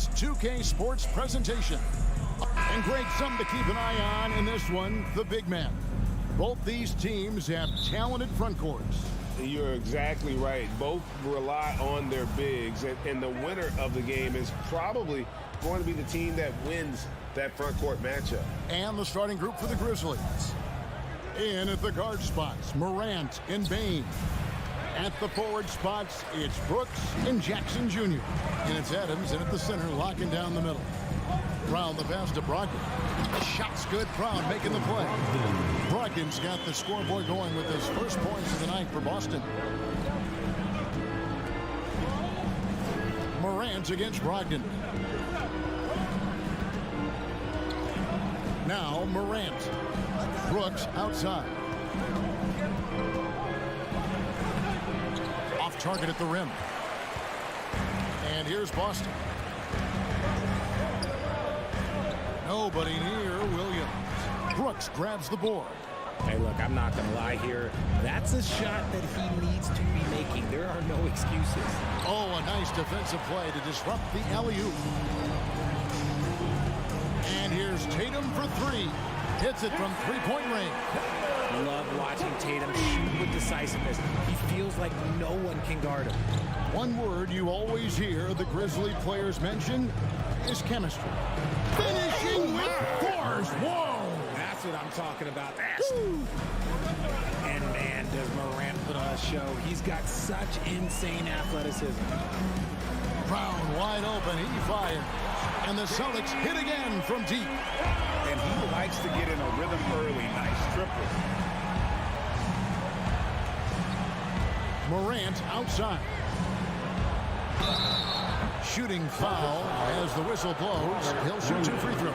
this 2K Sports presentation. And great, something to keep an eye on in this one, the big man. Both these teams have talented front courts. You're exactly right. Both rely on their bigs, and the winner of the game is probably going to be the team that wins that front court matchup. And the starting group for the Grizzlies. In at the guard spots, Morant and Bain. At the forward spots, it's Brooks and Jackson Jr. And it's Adams in at the center, locking down the middle. Brown the pass to Brogdon. Shot's good. Brown making the play. Brogdon's got the scoreboard going with his first points of the night for Boston. Morant against Brogdon. Now Morant. Brooks outside. Off target at the rim. And here's Boston. Nobody near Williams. Brooks grabs the board. Hey, look, I'm not going to lie here. That's a shot that he needs to be making. There are no excuses. Oh, a nice defensive play to disrupt the alley-oop. And here's Tatum for three. Hits it from three-point range. Love watching Tatum shoot with decisiveness. He feels like no one can guard him. One word you always hear the Grizzly players mention is chemistry. Finishing with force. Whoa! That's what I'm talking about. And man, does Morant put on a show. He's got such insane athleticism. Brown wide open. He fires. And the Celtics hit again from deep. And he likes to get in a rhythm early. Nice triple. Morant outside. Shooting foul as the whistle blows. He'll shoot 2 free throws.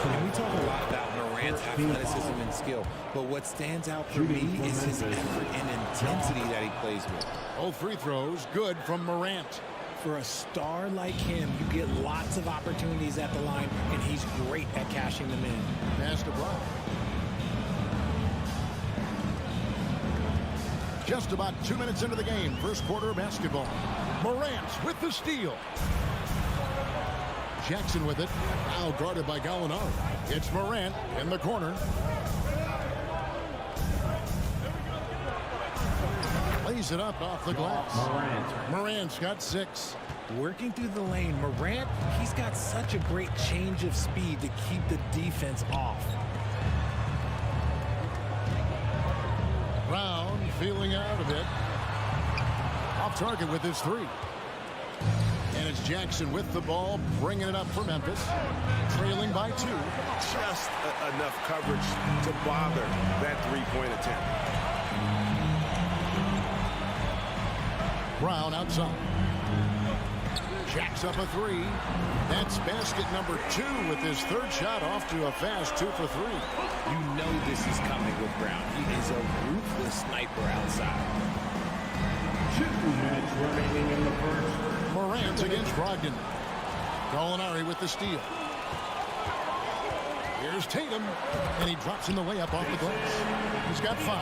And we talk a lot about Morant's athleticism and skill, but what stands out for me is his effort and intensity that he plays with. Both free throws good from Morant. For a star like him, you get lots of opportunities at the line, and he's great at cashing them in. Pass to Brown. Just about 2 minutes into the game, first quarter of basketball. Morant with the steal. Jackson with it, now guarded by Gallinari. It's Morant in the corner. Lays it up off the glass. Morant's got 6. Working through the lane, Morant, he's got such a great change of speed to keep the defense off. Brown feeling out a bit. Off target with his 3. And it's Jackson with the ball, bringing it up for Memphis. Trailing by 2. Just enough coverage to bother that three-point attempt. Brown outside. Jacks up a 3. That's basket number 2 with his 3rd shot off to a fast 2 for 3. You know this is coming with Brown. He is a ruthless sniper outside. 2 minutes remaining in the first. Morant against Brogdon. Gallinari with the steal. Here's Tatum, and he drops in the layup off the glass. He's got 5.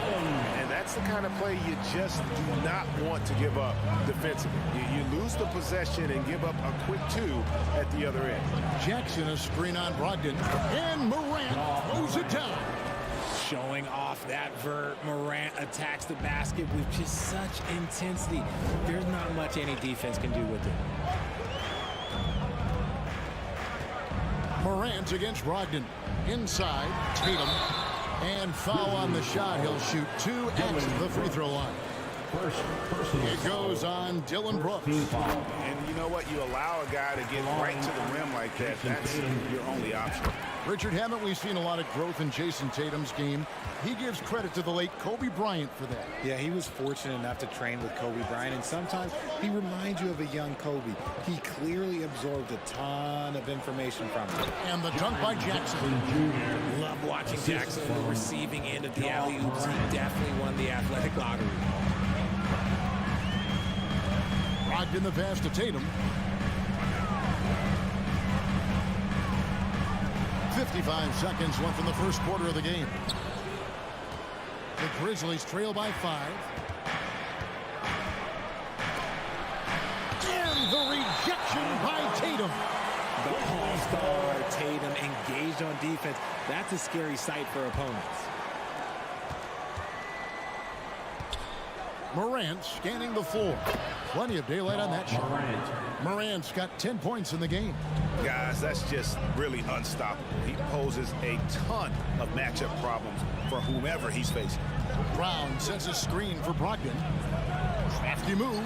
And that's the kind of play you just do not want to give up defensively. You lose the possession and give up a quick 2 at the other end. Jackson a screen on Brogdon, and Morant throws it down. Showing off that vert, Morant attacks the basket with just such intensity. There's not much any defense can do with it. Morant against Brogdon. Inside, Tatum. And foul on the shot. He'll shoot 2 at the free throw line. It goes on Dylan Brooks. And you know what? You allow a guy to get right to the rim like that. That's your only option. Richard, haven't we seen a lot of growth in Jason Tatum's game? He gives credit to the late Kobe Bryant for that. Yeah, he was fortunate enough to train with Kobe Bryant, and sometimes he reminds you of a young Kobe. He clearly absorbed a ton of information from him. And the dunk by Jackson. Love watching Jackson on the receiving end of the alley-oops. He definitely won the athletic lottery. Brogdon the pass to Tatum. 55 seconds left in the first quarter of the game. The Grizzlies trail by 5. And And the rejection by Tatum. The all-star Tatum engaged on defense. That's a scary sight for opponents. Morant scanning the floor. Plenty of daylight on that shot. Morant's got 10 points in the game. Guys, that's just really unstoppable. He poses a ton of matchup problems for whomever he's facing. Brown sets a screen for Brogdon. Crafty move.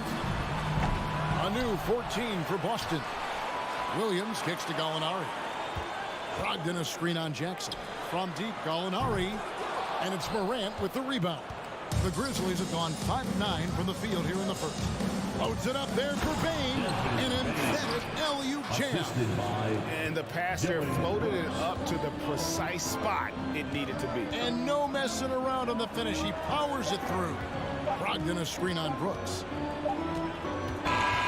A new 14 for Boston. Williams kicks to Gallinari. Brogdon a screen on Jackson. From deep, Gallinari. And it's Morant with the rebound. The Grizzlies have gone 5-9 from the field here in the first. Loads it up there for Bain. An emphatic LU jam. And the passer floated it up to the precise spot it needed to be. And no messing around on the finish. He powers it through. Brogdon a screen on Brooks.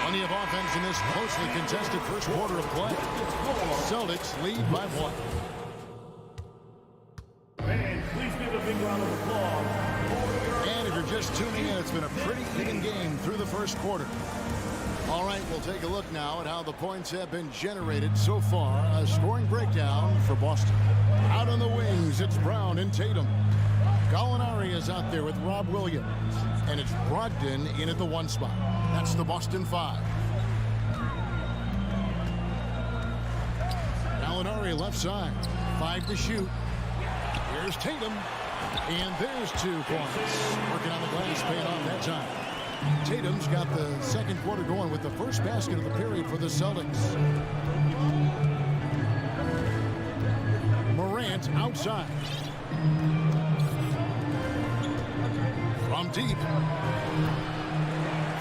Plenty of offense in this closely contested first quarter of play. Celtics lead by 1. Fans, please give a big round of applause. And if you're just tuning in, it's been a pretty even game through the first quarter. All right, we'll take a look now at how the points have been generated so far. A scoring breakdown for Boston. Out on the wings, it's Brown and Tatum. Gallinari is out there with Rob Williams. And it's Brogdon in at the 1 spot. That's the Boston 5. Gallinari left side. 5 to shoot. Here's Tatum. And there's 2 points. Working on the glass, paying off that time. Tatum's got the second quarter going with the first basket of the period for the Celtics. Morant outside. From deep.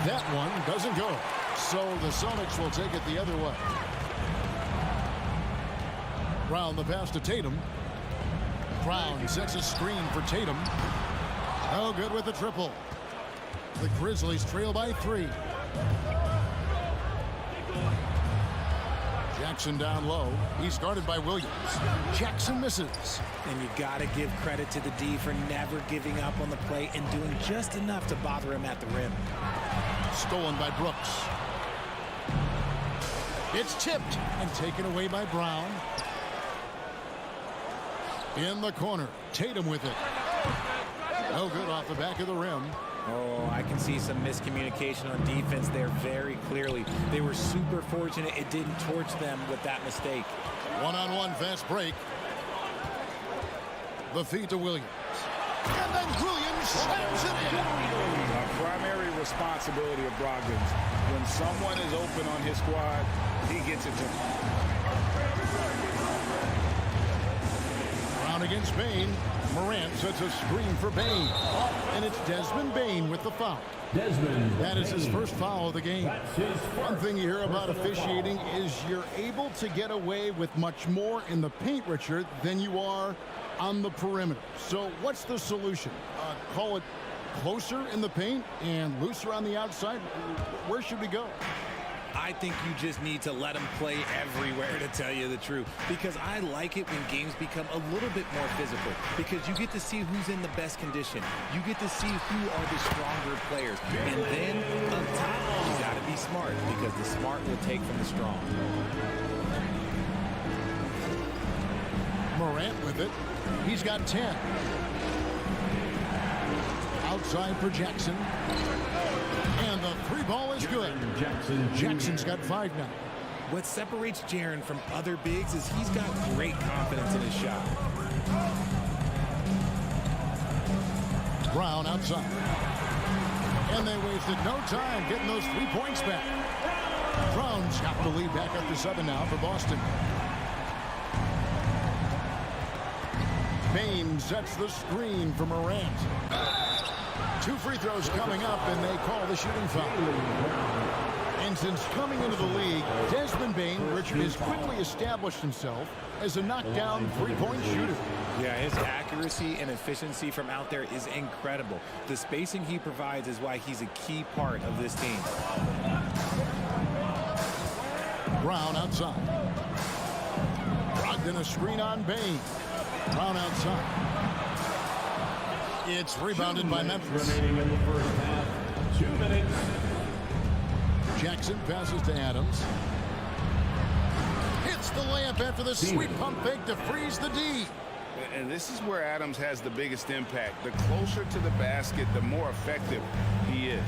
That one doesn't go. So the Celtics will take it the other way. Brown the pass to Tatum. Brown sets a screen for Tatum. Oh, good with the triple. The Grizzlies trail by 3. Jackson down low. He's guarded by Williams. Jackson misses. And you got to give credit to the D for never giving up on the play and doing just enough to bother him at the rim. Stolen by Brooks. It's tipped and taken away by Brown. In the corner, Tatum with it. No good off the back of the rim. Oh, I can see some miscommunication on defense there very clearly. They were super fortunate it didn't torch them with that mistake. One-on-one fast break. The feed to Williams. And then Williams slams it in. A primary responsibility of Brogdon's. When someone is open on his squad, he gets it to them. Brown against Bain. Morant sets a screen for Bain. And it's Desmond Bain with the foul. That is his first foul of the game. One thing you hear about officiating is you're able to get away with much more in the paint, Richard, than you are on the perimeter. So what's the solution? Call it closer in the paint and looser on the outside? Where should we go? I think you just need to let them play everywhere, to tell you the truth. Because I like it when games become a little bit more physical. Because you get to see who's in the best condition. You get to see who are the stronger players. And then, up top, you got to be smart. Because the smart will take from the strong. Morant with it. He's got 10. Outside for Jackson. And the 3 ball is good. Jackson's got 5 now. What separates Jaren from other bigs is he's got great confidence in his shot. Brown outside. And they wasted no time getting those 3 points back. Brown's got the lead back up to 7 now for Boston. Bain sets the screen for Morant. 2 free throws coming up, and they call the shooting foul. And since coming into the league, Desmond Bain, Richard, has quickly established himself as a knockdown 3-point shooter. Yeah, his accuracy and efficiency from out there is incredible. The spacing he provides is why he's a key part of this team. Brown outside. Brogdon a screen on Bain. Brown outside. It's rebounded by Memphis. Remaining in the first half. 2 minutes. Jackson passes to Adams. Hits the layup after the sweet pump fake to freeze the D. And this is where Adams has the biggest impact. The closer to the basket, the more effective he is.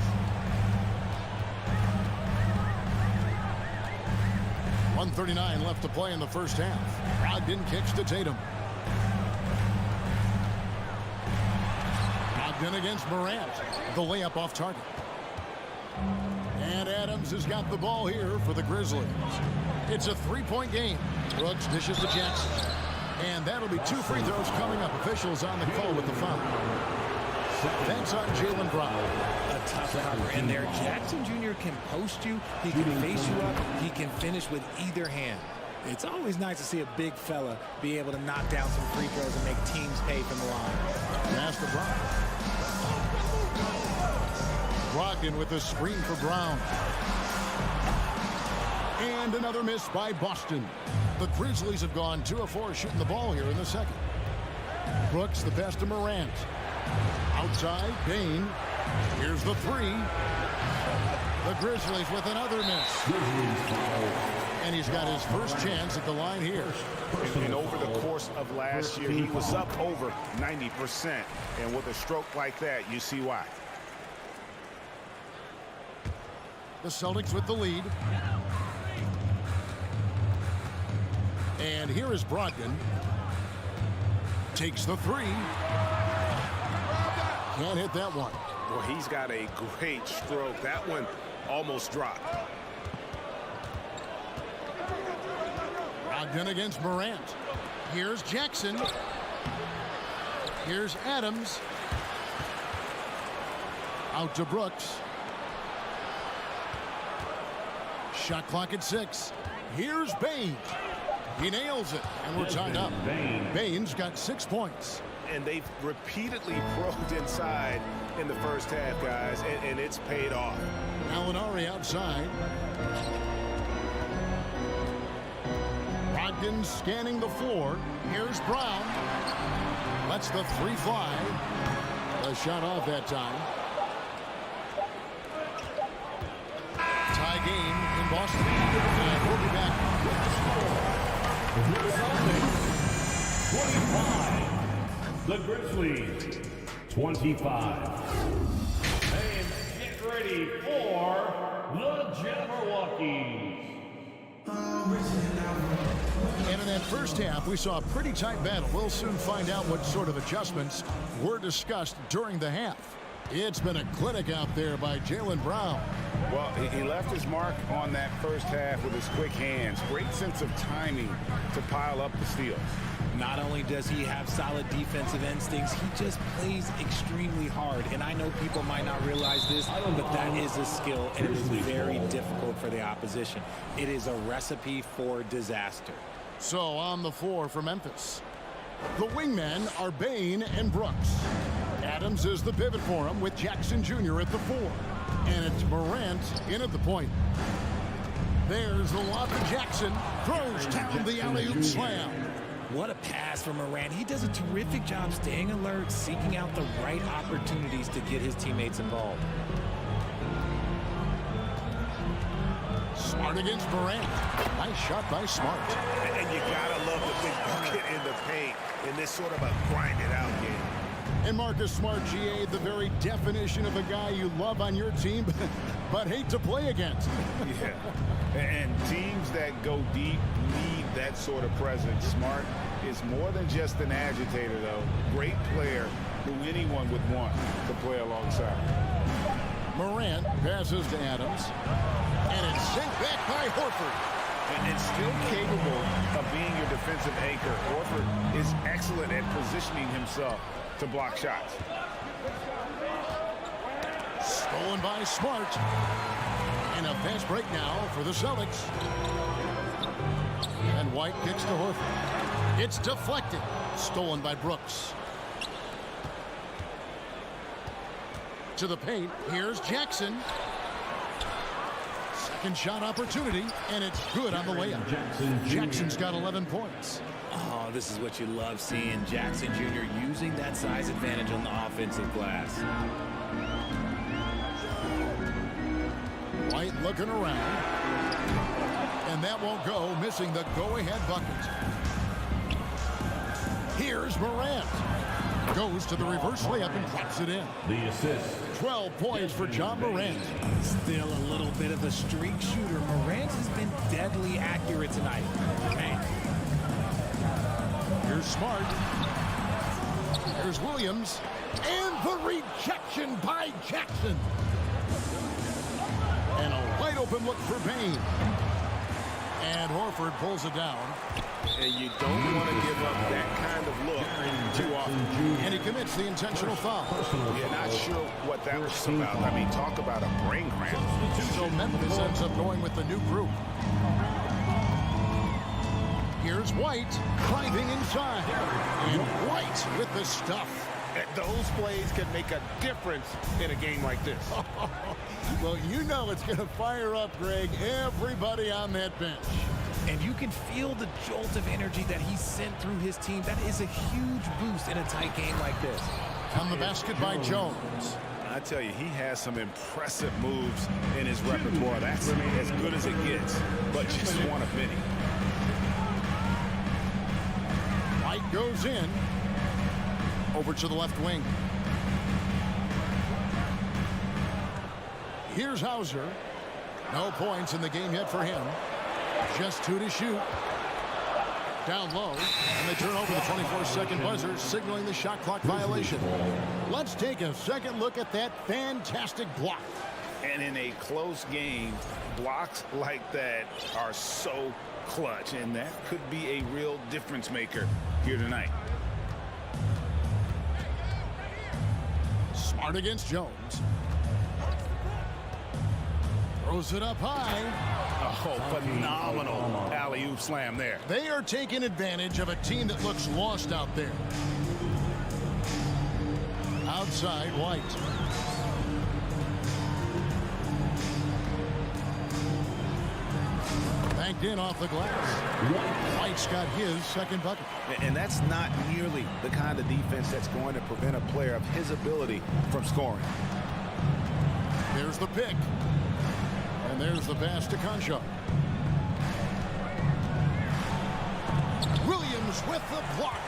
1:39 left to play in the first half. Brogdon kicks to Tatum. Brogdon against Morant. The layup off target. And Adams has got the ball here for the Grizzlies. It's a three-point game. Brooks dishes to Jackson. And that'll be 2 free throws coming up. Officials on the call with the foul. That's on Jaylen Brown. A tough cover in there. Jackson Jr. can post you. He can face you up. He can finish with either hand. It's always nice to see a big fella be able to knock down some free throws and make teams pay from the line. Pass to Brown. Brogdon with a screen for Brown. And another miss by Boston. The Grizzlies have gone 2 of 4 shooting the ball here in the second. Brooks the pass to Morant. Outside, Bain. Here's the 3. The Grizzlies with another miss. And he's got his first chance at the line here. And over the course of last year, he was up over 90%. And with a stroke like that, you see why. The Celtics with the lead. And here is Brogdon. Takes the 3. Can't hit that one. Well, he's got a great stroke. That one almost dropped. Brogdon against Morant. Here's Jackson. Here's Adams. Out to Brooks. Shot clock at 6. Here's Bain. He nails it, and we're tied up. Bain's got 6 points. And they've repeatedly probed inside in the first half, guys, and it's paid off. Gallinari outside. Brogdon scanning the floor. Here's Brown. Lets the 3 fly. A shot off that time. Tie game in Boston. And we'll be back. 25. The Grizzlies, 25. And get ready for the Jabberwockies. And in that first half, we saw a pretty tight battle. We'll soon find out what sort of adjustments were discussed during the half. It's been a clinic out there by Jaylen Brown. Well, he left his mark on that first half with his quick hands. Great sense of timing to pile up the steals. Not only does he have solid defensive instincts, he just plays extremely hard. And I know people might not realize this, but that is a skill, and it is very difficult for the opposition. It is a recipe for disaster. So on the floor for Memphis, the wingmen are Bain and Brooks. Adams is the pivot for him with Jackson Jr. at the 4. And it's Morant in at the point. There's the lob to Jackson. Throws down the alley-oop slam. What a pass from Morant. He does a terrific job staying alert, seeking out the right opportunities to get his teammates involved. Smart against Morant. Nice shot by Smart. And you gotta love the big bucket in the paint in this sort of a grind-it-out game. And Marcus Smart, GA, the very definition of a guy you love on your team, but hate to play against. Yeah, and teams that go deep need that sort of presence. Smart is more than just an agitator, though. Great player who anyone would want to play alongside. Morant passes to Adams, and it's sent back by Horford. And still capable of being your defensive anchor. Horford is excellent at positioning himself to block shots. Stolen by Smart. And a fast break now for the Celtics. And White kicks to Horford. It's deflected. Stolen by Brooks. To the paint. Here's Jackson. Second shot opportunity, and it's good on the layup. Jackson's got 11 points. Oh, this is what you love seeing. Jackson Jr. using that size advantage on the offensive glass. White looking around. And that won't go, missing the go-ahead bucket. Here's Morant. Goes to the reverse layup and drops it in. The assist. 12 points for John Morant. Still a little bit of a streak shooter. Morant has been deadly accurate tonight. Man. Here's Smart. Here's Williams. And the rejection by Jackson. And a wide open look for Bain. And Horford pulls it down. And you don't want to give up that kind of look too often. And he commits the intentional foul. Yeah, not sure what that was about. I mean, talk about a brain cramp. So Memphis ends up going with the new group. Here's White driving inside. And White with the stuff. Those plays can make a difference in a game like this. Well, you know it's going to fire up, Greg, everybody on that bench. And you can feel the jolt of energy that he sent through his team. That is a huge boost in a tight game like this. On the basket by Jones. I tell you, he has some impressive moves in his repertoire. That's as good as it gets, but just one of many. White goes in. Over to the left wing. Here's Hauser. No points in the game yet for him. Just 2 to shoot. Down low. And they turn over the 24-second buzzer, signaling the shot clock violation. Let's take a second look at that fantastic block. And in a close game, blocks like that are so clutch. And that could be a real difference maker here tonight. Smart against Jones. Throws it up high. Oh, phenomenal alley-oop slam there. They are taking advantage of a team that looks lost out there. Outside, White. Banked in off the glass. White's got his second bucket. And that's not nearly the kind of defense that's going to prevent a player of his ability from scoring. There's the pick. And there's the pass to Concha. Williams with the block.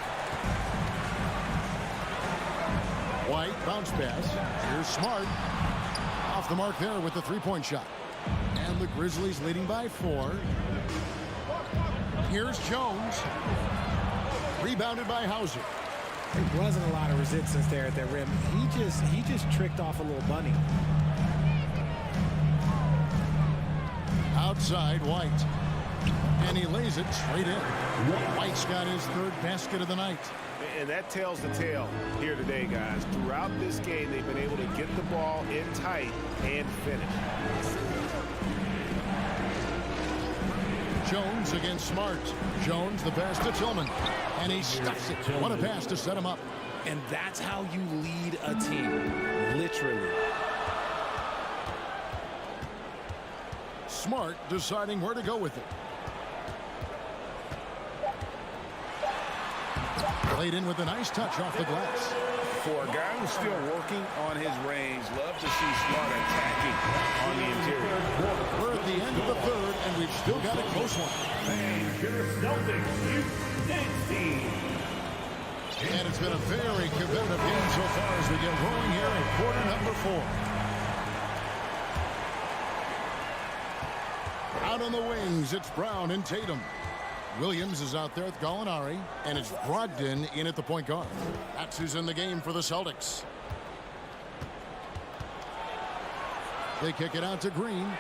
White bounce pass. Here's Smart. Off the mark there with the three-point shot. And the Grizzlies leading by 4. Here's Jones. Rebounded by Hauser. There wasn't a lot of resistance there at that rim. He just tricked off a little bunny. Outside, White. And he lays it straight in. White's got his third basket of the night. And that tells the tale here today, guys. Throughout this game, they've been able to get the ball in tight and finish. Jones against Smart. Jones the pass to Tillman. And he stuffs it. What a pass to set him up. And that's how you lead a team. Literally. Smart deciding where to go with it. Played in with a nice touch off the glass. For a guy who's still working on his range, love to see Smart attacking on the interior. We're at the end of the third, and we've still got a close one. And it's been a very competitive game so far as we get rolling here in quarter number 4. Out on the wings, it's Brown and Tatum. Williams is out there with Gallinari, and it's Brogdon in at the point guard. That's who's in the game for the Celtics. They kick it out to Green.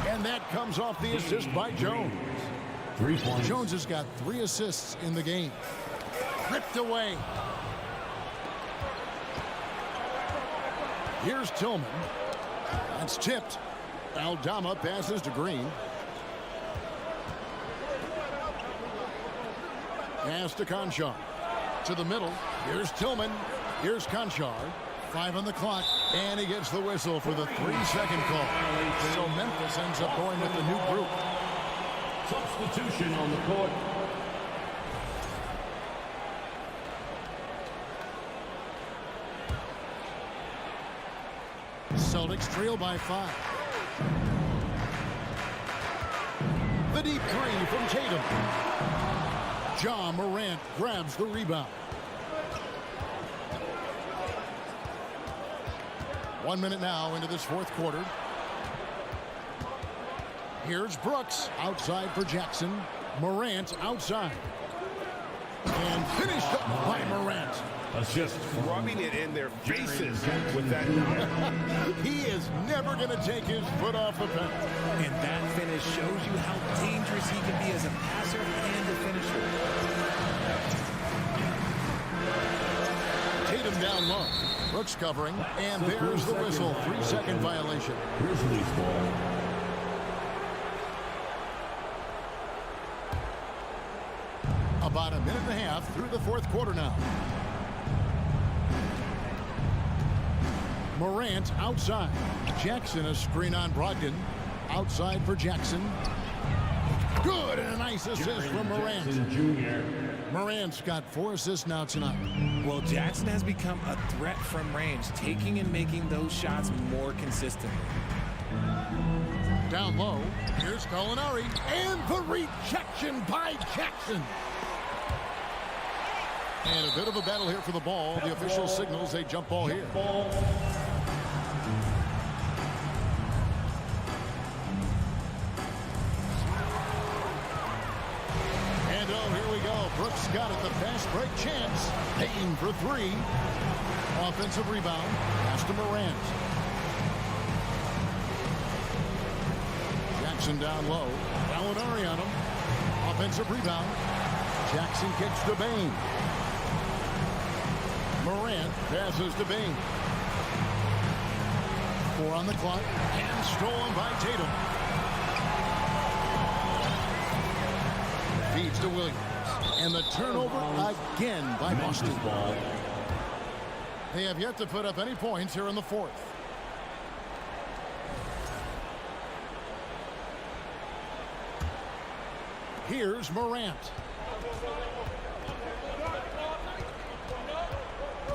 And that comes off the assist by Jones. 3 points. Jones has got 3 assists in the game. Ripped away. Here's Tillman. That's tipped. Aldama passes to Green. Pass to Conchar. To the middle. Here's Tillman. Here's Conchar. 5 on the clock. And he gets the whistle for the 3-second call. So Memphis ends up going with the new group. Substitution on the court. Celtics trail by 5. The deep three from Tatum. Ja Morant grabs the rebound. 1 minute now into this fourth quarter. Here's Brooks outside for Jackson. Morant outside. And finished up by Morant. Just rubbing it in their faces with that. He is never going to take his foot off the pen. And that finish shows you how dangerous he can be as a passer and a finisher. Tatum down low. Brooks covering. And there's the whistle. 3-second violation. Grizzlies ball. About a minute and a half through the fourth quarter now. Morant outside. Jackson a screen on Brogdon. Outside for Jackson. Good, and a nice assist from Morant. Morant's got 4 assists now tonight. Well, Jackson has become a threat from range, taking and making those shots more consistently. Down low, here's Gallinari, and the rejection by Jackson. And a bit of a battle here for the ball. The official signals a jump ball here. And oh, here we go. Brooks got it, the fast break chance. Payton for 3. Offensive rebound. Pass to Morant. Jackson down low. Gallinari on him. Offensive rebound. Jackson kicks to Bain. Morant passes to Bain. 4 on the clock. And stolen by Tatum. Feeds to Williams. And the turnover again by Boston. They have yet to put up any points here in the fourth. Here's Morant.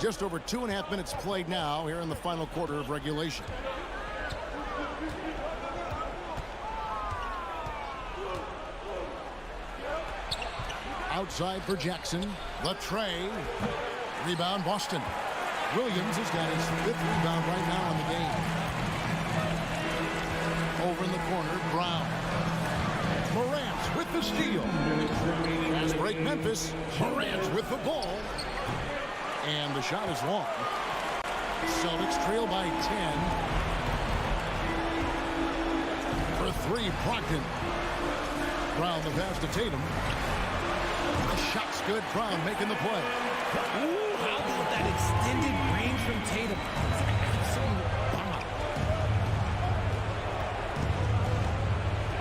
Just over 2.5 minutes played now here in the final quarter of regulation. Outside for Jackson. Latrey. Rebound Boston. Williams has got his 5th rebound right now in the game. Over in the corner, Brown. Morant with the steal. Fast break Memphis. Morant with the ball. And the shot is long. Celtics trail by 10. For 3, Brogdon. Brown the pass to Tatum. The shot's good. Brown making the play. Ooh, how about that extended range from Tatum?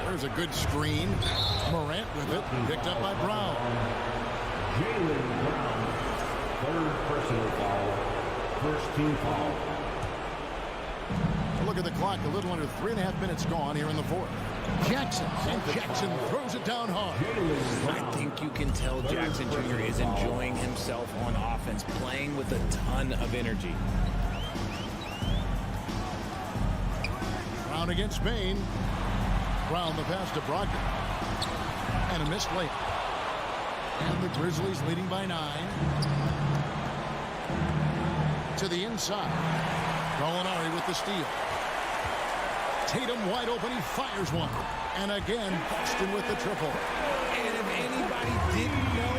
There's a good screen. Morant with it. Picked up by Brown. Jaylen Brown. 3rd personal foul. 1st team foul. Look at the clock. A little under 3.5 minutes gone here in the fourth. Jackson. And Jackson throws it down hard. I think you can tell Jackson Jr. is enjoying himself on offense, playing with a ton of energy. Brown against Bain. Brown the pass to Brogdon. And a missed layup. And the Grizzlies leading by 9. To the inside. Gallinari with the steal. Tatum wide open. He fires one. And again, Boston with the triple. And if anybody didn't know,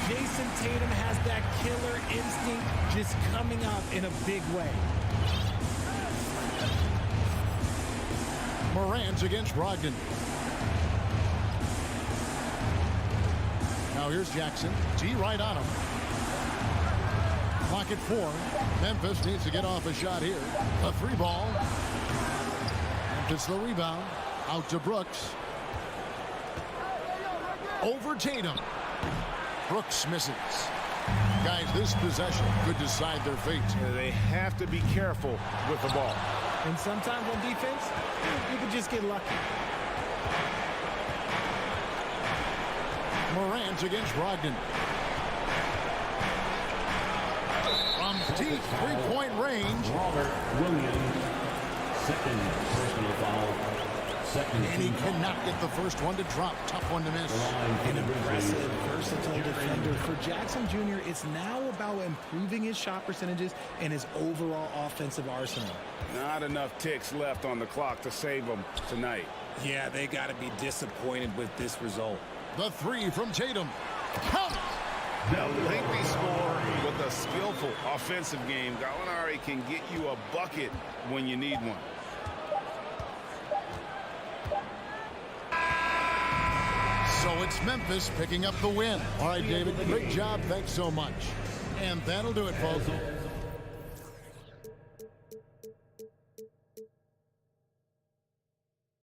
Jason Tatum has that killer instinct just coming out in a big way. Morant against Brogdon. Now here's Jackson. T right on him. Clock at 4. Memphis needs to get off a shot here. A 3 ball. Memphis the rebound. Out to Brooks. Over Tatum. Brooks misses. Guys, this possession could decide their fate. They have to be careful with the ball. And sometimes on defense, you can just get lucky. Morant against Brogdon. From deep 3-point range. Robert Williams. Second personal foul. Second And he cannot get the first one to drop. Tough one to miss. An impressive, versatile defender. For Jackson Jr., it's now about improving his shot percentages and his overall offensive arsenal. Not enough ticks left on the clock to save them tonight. Yeah, they got to be disappointed with this result. The three from Tatum. Count it! A lengthy score with a skillful offensive game. Gallinari can get you a bucket when you need one. So it's Memphis picking up the win. All right, David, great job. Thanks so much. And that'll do it, folks.